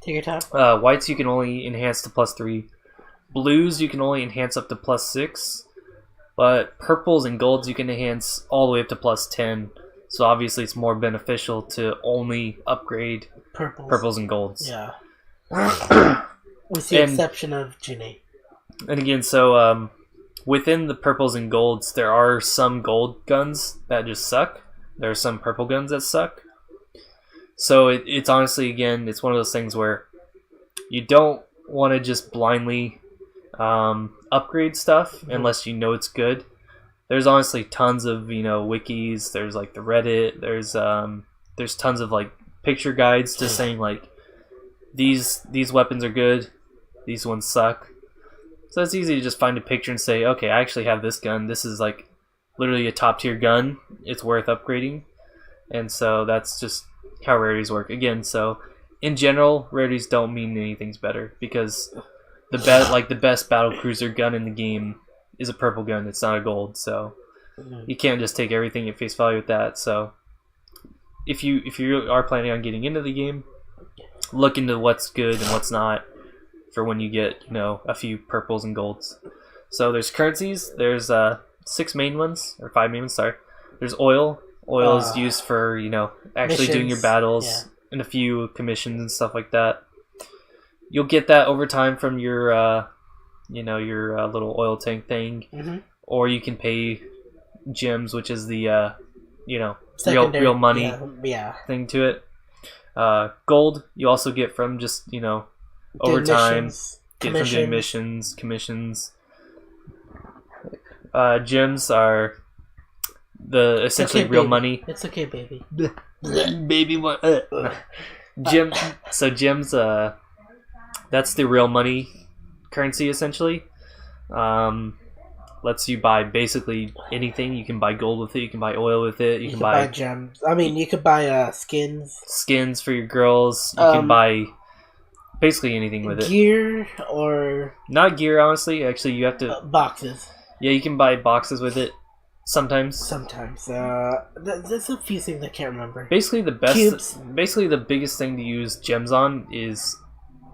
Speaker 2: take your time.
Speaker 1: Whites you can only enhance to plus 3, blues you can only enhance up to plus 6, but purples and golds you can enhance all the way up to plus 10. So obviously it's more beneficial to only upgrade purples and golds.
Speaker 2: Yeah. With the exception of Ginny.
Speaker 1: And again, so within the purples and golds, there are some gold guns that just suck. There are some purple guns that suck. So it's honestly, again, it's one of those things where you don't want to just blindly upgrade stuff unless you know it's good. There's honestly tons of wikis. There's like the Reddit. There's tons of like picture guides just saying like these weapons are good, these ones suck. So it's easy to just find a picture and say, okay, I actually have this gun. This is like literally a top tier gun. It's worth upgrading. And so that's just how rarities work. Again, so in general, rarities don't mean anything's better, because the best battle cruiser gun in the game is a purple gun. It's not a gold. So you can't just take everything at face value with that. So if you are planning on getting into the game, look into what's good and what's not for when you get a few purples and golds. So there's currencies. There's 6 main ones, or 5 main ones. Sorry. There's oil. Oil is used for actually
Speaker 2: missions,
Speaker 1: doing your battles and a few commissions and stuff like that. You'll get that over time from your your little oil tank thing, or you can pay gems, which is the real money thing to it. Gold you also get from just over time, get from doing missions, commissions. Gems are the essentially real money.
Speaker 2: It's okay, baby.
Speaker 1: Baby, what? So gems, that's the real money currency essentially. Lets you buy basically anything. You can buy gold with it. You can buy oil with it. You can buy
Speaker 2: gems. I mean, you could buy skins
Speaker 1: for your girls. You can buy basically anything with it.
Speaker 2: Gear or
Speaker 1: not gear, honestly. Actually, you have to
Speaker 2: boxes.
Speaker 1: Yeah, you can buy boxes with it. Sometimes.
Speaker 2: There's a few things I can't remember.
Speaker 1: Basically, the biggest thing to use gems on is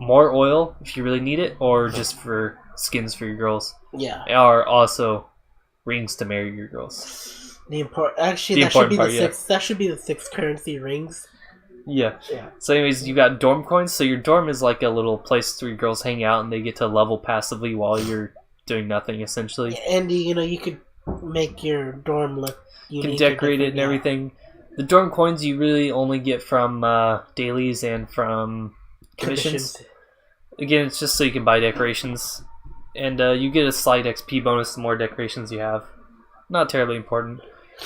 Speaker 1: more oil if you really need it, or just for skins for your girls.
Speaker 2: Yeah.
Speaker 1: Or also rings to marry your girls.
Speaker 2: That should be the 6 currency rings.
Speaker 1: Yeah. So anyways, you got dorm coins. So your dorm is like a little place where your girls hang out and they get to level passively while you're doing nothing, essentially.
Speaker 2: And you could make your dorm look unique.
Speaker 1: You can decorate it and everything. The dorm coins you really only get from dailies and from commissions. Again, it's just so you can buy decorations. And you get a slight XP bonus the more decorations you have. Not terribly important.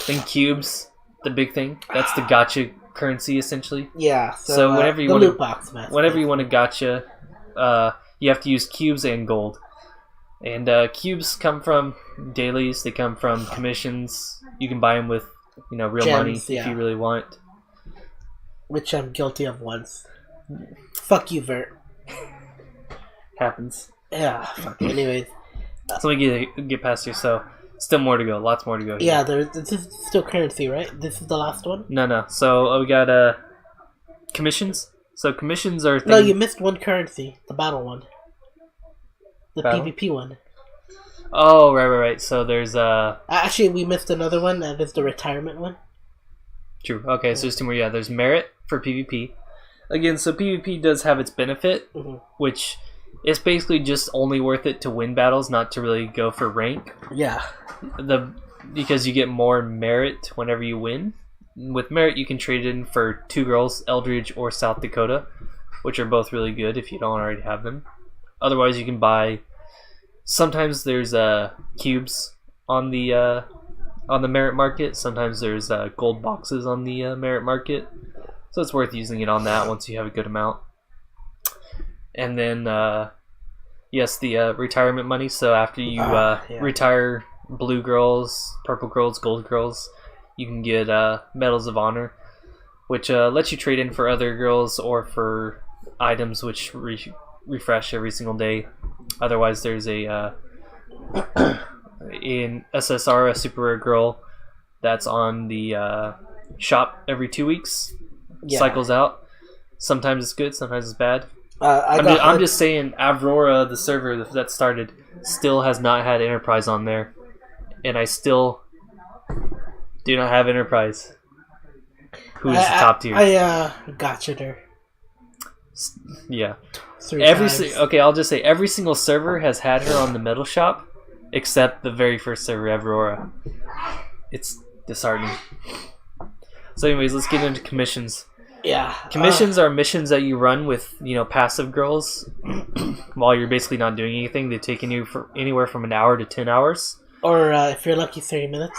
Speaker 1: Then cubes, the big thing. That's the gacha currency, essentially.
Speaker 2: Yeah.
Speaker 1: So whenever you
Speaker 2: want
Speaker 1: to,
Speaker 2: loot box,
Speaker 1: whenever you want to gacha, you have to use cubes and gold. And cubes come from dailies. They come from commissions. You can buy them with, real
Speaker 2: Gems,
Speaker 1: money
Speaker 2: yeah.
Speaker 1: if you really want.
Speaker 2: Which I'm guilty of once. Fuck you, Vert.
Speaker 1: Happens.
Speaker 2: Yeah. Fuck. Anyways.
Speaker 1: So we get past here. So still more to go. Lots more to go. Here.
Speaker 2: Yeah. This is still currency, right? This is the last one.
Speaker 1: No. So we got commissions. So commissions are.
Speaker 2: No, you missed one currency. The battle one. The
Speaker 1: battle?
Speaker 2: PvP one.
Speaker 1: Oh, right. So there's
Speaker 2: Actually, we missed another one. That is the retirement one.
Speaker 1: True. Okay, so there's two more. Yeah, there's merit for PvP. Again, so PvP does have its benefit, which is basically just only worth it to win battles, not to really go for rank.
Speaker 2: Yeah.
Speaker 1: Because you get more merit whenever you win. With merit, you can trade in for 2 girls, Eldridge or South Dakota, which are both really good if you don't already have them. Otherwise, you can buy. Sometimes there's cubes on the merit market. Sometimes there's gold boxes on the merit market. So it's worth using it on that once you have a good amount. And then, yes, the retirement money. So after you retire blue girls, purple girls, gold girls, you can get medals of honor, which lets you trade in for other girls or for items which refresh every single day. Otherwise, there's a in SSR, a super rare girl that's on the shop every 2 weeks. Yeah. Cycles out. Sometimes it's good, sometimes it's bad. I'm just saying, Aurora, the server that started, still has not had Enterprise on there, and I still do not have Enterprise. Who is the top tier?
Speaker 2: I gotcha'd her.
Speaker 1: Yeah.
Speaker 2: 3 times.
Speaker 1: Okay, I'll just say every single server has had her on the metal shop, except the very first server, Aurora. It's disheartening. So, anyways, let's get into commissions.
Speaker 2: Yeah.
Speaker 1: Commissions are missions that you run with, passive girls while you're basically not doing anything. They've taken you for anywhere from an hour to 10 hours.
Speaker 2: Or if you're lucky, 30 minutes.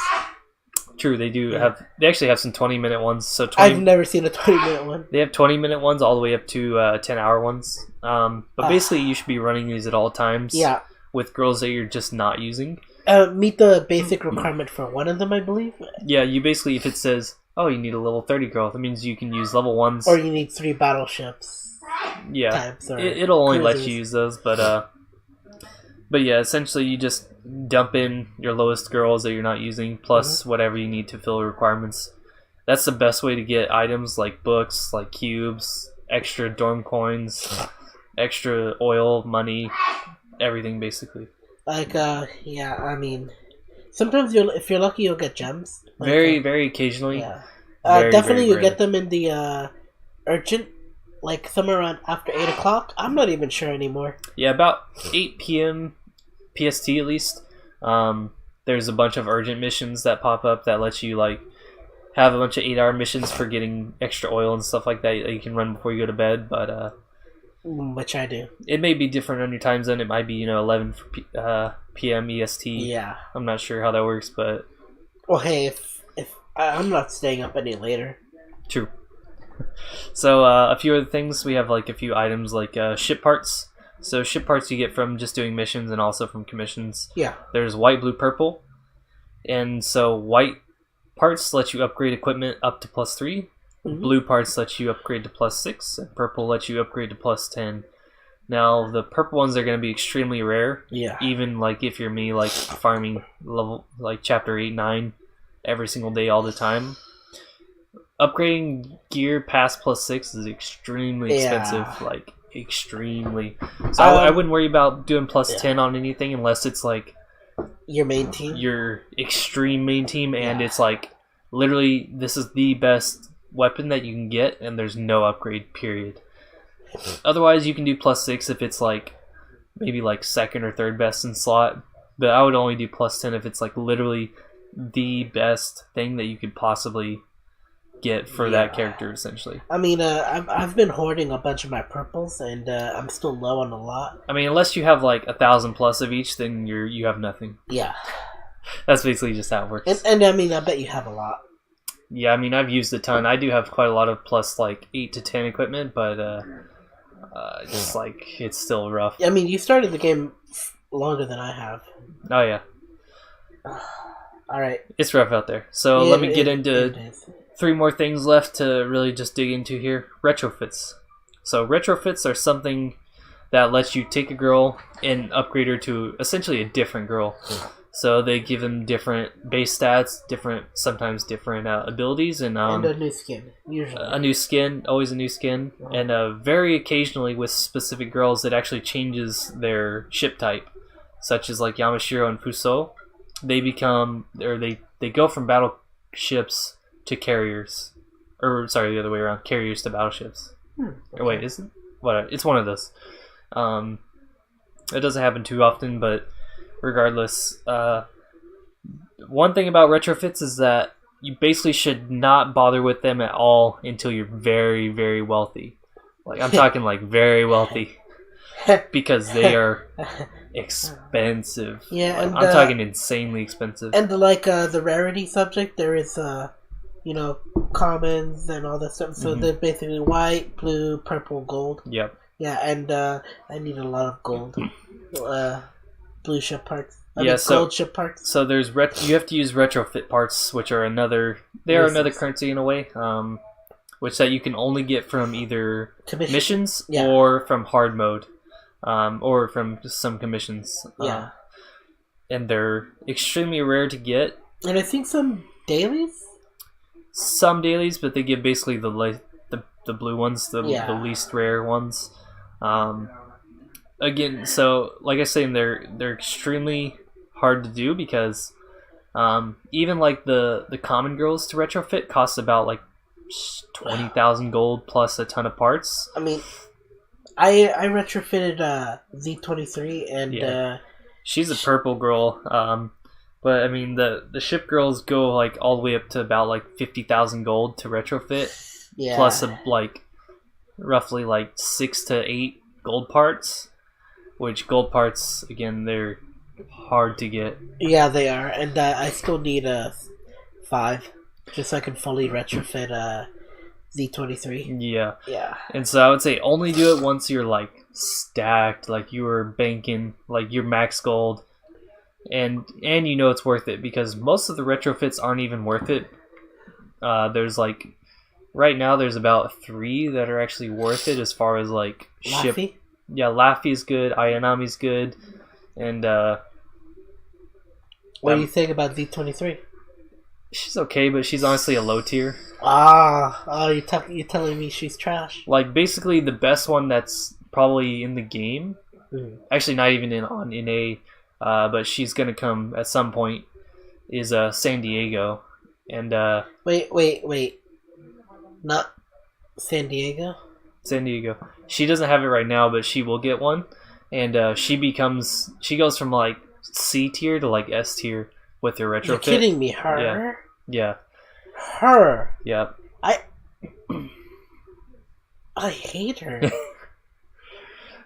Speaker 1: True, they do have. They actually have some 20-minute ones. So
Speaker 2: I've never seen a 20-minute one.
Speaker 1: They have 20-minute ones all the way up to 10-hour ones. But basically, you should be running these at all times.
Speaker 2: Yeah.
Speaker 1: With girls that you're just not using.
Speaker 2: Meet the basic requirement for one of them, I believe.
Speaker 1: Yeah, you basically, if it says, oh, you need a level 30 girl, that means you can use level 1s.
Speaker 2: Or you need 3 battleships.
Speaker 1: Yeah, it'll only let you use those, but yeah, essentially you just dump in your lowest girls that you're not using, plus whatever you need to fill requirements. That's the best way to get items like books, like cubes, extra dorm coins, extra oil, money, everything basically.
Speaker 2: Like, yeah, I mean, sometimes if you're lucky, you'll get gems. Like,
Speaker 1: very occasionally.
Speaker 2: Yeah.
Speaker 1: Very,
Speaker 2: definitely
Speaker 1: very
Speaker 2: you get them in the urgent, like somewhere around after 8 o'clock. I'm not even sure anymore.
Speaker 1: Yeah, about 8 p.m. PST at least. There's a bunch of urgent missions that pop up that let you like have a bunch of 8-hour missions for getting extra oil and stuff like that you can run before you go to bed. But
Speaker 2: which I do.
Speaker 1: It may be different on your time zone. It might be 11 p.m. EST.
Speaker 2: Yeah,
Speaker 1: I'm not sure how that works, but
Speaker 2: well, hey, if I'm not staying up any later.
Speaker 1: True. So a few other things, we have like a few items like ship parts. So ship parts you get from just doing missions and also from commissions.
Speaker 2: Yeah.
Speaker 1: There's white, blue, purple. And so white parts let you upgrade equipment up to +3. Blue parts let you upgrade to +6. And purple lets you upgrade to +10. Now the purple ones are going to be extremely rare.
Speaker 2: Yeah.
Speaker 1: Even like if you're me, like farming level like chapter 8, 9 every single day all the time. Upgrading gear past +6 is extremely expensive. Like extremely. So I wouldn't worry about doing +10 on anything unless it's like
Speaker 2: your main team,
Speaker 1: your extreme main team, and it's like literally this is the best weapon that you can get, and there's no upgrade period. Otherwise, you can do +6 if it's like maybe like second or third best in slot. But I would only do +10 if it's like literally the best thing that you could possibly get for that character, essentially.
Speaker 2: I mean, I've been hoarding a bunch of my purples, and I'm still low on a lot.
Speaker 1: I mean, unless you have like 1,000 plus of each, then you have nothing.
Speaker 2: Yeah.
Speaker 1: That's basically just how it works.
Speaker 2: And I mean, I bet you have a lot.
Speaker 1: Yeah, I mean, I've used a ton. I do have quite a lot of plus like 8 to 10 equipment, but just like it's still rough.
Speaker 2: I mean, you started the game longer than I have.
Speaker 1: Oh yeah.
Speaker 2: All right.
Speaker 1: It's rough out there. So let me get into 3 more things left to really just dig into here. Retrofits. So retrofits are something that lets you take a girl and upgrade her to essentially a different girl. So they give them different base stats, sometimes different abilities, and
Speaker 2: a new skin, usually.
Speaker 1: A new skin, always a new skin, and very occasionally with specific girls it actually changes their ship type, such as like Yamashiro and Fuso. They become, or they go from battleships to carriers, or sorry, the other way around, carriers to battleships.
Speaker 2: Okay.
Speaker 1: Wait, is it? What? It's one of those. It doesn't happen too often, but regardless, one thing about retrofits is that you basically should not bother with them at all until you're very, very wealthy. Like, I'm talking like very wealthy, because they are expensive.
Speaker 2: Yeah, and,
Speaker 1: I'm talking insanely expensive.
Speaker 2: And like the rarity subject, there is commons and all that stuff. So they're basically white, blue, purple, gold.
Speaker 1: Yep.
Speaker 2: Yeah, and I need a lot of gold. Blue ship parts. Gold ship parts.
Speaker 1: So there's you have to use retrofit parts, which are another currency in a way, which that you can only get from either missions or from hard mode, or from just some commissions.
Speaker 2: Yeah,
Speaker 1: and they're extremely rare to get.
Speaker 2: And I think some dailies.
Speaker 1: Some dailies, but they give basically the blue ones, the least rare ones. Again, so like I say, they're extremely hard to do because even like the common girls to retrofit cost about like 20,000 gold plus a ton of parts.
Speaker 2: I mean, I retrofitted Z23 and
Speaker 1: she's a purple girl. But I mean the ship girls go like all the way up to about like 50,000 gold to retrofit.
Speaker 2: Yeah.
Speaker 1: Plus like roughly like 6 to 8 gold parts. Which gold parts, again, they're hard to get.
Speaker 2: Yeah, they are, and I still need 5, just so I can fully retrofit Z23.
Speaker 1: Yeah.
Speaker 2: Yeah.
Speaker 1: And so I would say only do it once you're like stacked, like you were banking, like you're max gold, and you know it's worth it, because most of the retrofits aren't even worth it. There's like right now there's about 3 that are actually worth it as far as like ship.
Speaker 2: Laffy?
Speaker 1: Yeah, Laffy's good, Ayanami's good, and
Speaker 2: what do you think about Z23?
Speaker 1: She's okay, but she's honestly a low tier.
Speaker 2: You're telling me she's trash?
Speaker 1: Like basically the best one that's probably in the game. Actually, not even in A, but she's gonna come at some point. Is San Diego, and
Speaker 2: wait, not San Diego.
Speaker 1: San Diego. She doesn't have it right now, but she will get one, and she goes from like C tier to like S tier with her retrofit.
Speaker 2: You're kidding me, her?
Speaker 1: Yeah.
Speaker 2: Her.
Speaker 1: Yeah.
Speaker 2: I hate her.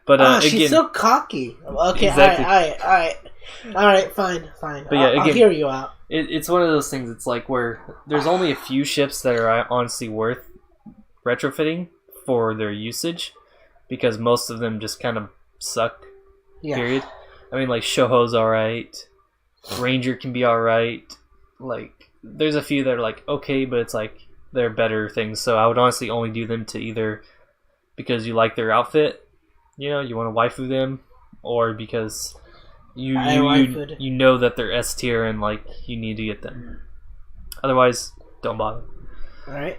Speaker 1: But
Speaker 2: she's
Speaker 1: again,
Speaker 2: so cocky. Okay,
Speaker 1: exactly.
Speaker 2: all right, fine.
Speaker 1: But yeah,
Speaker 2: I'll hear you out.
Speaker 1: It's one of those things. It's like where there's only a few ships that are honestly worth retrofitting for their usage, because most of them just kind of suck.
Speaker 2: Yeah.
Speaker 1: Period. I mean, like Shoho's alright, Ranger can be alright. Like, there's a few that are like okay, but it's like they're better things. So I would honestly only do them to either because you like their outfit, you want to waifu them, or because you know that they're S tier and like you need to get them. Otherwise, don't bother.
Speaker 2: All right.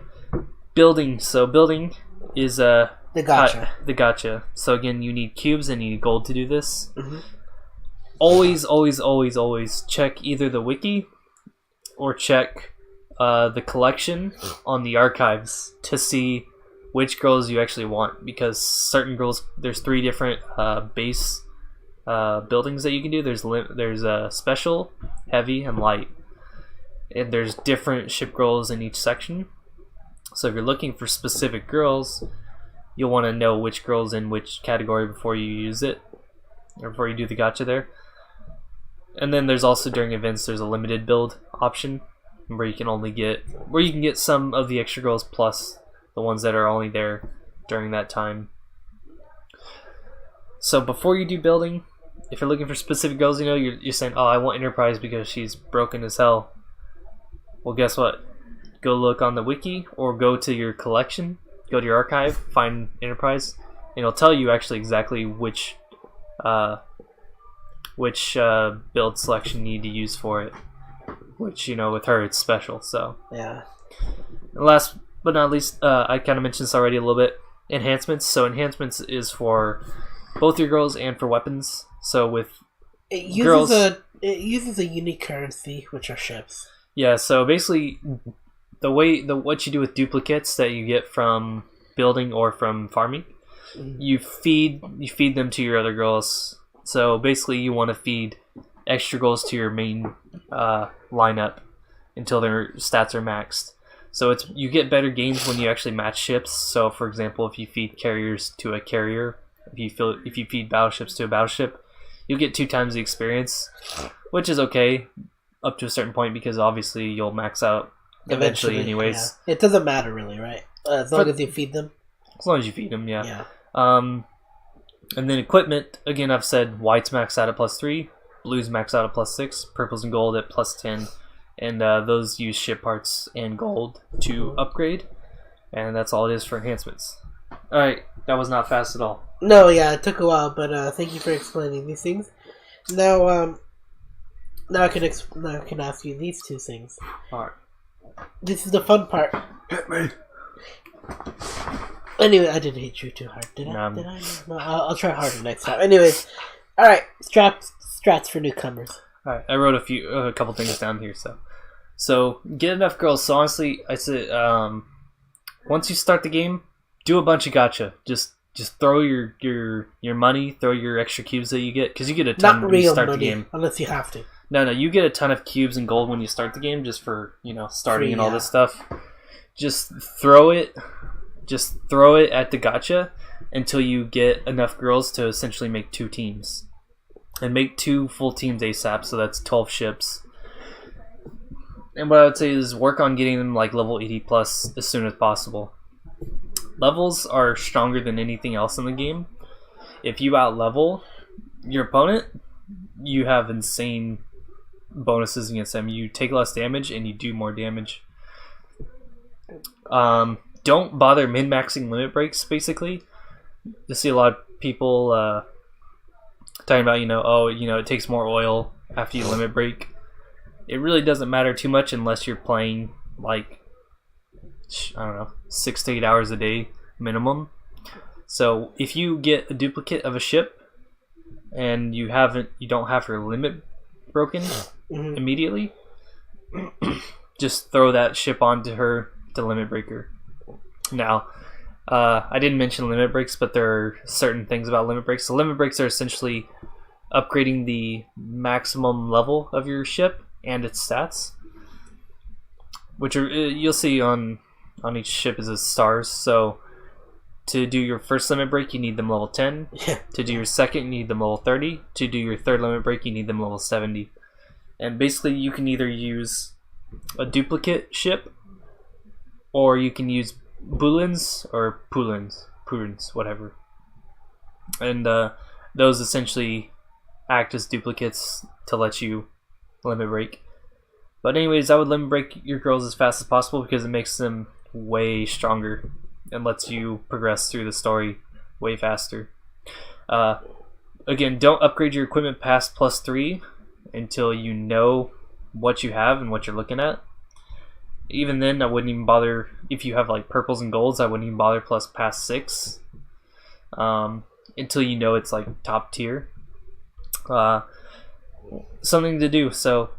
Speaker 1: Building. So building is
Speaker 2: the gacha.
Speaker 1: The gacha. So again, you need cubes and you need gold to do this.
Speaker 2: Mm-hmm.
Speaker 1: Always check either the wiki or check the collection on the archives to see which girls you actually want, because certain girls, there's 3 different base buildings that you can do. There's special, heavy, and light, and there's different ship girls in each section. So if you're looking for specific girls, you'll want to know which girl's in which category before you use it, or before you do the gacha there. And then there's also, during events, there's a limited build option where you can get some of the extra girls plus the ones that are only there during that time. So before you do building, if you're looking for specific girls, you're saying, oh, I want Enterprise because she's broken as hell. Well, guess what? Go look on the wiki or go to your collection, go to your archive, find Enterprise, and it'll tell you actually exactly which build selection you need to use for it. Which, with her, it's special. So
Speaker 2: yeah.
Speaker 1: And last but not least, I kind of mentioned this already a little bit. Enhancements. So enhancements is for both your girls and for weapons. So with
Speaker 2: it uses a unique currency, which are ships. Yeah.
Speaker 1: So basically, what you do with duplicates that you get from building or from farming, you feed them to your other girls. So basically, you want to feed extra goals to your main lineup until their stats are maxed. So you get better gains when you actually match ships. So for example, if you feed carriers to a carrier, if you feed battleships to a battleship, you'll get 2 times the experience, which is okay up to a certain point because obviously you'll max out eventually anyways.
Speaker 2: Yeah. It doesn't matter really, right? As long as you feed them.
Speaker 1: As long as you feed them, yeah. And then equipment, again, I've said white's max out at +3, blue's max out at +6, purples and gold at +10, and those use ship parts and gold to upgrade, and that's all it is for enhancements. Alright, that was not fast at all.
Speaker 2: No, yeah, it took a while, but thank you for explaining these things. Now I can ask you these 2 things.
Speaker 1: Alright.
Speaker 2: This is the fun part.
Speaker 1: Hit me.
Speaker 2: Anyway, I didn't hit you too hard, did I?
Speaker 1: No.
Speaker 2: Did I? No, I'll try harder next time. Anyways, all right, strats for newcomers.
Speaker 1: All right, I wrote a couple things down here. So get enough girls. So honestly, I said once you start the game, do a bunch of gacha. Just throw your money, throw your extra cubes that you get because you get a ton when you start the game.
Speaker 2: Unless you have to.
Speaker 1: No, you get a ton of cubes and gold when you start the game, just for starting and all this stuff. Just throw it at the gacha until you get enough girls to essentially make 2 teams. And make 2 full teams ASAP, so that's 12 ships. And what I would say is work on getting them like level 80 plus as soon as possible. Levels are stronger than anything else in the game. If you out-level your opponent, you have insane bonuses against them. You take less damage and you do more damage. Don't bother min-maxing limit breaks, basically. You see a lot of people talking about, it takes more oil after you limit break. It really doesn't matter too much unless you're playing, 6 to 8 hours a day minimum. So if you get a duplicate of a ship and you don't have your limit broken immediately, just throw that ship onto her to limit breaker. Now, I didn't mention limit breaks, but there are certain things about limit breaks. So limit breaks are essentially upgrading the maximum level of your ship and its stats, which are you'll see on each ship is stars. So to do your first limit break, you need them level 10.
Speaker 2: Yeah.
Speaker 1: To do your second, you need them level 30. To do your third limit break, you need them level 70. And basically, you can either use a duplicate ship, or you can use Bulins or Purins, whatever. And those essentially act as duplicates to let you limit break. But anyways, I would limit break your girls as fast as possible because it makes them way stronger and lets you progress through the story way faster. Again, don't upgrade your equipment past +3 until you know what you have and what you're looking at. Even then, I wouldn't even bother if you have purples and golds. I wouldn't even bother past 6 until you know it's top tier. Something to do. So,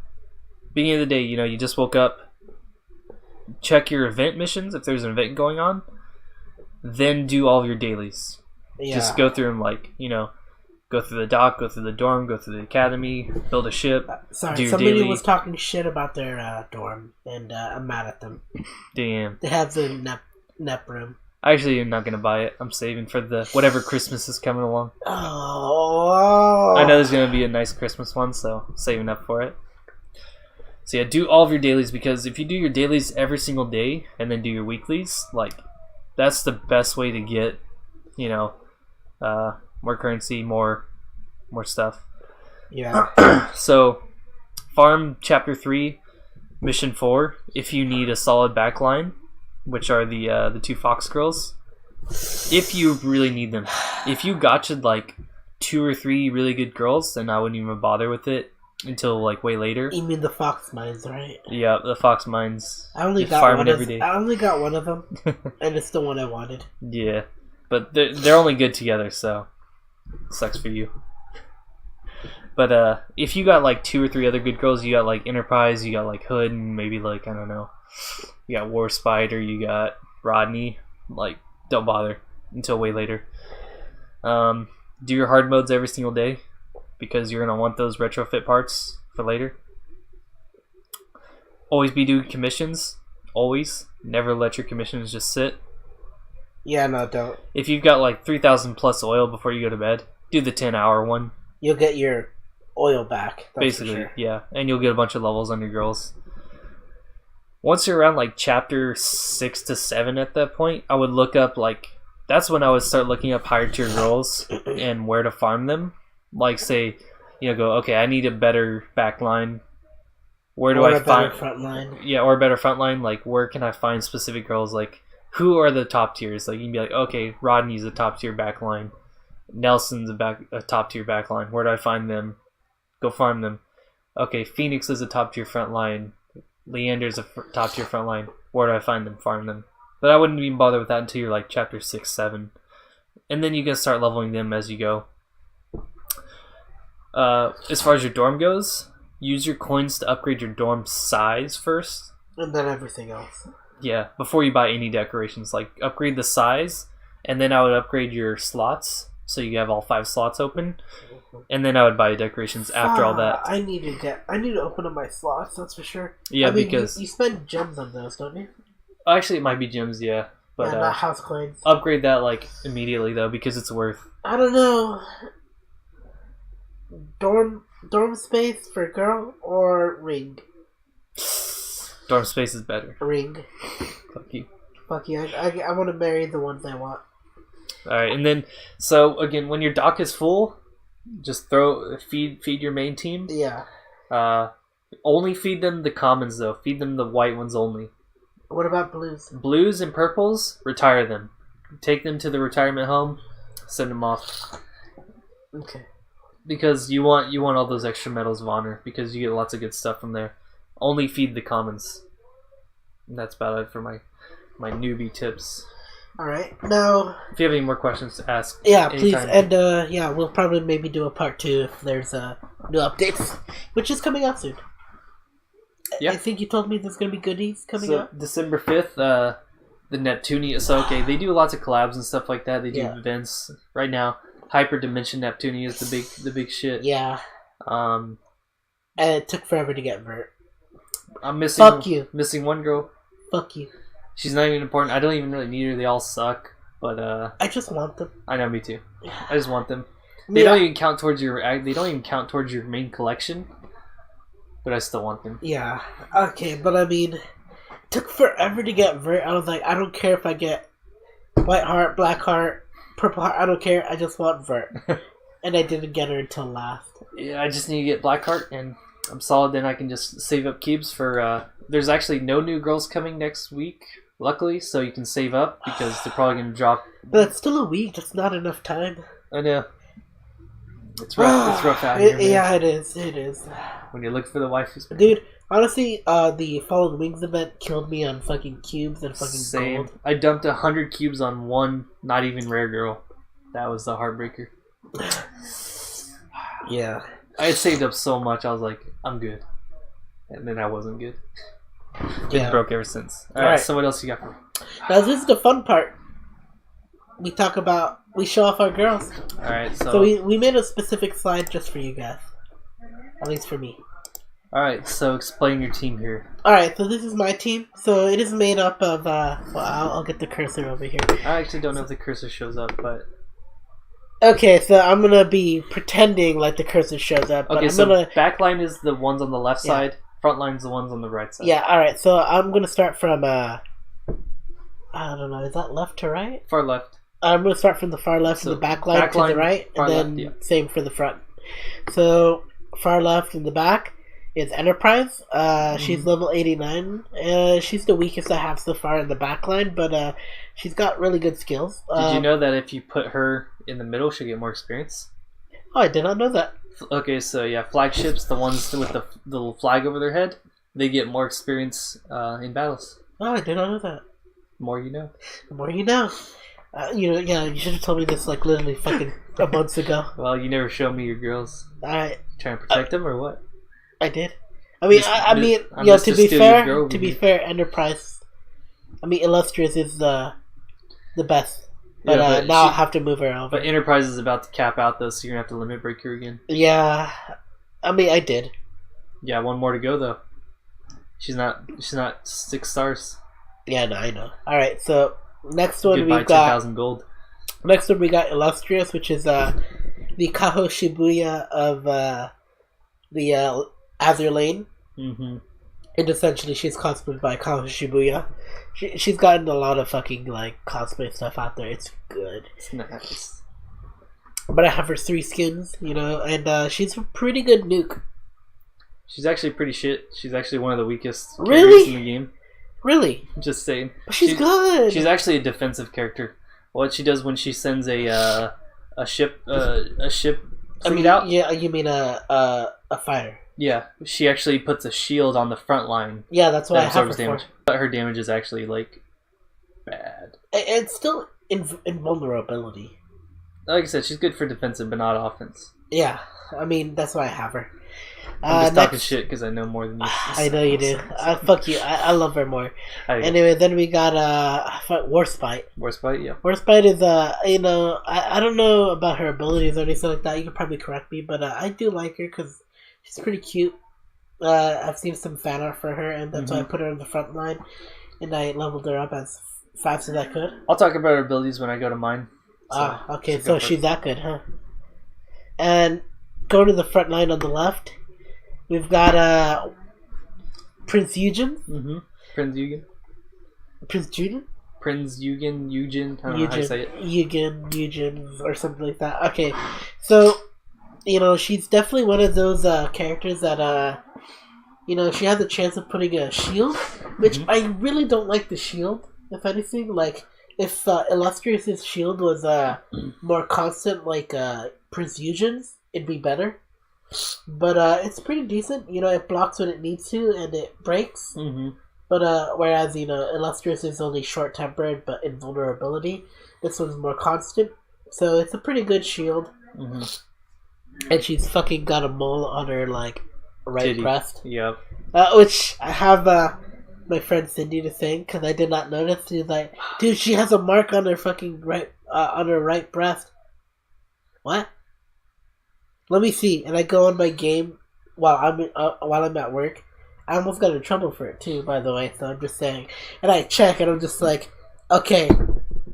Speaker 1: beginning of the day, you just woke up. Check your event missions if there's an event going on. Then do all of your dailies. Yeah. Just go through them go through the dock, go through the dorm, go through the academy, build a ship.
Speaker 2: Somebody was talking shit about their dorm, and I'm mad at them.
Speaker 1: Damn.
Speaker 2: They have the Neprum.
Speaker 1: Actually, I'm not gonna buy it. I'm saving for the whatever Christmas is coming along.
Speaker 2: Oh.
Speaker 1: I know there's gonna be a nice Christmas one, so I'm saving up for it. So yeah, do all of your dailies, because if you do your dailies every single day and then do your weeklies, like that's the best way to get, you know, more currency, more stuff.
Speaker 2: Yeah.
Speaker 1: So farm chapter 3, mission 4 if you need a solid backline, which are the 2 fox girls. If you really need them. If you gotcha'd like 2 or 3 really good girls, then I wouldn't even bother with it until like way later.
Speaker 2: You mean the fox mines, right?
Speaker 1: Yeah, the fox mines.
Speaker 2: I only got one every day. I only got one of them, and it's the one I wanted.
Speaker 1: Yeah, but they're only good together, so sucks for you. But if you got like 2 or 3 other good girls, you got like Enterprise, you got like Hood, and maybe like, I don't know, you got War Spider, you got Rodney. Like, don't bother until way later. Do your hard modes every single day, because you're gonna want those retrofit parts for later. Always be doing commissions. Always. Never let your commissions just sit.
Speaker 2: Yeah, no, don't.
Speaker 1: If you've got like 3,000 plus oil before you go to bed, do the 10-hour one.
Speaker 2: You'll get your oil back.
Speaker 1: Basically,
Speaker 2: for sure.
Speaker 1: Yeah. And you'll get a bunch of levels on your girls. Once you're around like chapter 6 to 7 at that point, I would look up like, that's when I would start looking up higher tier girls and where to farm them. Like, say, you know, go, okay, I need a better backline. Where do I find
Speaker 2: front line?
Speaker 1: Yeah, or a better front line. Like, where can I find specific girls? Like, who are the top tiers? Like, you can be like, okay, Rodney's a top tier backline. Nelson's a top tier backline. Where do I find them? Go farm them. Okay, Phoenix is a top tier front line. Leander's a top tier front line. Where do I find them? Farm them. But I wouldn't even bother with that until you're like chapter 6, 7. And then you can start leveling them as you go. As far as your dorm goes, use your coins to upgrade your dorm size first.
Speaker 2: And then everything else.
Speaker 1: Yeah, before you buy any decorations. Like, upgrade the size, and then I would upgrade your slots, so you have all 5 slots open. And then I would buy decorations after all that.
Speaker 2: I need to open up my slots, that's for sure.
Speaker 1: Yeah,
Speaker 2: I mean,
Speaker 1: because
Speaker 2: you spend gems on those, don't you?
Speaker 1: Actually, it might be gems, yeah. But
Speaker 2: yeah, not house coins.
Speaker 1: Upgrade that like immediately though, because it's worth.
Speaker 2: I don't know. Dorm space for girl or ring?
Speaker 1: Dorm space is better.
Speaker 2: Ring.
Speaker 1: Fuck you.
Speaker 2: Fuck you. I want to marry the ones I want.
Speaker 1: Alright, and then, so again, when your dock is full, just feed your main team.
Speaker 2: Yeah.
Speaker 1: Only feed them the commons though. Feed them the white ones only.
Speaker 2: What about blues?
Speaker 1: Blues and purples, retire them. Take them to the retirement home, send them off.
Speaker 2: Okay.
Speaker 1: Because you want all those extra medals of honor, because you get lots of good stuff from there. Only feed the commons. And that's about it for my newbie tips.
Speaker 2: Alright, now...
Speaker 1: If you have any more questions, ask.
Speaker 2: Yeah, please,
Speaker 1: anytime.
Speaker 2: and yeah, we'll probably maybe do a part 2 if there's new updates, which is coming out soon.
Speaker 1: Yeah.
Speaker 2: I think you told me there's going to be goodies coming out.
Speaker 1: December 5th, the Neptunia. So, okay, they do lots of collabs and stuff like that. They do events. Right now, Hyper Dimension Neptunia is the big shit.
Speaker 2: Yeah. And it took forever to get Vert.
Speaker 1: I'm missing...
Speaker 2: Fuck you.
Speaker 1: Missing one girl.
Speaker 2: Fuck you.
Speaker 1: She's not even important. I don't even really need her. They all suck. But,
Speaker 2: I just want them.
Speaker 1: I know, me too. I just want them. They don't even count towards your main collection. But I still want them.
Speaker 2: Yeah. Okay, but I mean, it took forever to get Vert. I was like, I don't care if I get white heart, black heart, purple heart. I don't care. I just want Vert. And I didn't get her until last.
Speaker 1: Yeah, I just need to get black heart, and I'm solid. Then I can just save up cubes for... there's actually no new girls coming next week, luckily, so you can save up, because they're probably going to drop...
Speaker 2: But it's still a week. That's not enough time.
Speaker 1: I know. It's rough. It's rough out here, man.
Speaker 2: Yeah, it is. It is.
Speaker 1: When you look for the waifus.
Speaker 2: Dude, honestly, the Fallen Wings event killed me on fucking cubes and fucking
Speaker 1: Same.
Speaker 2: gold.
Speaker 1: I dumped 100 cubes on one not even rare girl. That was the heartbreaker.
Speaker 2: Yeah.
Speaker 1: I had saved up so much, I was like, I'm good. And then I wasn't good. Been broke ever since. Alright, so what else you got for me?
Speaker 2: Now this is the fun part. We show off our girls.
Speaker 1: Alright,
Speaker 2: So we made a specific slide just for you guys. At least for me.
Speaker 1: Alright, so explain your team here.
Speaker 2: Alright, so this is my team. So it is made up of, well, I'll get the cursor over here.
Speaker 1: I actually don't know if the cursor shows up, but...
Speaker 2: Okay, so I'm gonna be pretending like the cursor shows up. But
Speaker 1: Okay,
Speaker 2: I'm
Speaker 1: so
Speaker 2: gonna...
Speaker 1: backline is the ones on the left side, front line's the ones on the right side.
Speaker 2: Yeah, alright, so I'm gonna start from, I don't know, is that left to right?
Speaker 1: Far left.
Speaker 2: I'm gonna start from the far left
Speaker 1: So
Speaker 2: and the back line to the right, and then
Speaker 1: left,
Speaker 2: same for the front. So, far left in the back is Enterprise. She's level 89. She's the weakest I have so far in the back line, but she's got really good skills.
Speaker 1: Did you know that if you put her in the middle, she'll get more experience?
Speaker 2: Oh, I did not know that.
Speaker 1: Okay, so yeah, flagships, the ones with the little flag over their head, they get more experience in battles.
Speaker 2: Oh, I did not know that.
Speaker 1: The more you know.
Speaker 2: The more you know. You should have told me this like literally fucking a month ago.
Speaker 1: Well, you never showed me your girls.
Speaker 2: I
Speaker 1: Trying to protect them or what?
Speaker 2: I did. I mean, to be fair, Enterprise. I mean, Illustrious is the best. But, now I have to move her over.
Speaker 1: But Enterprise is about to cap out though, so you're gonna have to limit break her again.
Speaker 2: Yeah, I mean, I did.
Speaker 1: Yeah, one more to go though. She's not 6 stars.
Speaker 2: Yeah, no, I know. All right, so next one
Speaker 1: Goodbye,
Speaker 2: we got
Speaker 1: 10,000 gold.
Speaker 2: Next one we got Illustrious, which is the Kaho Shibuya of the Azur Lane.
Speaker 1: Mm-hmm.
Speaker 2: And essentially, she's cosplayed by Kaho Shibuya. She's gotten a lot of fucking like cosplay stuff out there. It's good.
Speaker 1: It's nice.
Speaker 2: But I have her 3 skins, and she's a pretty good nuke.
Speaker 1: She's actually pretty shit. She's actually one of the weakest
Speaker 2: Really?
Speaker 1: characters in the game.
Speaker 2: Really?
Speaker 1: Just saying.
Speaker 2: But she's good.
Speaker 1: She's actually a defensive character. What she does when she sends a ship out.
Speaker 2: Yeah, you mean a fighter?
Speaker 1: Yeah, she actually puts a shield on the front line.
Speaker 2: Yeah, that's why I have her
Speaker 1: damage.
Speaker 2: for.
Speaker 1: But her damage is actually like bad.
Speaker 2: It's still invulnerability.
Speaker 1: Like I said, she's good for defensive, but not offense.
Speaker 2: Yeah, I mean that's why I have her.
Speaker 1: I'm just talking shit because I know more than you.
Speaker 2: I know you do. Fuck you. I love her more. Anyway, then we got Warspite.
Speaker 1: Warspite, yeah.
Speaker 2: Warspite is I don't know about her abilities or anything like that. You can probably correct me, but I do like her because she's pretty cute. I've seen some fan art for her, and that's why I put her in the front line, and I leveled her up as fast as I could.
Speaker 1: I'll talk about her abilities when I go to mine.
Speaker 2: So, okay, so she's that good, huh? And go to the front line on the left. We've got Prince Eugen.
Speaker 1: Mm-hmm. Prince Eugen.
Speaker 2: Prince Eugen?
Speaker 1: Prince Eugen. I don't know how to say it.
Speaker 2: Eugen, or something like that. Okay, so, she's definitely one of those characters that, she has a chance of putting a shield, which I really don't like the shield, if anything. Like, if Illustrious's shield was more constant like Prince Eugen's, it'd be better. But it's pretty decent. It blocks when it needs to, and it breaks. Mm-hmm. But whereas Illustrious is only short-tempered but invulnerability, this one's more constant. So it's a pretty good shield. Mm-hmm. And she's fucking got a mole on her right breast.
Speaker 1: Yep.
Speaker 2: Which I have my friend Cindy to thank because I did not notice. She's like, dude, she has a mark on her fucking right breast. What? Let me see. And I go on my game while I'm at work. I almost got in trouble for it too, by the way. So I'm just saying. And I check, and I'm just like, okay,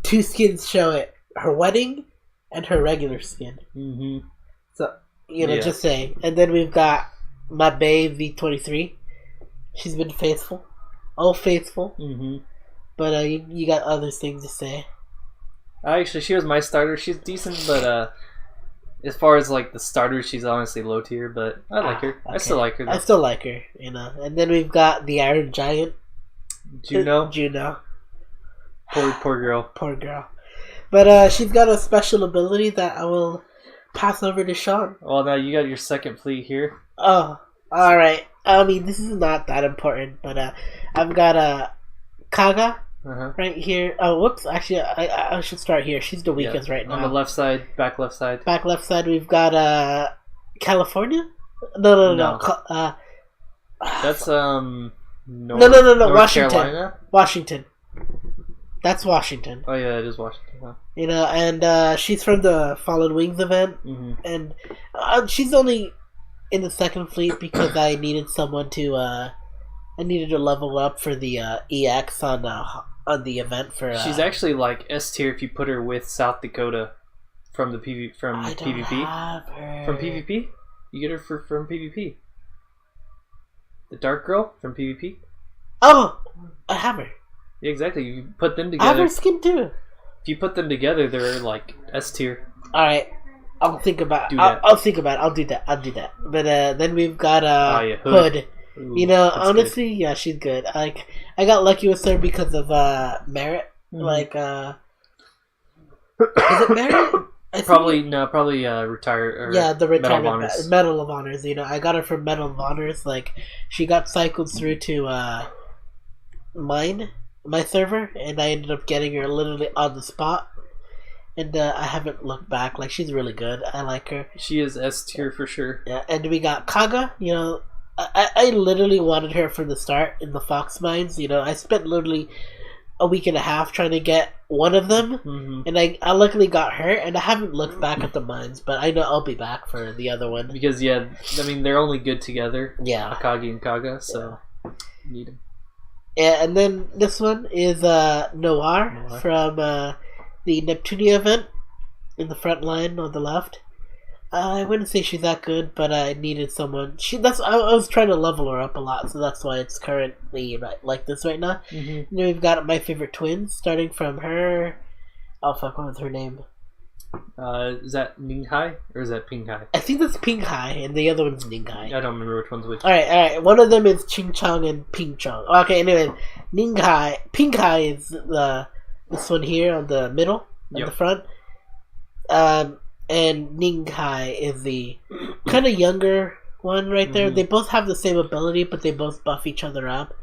Speaker 2: 2 skins show it: her wedding and her regular skin. Mm-hmm. So just saying. And then we've got my babe V23. She's been faithful, faithful. Mm-hmm. But you got other things to say.
Speaker 1: Actually, she was my starter. She's decent, but as far as the starter, she's honestly low tier, but I like her. Okay. I still like her though.
Speaker 2: I still like her, And then we've got the Iron Giant.
Speaker 1: Juno. Poor girl.
Speaker 2: Poor girl. But she's got a special ability that I will pass over to Sean.
Speaker 1: Well, now you got your second fleet here.
Speaker 2: Oh, alright. I mean, this is not that important, but I've got Kaga. Right here. Oh, whoops. Actually, I should start here. She's the weakest right now.
Speaker 1: On the left side, back left side.
Speaker 2: Back left side, we've got California? No.
Speaker 1: That's
Speaker 2: No.
Speaker 1: North
Speaker 2: Washington.
Speaker 1: Carolina?
Speaker 2: Washington. That's Washington.
Speaker 1: Oh yeah, it is Washington. Huh?
Speaker 2: And she's from the Fallen Wings event, and she's only in the second fleet because I needed someone to I needed to level up for the EX on the event for.
Speaker 1: She's actually like S tier if you put her with South Dakota from the PvP.
Speaker 2: I don't have her.
Speaker 1: From PvP, you get her from PvP. The dark girl from PvP.
Speaker 2: Oh, I have her.
Speaker 1: Yeah, exactly. You put them
Speaker 2: I
Speaker 1: together.
Speaker 2: have her skin too.
Speaker 1: If you put them together, they're like S tier.
Speaker 2: All right, I'll think about. I'll think about it. I'll do that. But then we've got Hood.
Speaker 1: Ooh,
Speaker 2: you know, honestly, good. Yeah, she's good. Like I got lucky with her because of merit.
Speaker 1: Mm-hmm.
Speaker 2: Like, is it merit?
Speaker 1: Probably retired. Or
Speaker 2: yeah, the retirement
Speaker 1: Medal of Honors.
Speaker 2: Medal of Honors. You know, I got her from Medal of Honors. Like, she got cycled through to my server, and I ended up getting her literally on the spot. And I haven't looked back. Like, she's really good. I like her.
Speaker 1: She is S tier for sure.
Speaker 2: Yeah, and we got Kaga. You know, I literally wanted her from the start in the Fox Mines. You know, I spent literally a week and a half trying to get one of them, and I luckily got her, and I haven't looked back at the mines, but I know I'll be back for the other one.
Speaker 1: Because, yeah, I mean, they're only good together.
Speaker 2: Yeah.
Speaker 1: Akagi and Kaga, so you need them.
Speaker 2: Yeah, and then this one is Noir from the Neptunia event in the front line on the left. I wouldn't say she's that good, but I needed someone. I was trying to level her up a lot, so that's why it's currently like this right now. And then we've got my favorite twins, starting from her. Oh fuck, what was her name?
Speaker 1: Is that Ninghai or is that Pinghai?
Speaker 2: I think that's Pinghai, and the other one's Ninghai.
Speaker 1: I don't remember which one's which.
Speaker 2: All right. One of them is Ching Chong and Ping Chong. Okay, anyway, Pinghai is this one here on the middle, at the front. And Ninghai is the kind of younger one right there. They both have the same ability, but they both buff each other up.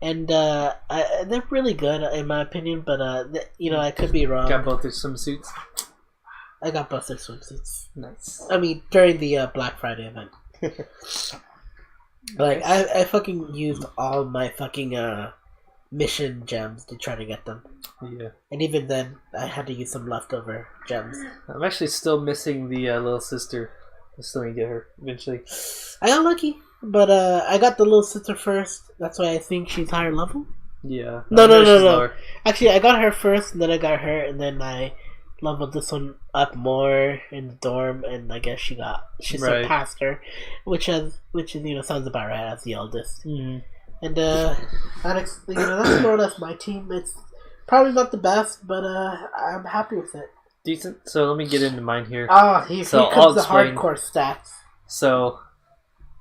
Speaker 2: And they're really good, in my opinion, but I could be wrong.
Speaker 1: Got both their swimsuits?
Speaker 2: I got both their swimsuits.
Speaker 1: Nice.
Speaker 2: I mean, during the Black Friday event. Like, I fucking used all my fucking mission gems to try to get them.
Speaker 1: Yeah.
Speaker 2: And even then, I had to use some leftover gems.
Speaker 1: I'm actually still missing the little sister. I still need to get her eventually.
Speaker 2: I got lucky, but I got the little sister first. That's why I think she's higher level.
Speaker 1: Yeah.
Speaker 2: No.
Speaker 1: Lower.
Speaker 2: Actually, I got her first, and then I got her, and then I leveled this one up more in the dorm, and I guess she surpassed her, which is sounds about right as the eldest. And that's more or less my team. It's probably not the best, but I'm happy with it.
Speaker 1: Decent. So let me get into mine here.
Speaker 2: Here comes the hardcore stats.
Speaker 1: So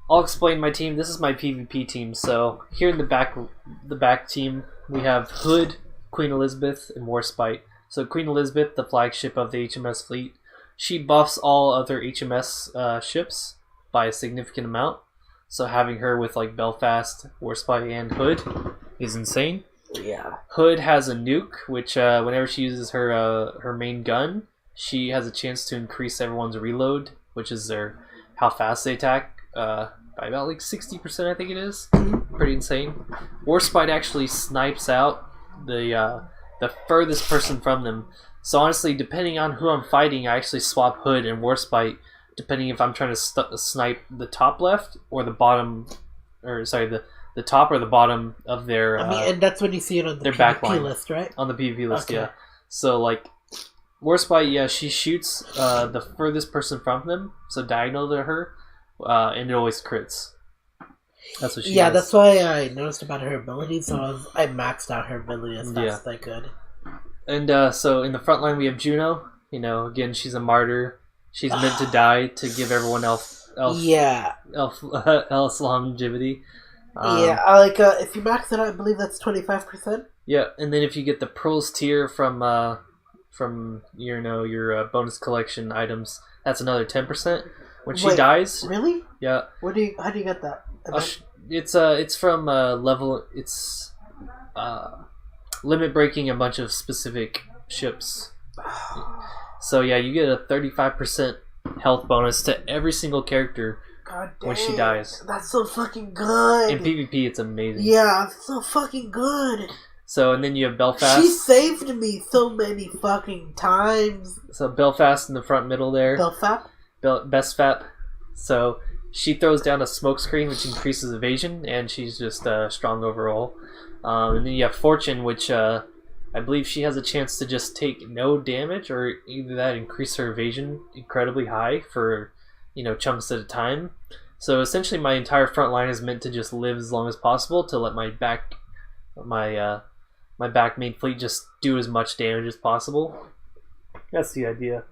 Speaker 1: I'll explain my team. This is my PvP team. So here in the back team, we have Hood, Queen Elizabeth, and Warspite. So Queen Elizabeth, the flagship of the HMS fleet, she buffs all other HMS ships by a significant amount. So having her with like Belfast, Warspite, and Hood is insane.
Speaker 2: Yeah.
Speaker 1: Hood has a nuke, which whenever she uses her main gun, she has a chance to increase everyone's reload, which is how fast they attack by about like 60%, I think it is. Pretty insane. Warspite actually snipes out the furthest person from them. So honestly, depending on who I'm fighting, I actually swap Hood and Warspite, depending if I'm trying to snipe the top left or the bottom, the top or the bottom of their.
Speaker 2: And that's when you see it on the PvP list, right?
Speaker 1: On the PvP list, yeah. So like, Warspite, yeah, she shoots the furthest person from them, so diagonal to her, and it always crits. That's what she does.
Speaker 2: Yeah, that's why I noticed about her ability, so I maxed out her ability as fast as I could.
Speaker 1: And so in the front line we have Juno. You know, again, she's a martyr. She's meant to die to give everyone else longevity.
Speaker 2: If you max it out, I believe that's 25%.
Speaker 1: Yeah, and then if you get the pearls tier from your bonus collection items, that's another 10%. When she dies,
Speaker 2: really?
Speaker 1: Yeah.
Speaker 2: How do you get that?
Speaker 1: It's from level. It's limit breaking a bunch of specific ships. So yeah, you get a 35% health bonus to every single character when she dies.
Speaker 2: That's so fucking good.
Speaker 1: In PvP, it's amazing.
Speaker 2: Yeah, it's so fucking good.
Speaker 1: So, and then you have Belfast.
Speaker 2: She saved me so many fucking times.
Speaker 1: So Belfast in the front middle there.
Speaker 2: Belfast?
Speaker 1: Best Fap. So she throws down a smoke screen, which increases evasion, and she's just strong overall. And then you have Fortune, which I believe she has a chance to just take no damage, or either that increase her evasion incredibly high for chunks at a time. So essentially, my entire front line is meant to just live as long as possible to let my back main fleet just do as much damage as possible. That's the idea.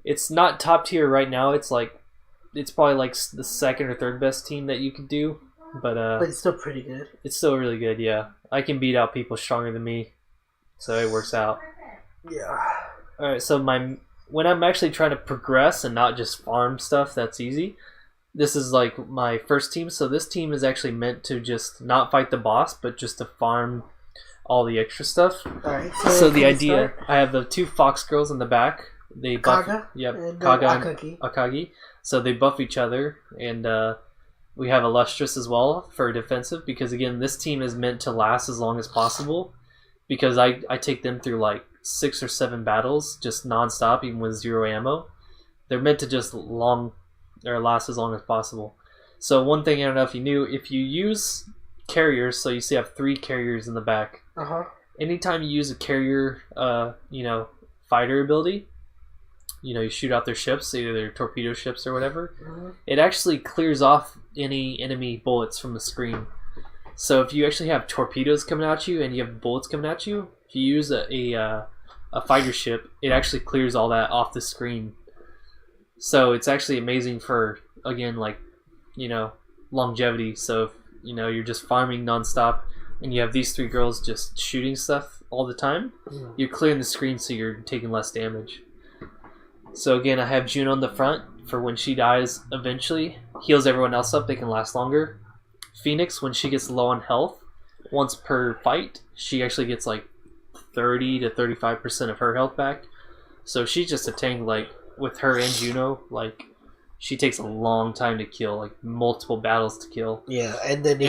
Speaker 1: It's not top tier right now. It's probably like the second or third best team that you could do, but
Speaker 2: it's still pretty good.
Speaker 1: It's still really good. Yeah, I can beat out people stronger than me, so it works out.
Speaker 2: Yeah.
Speaker 1: All right. So when I'm actually trying to progress and not just farm stuff, that's easy. This is like my first team. So this team is actually meant to just not fight the boss, but just to farm all the extra stuff.
Speaker 2: All right.
Speaker 1: So the idea, I have the 2 fox girls in the back. They buff,
Speaker 2: Kaga.
Speaker 1: Yep,
Speaker 2: And
Speaker 1: Kaga
Speaker 2: Akagi.
Speaker 1: and Akagi. So they buff each other, and we have Illustrious as well for defensive, because again, this team is meant to last as long as possible, because I take them through like 6 or 7 battles just non-stop, even with 0 ammo. They're meant to just last as long as possible. So one thing, I don't know if you knew, if you use carriers, so you see I have 3 carriers in the back. Anytime you use a carrier fighter ability, you shoot out their ships, either their torpedo ships or whatever, it actually clears off any enemy bullets from the screen. So if you actually have torpedoes coming at you and you have bullets coming at you, if you use a fighter ship, it actually clears all that off the screen. So it's actually amazing for, again, like, longevity. So if, you're just farming nonstop and you have these 3 girls just shooting stuff all the time, you're clearing the screen so you're taking less damage. So again, I have Juno in the front for when she dies eventually. Heals everyone else up, they can last longer. Phoenix, when she gets low on health, once per fight, she actually gets like 30 to 35% of her health back. So she's just a tank, like, with her and Juno, like, she takes a long time to kill, like multiple battles to kill.
Speaker 2: Yeah, and then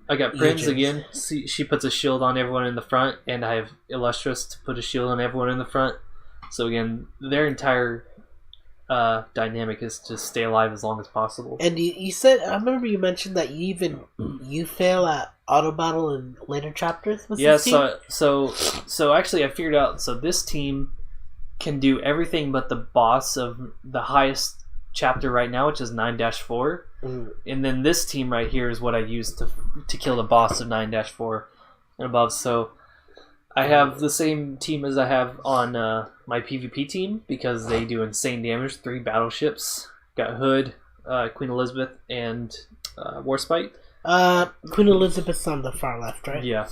Speaker 1: I got Prince again. She puts a shield on everyone in the front, and I have Illustrious to put a shield on everyone in the front. So again, their entire dynamic is to stay alive as long as possible.
Speaker 2: And you said, I remember you mentioned that you fail at auto battle in later chapters with this team?
Speaker 1: So actually I figured out, so this team can do everything but the boss of the highest chapter right now, which is 9-4. And then this team right here is what I use to kill the boss of 9-4 and above. So I have the same team as I have on my PvP team, because they do insane damage. 3 battleships. Got Hood, Queen Elizabeth, and Warspite.
Speaker 2: Queen Elizabeth's on the far left, right?
Speaker 1: Yeah.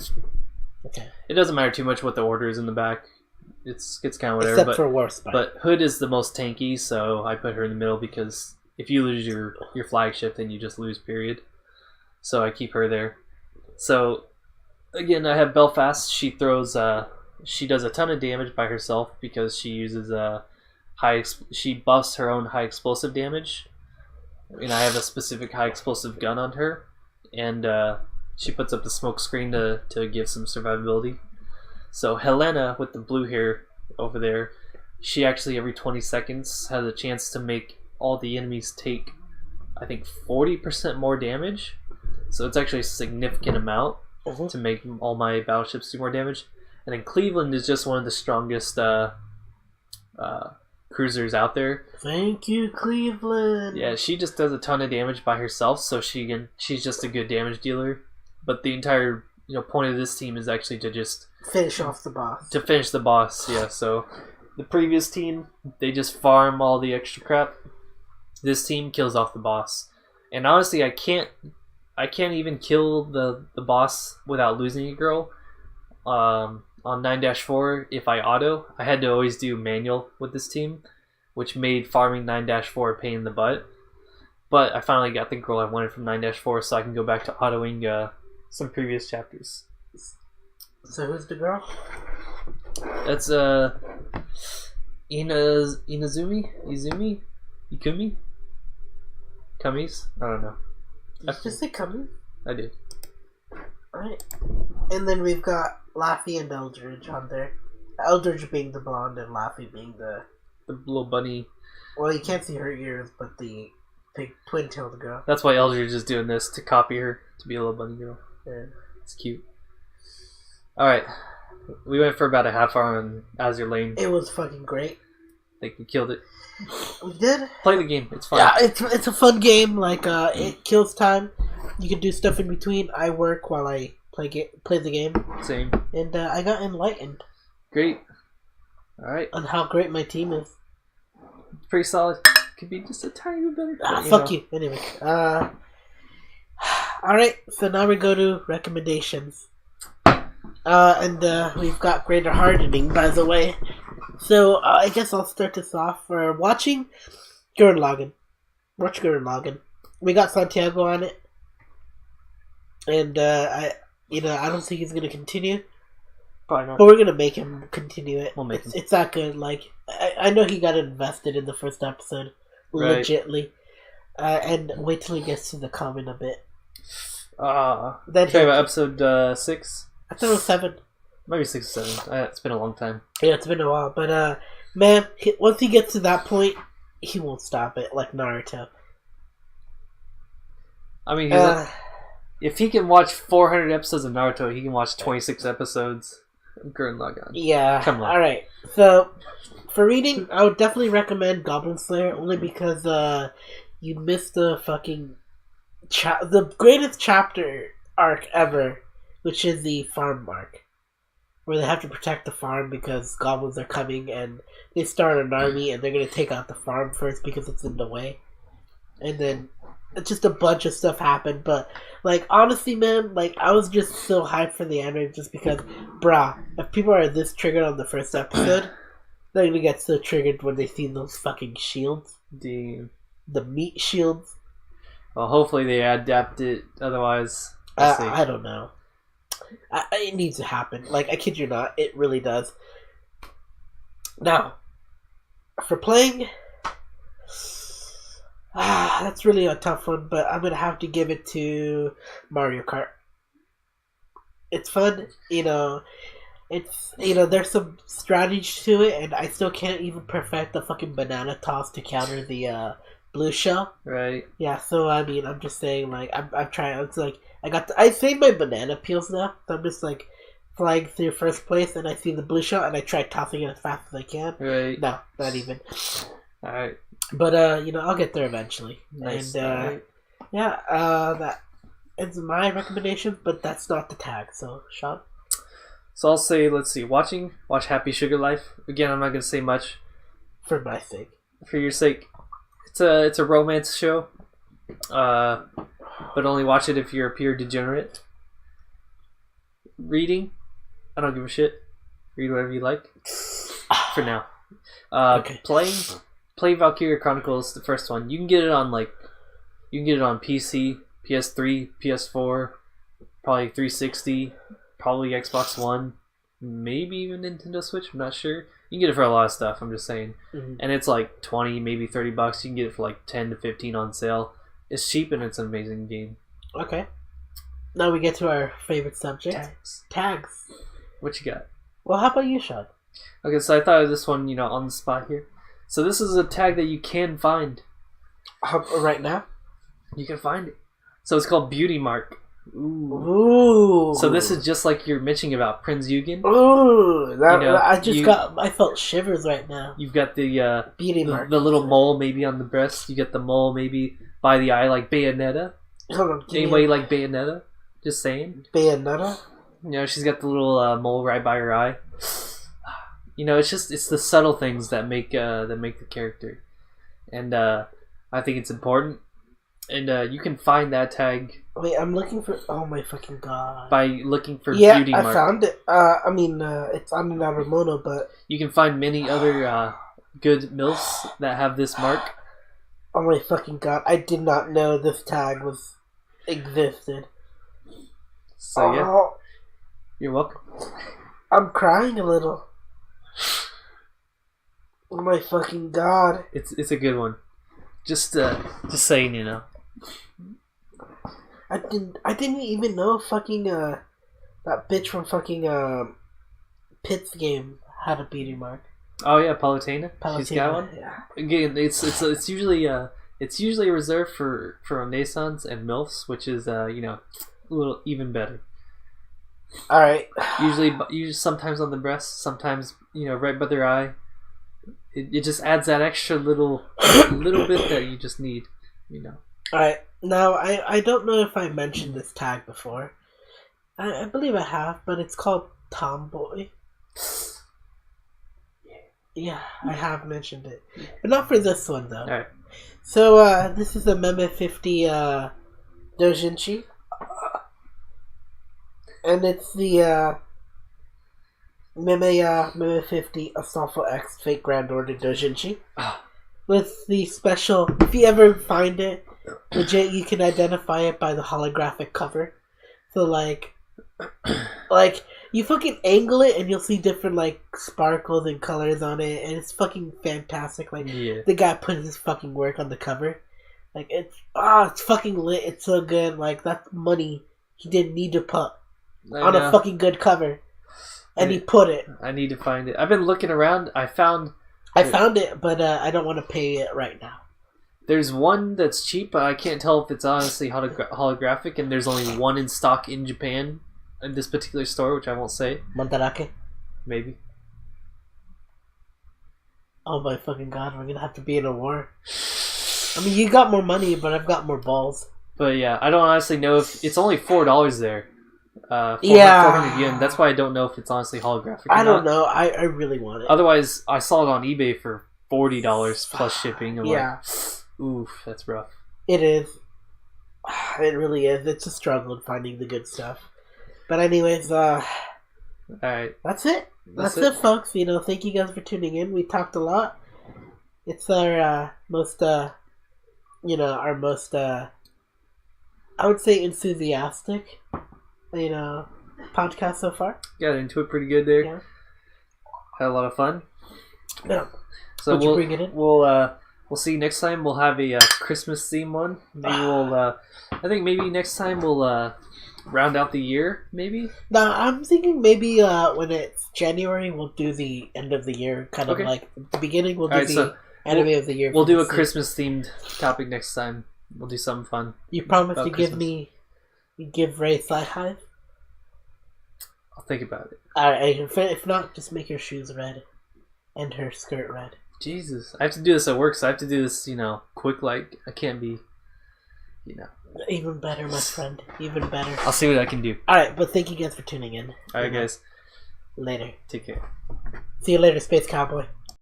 Speaker 2: Okay.
Speaker 1: It doesn't matter too much what the order is in the back. It's kind of whatever.
Speaker 2: Except for Warspite.
Speaker 1: But Hood is the most tanky, so I put her in the middle, because if you lose your flagship, then you just lose, period. So I keep her there. So again, I have Belfast. She throws. She does a ton of damage by herself because she uses she buffs her own high explosive damage, and I have a specific high explosive gun on her, and she puts up the smoke screen to give some survivability. So Helena with the blue hair over there, she actually every 20 seconds has a chance to make all the enemies take, I think, 40% more damage. So it's actually a significant amount to make all my battleships do more damage. And then Cleveland is just one of the strongest cruisers out there.
Speaker 2: Thank you, Cleveland.
Speaker 1: Yeah, she just does a ton of damage by herself, so she's just a good damage dealer. But the entire point of this team is actually to just
Speaker 2: finish off the boss.
Speaker 1: To finish the boss, yeah. So the previous team, they just farm all the extra crap. This team kills off the boss. And honestly, I can't even kill the boss without losing a girl. On 9-4, if I auto, I had to always do manual with this team, which made farming 9-4 a pain in the butt. But I finally got the girl I wanted from 9-4, so I can go back to autoing some previous chapters.
Speaker 2: So who's the girl?
Speaker 1: That's Izumi? Ikumi? Kamis? I don't know.
Speaker 2: Did you just say Kami?
Speaker 1: I did.
Speaker 2: Alright. And then we've got Laffy and Eldridge on there. Eldridge being the blonde and Laffy being the
Speaker 1: little bunny.
Speaker 2: Well, you can't see her ears, but the twin-tailed girl.
Speaker 1: That's why Eldridge is doing this, to copy her, to be a little bunny girl.
Speaker 2: Yeah.
Speaker 1: It's cute. Alright. We went for about a half hour on Azur Lane.
Speaker 2: It was fucking great.
Speaker 1: I think we killed it.
Speaker 2: We did.
Speaker 1: Play the game. It's fun.
Speaker 2: Yeah, it's a fun game. Like, it kills time. You can do stuff in between. I work while I play the game.
Speaker 1: Same.
Speaker 2: And I got enlightened.
Speaker 1: Great. Alright.
Speaker 2: On how great my team is.
Speaker 1: Pretty solid. Could be just a tiny bit better.
Speaker 2: Fuck you. Anyway. Alright, so now we go to recommendations. And we've got Greater Hardening, by the way. So, I guess I'll start this off for watching Gurren Lagann. Watch Gurren Lagann. We got Santiago on it. And, I don't think he's going to continue.
Speaker 1: Probably not.
Speaker 2: But we're going to make him continue it.
Speaker 1: We'll make him.
Speaker 2: It's that good. Like, I know he got invested in the first episode.
Speaker 1: Right.
Speaker 2: Legitly. And wait till he gets to the common a bit.
Speaker 1: Then talking about episode 6?
Speaker 2: I thought it was 7.
Speaker 1: Maybe 6 or 7. It's been a long time.
Speaker 2: Yeah, it's been a while. But, man, once he gets to that point, he won't stop it, like Naruto.
Speaker 1: I mean, if he can watch 400 episodes of Naruto, he can watch 26 episodes of Gurren Lagann.
Speaker 2: Yeah.
Speaker 1: Come on.
Speaker 2: Alright. So, for reading, I would definitely recommend Goblin Slayer, only because, you missed the fucking... the greatest chapter arc ever, which is the farm arc. Where they have to protect the farm because goblins are coming and they start an army and they're going to take out the farm first because it's in the way. And then just a bunch of stuff happened. But, like, honestly, man, like, I was just so hyped for the anime just because, brah, if people are this triggered on the first episode, they're going to get so triggered when they see those fucking shields.
Speaker 1: Damn.
Speaker 2: The meat shields.
Speaker 1: Well, hopefully they adapt it. Otherwise, we'll see.
Speaker 2: I don't know. It needs to happen. Like, I kid you not, it really does. Now, for playing, that's really a tough one, but I'm gonna have to give it to Mario Kart. It's fun, there's some strategy to it, and I still can't even perfect the fucking banana toss to counter the blue shell.
Speaker 1: Right.
Speaker 2: Yeah, so I mean, I'm just saying, like, I'm trying. It's like I saved my banana peels now. So I'm just like flying through first place, and I see the blue shell, and I try tossing it as fast as I can.
Speaker 1: Right.
Speaker 2: No, not even.
Speaker 1: All right.
Speaker 2: But I'll get there eventually.
Speaker 1: Nice.
Speaker 2: And
Speaker 1: right.
Speaker 2: yeah, that ends my recommendation, but that's not the tag. So, Sean.
Speaker 1: So I'll say, let's see, watch Happy Sugar Life. Again, I'm not gonna say much.
Speaker 2: For my sake.
Speaker 1: For your sake. It's a romance show, but only watch it if you're a pure degenerate. Reading, I don't give a shit. Read whatever you like. For now,
Speaker 2: Okay.
Speaker 1: Play Valkyria Chronicles, the first one. You can get it on PC, PS3, PS4, probably 360, probably Xbox One, maybe even Nintendo Switch. I'm not sure. You can get it for a lot of stuff, I'm just saying.
Speaker 2: Mm-hmm.
Speaker 1: And it's like 20, maybe $30. You can get it for like 10 to 15 on sale. It's cheap and it's an amazing game.
Speaker 2: Okay. Now we get to our favorite subject. Tags.
Speaker 1: What you got?
Speaker 2: Well, how about you, Sean?
Speaker 1: Okay, so I thought of this one, on the spot here. So this is a tag that you can find.
Speaker 2: Right now?
Speaker 1: You can find it. So it's called Beauty Mark.
Speaker 2: Ooh.
Speaker 1: So this is just like you're mentioning about Prince Eugen.
Speaker 2: Ooh. I felt shivers right now.
Speaker 1: You've got the
Speaker 2: Beauty Mark.
Speaker 1: The little mole maybe on the breast. You get the mole maybe by the eye like Bayonetta.
Speaker 2: Hold on,
Speaker 1: Anybody like Bayonetta? Just saying.
Speaker 2: Bayonetta?
Speaker 1: She's got the little mole right by her eye. It's the subtle things that make the character, and I think it's important. And you can find that tag.
Speaker 2: Wait, I'm looking for. Oh my fucking god!
Speaker 1: By looking for Beauty Mark.
Speaker 2: I found it. It's on Narumono, but
Speaker 1: you can find many other good MILFs that have this mark.
Speaker 2: Oh my fucking god! I did not know this tag existed.
Speaker 1: So yeah, you're welcome.
Speaker 2: I'm crying a little. Oh my fucking god!
Speaker 1: It's a good one. Just saying,
Speaker 2: I didn't even know fucking that bitch from fucking Pitt's game had a beauty mark.
Speaker 1: Oh yeah, Palutena. She's got one.
Speaker 2: Yeah.
Speaker 1: Again, it's usually it's usually reserved for Renaissance and MILFs, which is a little even better.
Speaker 2: All right.
Speaker 1: Usually sometimes on the breast, sometimes right by their eye. It just adds that extra little bit that you just need.
Speaker 2: All right. Now I don't know if I mentioned this tag before. I believe I have, but it's called Tomboy. Yeah, I have mentioned it, but not for this one though. All
Speaker 1: right.
Speaker 2: So this is a Meme 50 doujinshi, and it's the Meme 50 Asafo X Fake Grand Order doujinshi with the special. If you ever find it, legit, you can identify it by the holographic cover. So like you fucking angle it and you'll see different like sparkles and colors on it, and it's fucking fantastic. Like the guy put his fucking work on the cover. Like it's fucking lit. It's so good. Like that's money he didn't need to put on a fucking good cover, and he put it.
Speaker 1: I need to find it. I've been looking around. I found
Speaker 2: it, but I don't want to pay it right now.
Speaker 1: There's one that's cheap, but I can't tell if it's honestly holographic, and there's only one in stock in Japan. In this particular store, which I won't say.
Speaker 2: Mandarake?
Speaker 1: Maybe.
Speaker 2: Oh my fucking god, we're gonna have to be in a war. I mean, you got more money, but I've got more balls.
Speaker 1: But yeah, I don't honestly know if... It's only $4 there. 400 yen. That's why I don't know if it's honestly holographic or
Speaker 2: I don't know. I really want it.
Speaker 1: Otherwise, I saw it on eBay for $40 plus shipping. I'm like, oof, that's rough.
Speaker 2: It is. It really is. It's a struggle finding the good stuff. But anyways,
Speaker 1: alright.
Speaker 2: That's it. That's it, folks. Thank you guys for tuning in. We talked a lot. It's our most, I would say enthusiastic, podcast so far.
Speaker 1: Got into it pretty good there.
Speaker 2: Yeah.
Speaker 1: Had a lot of fun.
Speaker 2: Yeah.
Speaker 1: So
Speaker 2: we'll bring it in?
Speaker 1: We'll see you next time. We'll have a Christmas theme one. Maybe I think maybe next time we'll round out the year, maybe?
Speaker 2: No, I'm thinking maybe when it's January, we'll do the end of the year, kind of like the beginning, we'll do the anime of the year.
Speaker 1: We'll do a Christmas-themed topic next time. We'll do something fun.
Speaker 2: You promise to give Ray Side Hive?
Speaker 1: I'll think about it.
Speaker 2: Alright, if not, just make your shoes red and her skirt red.
Speaker 1: Jesus, I have to do this at work, so I have to do this, quick, like, I can't be,
Speaker 2: Even better, my friend. Even better.
Speaker 1: I'll see what I can do.
Speaker 2: Alright, but thank you guys for tuning in.
Speaker 1: Alright, guys.
Speaker 2: Later.
Speaker 1: Take care.
Speaker 2: See you later, Space Cowboy.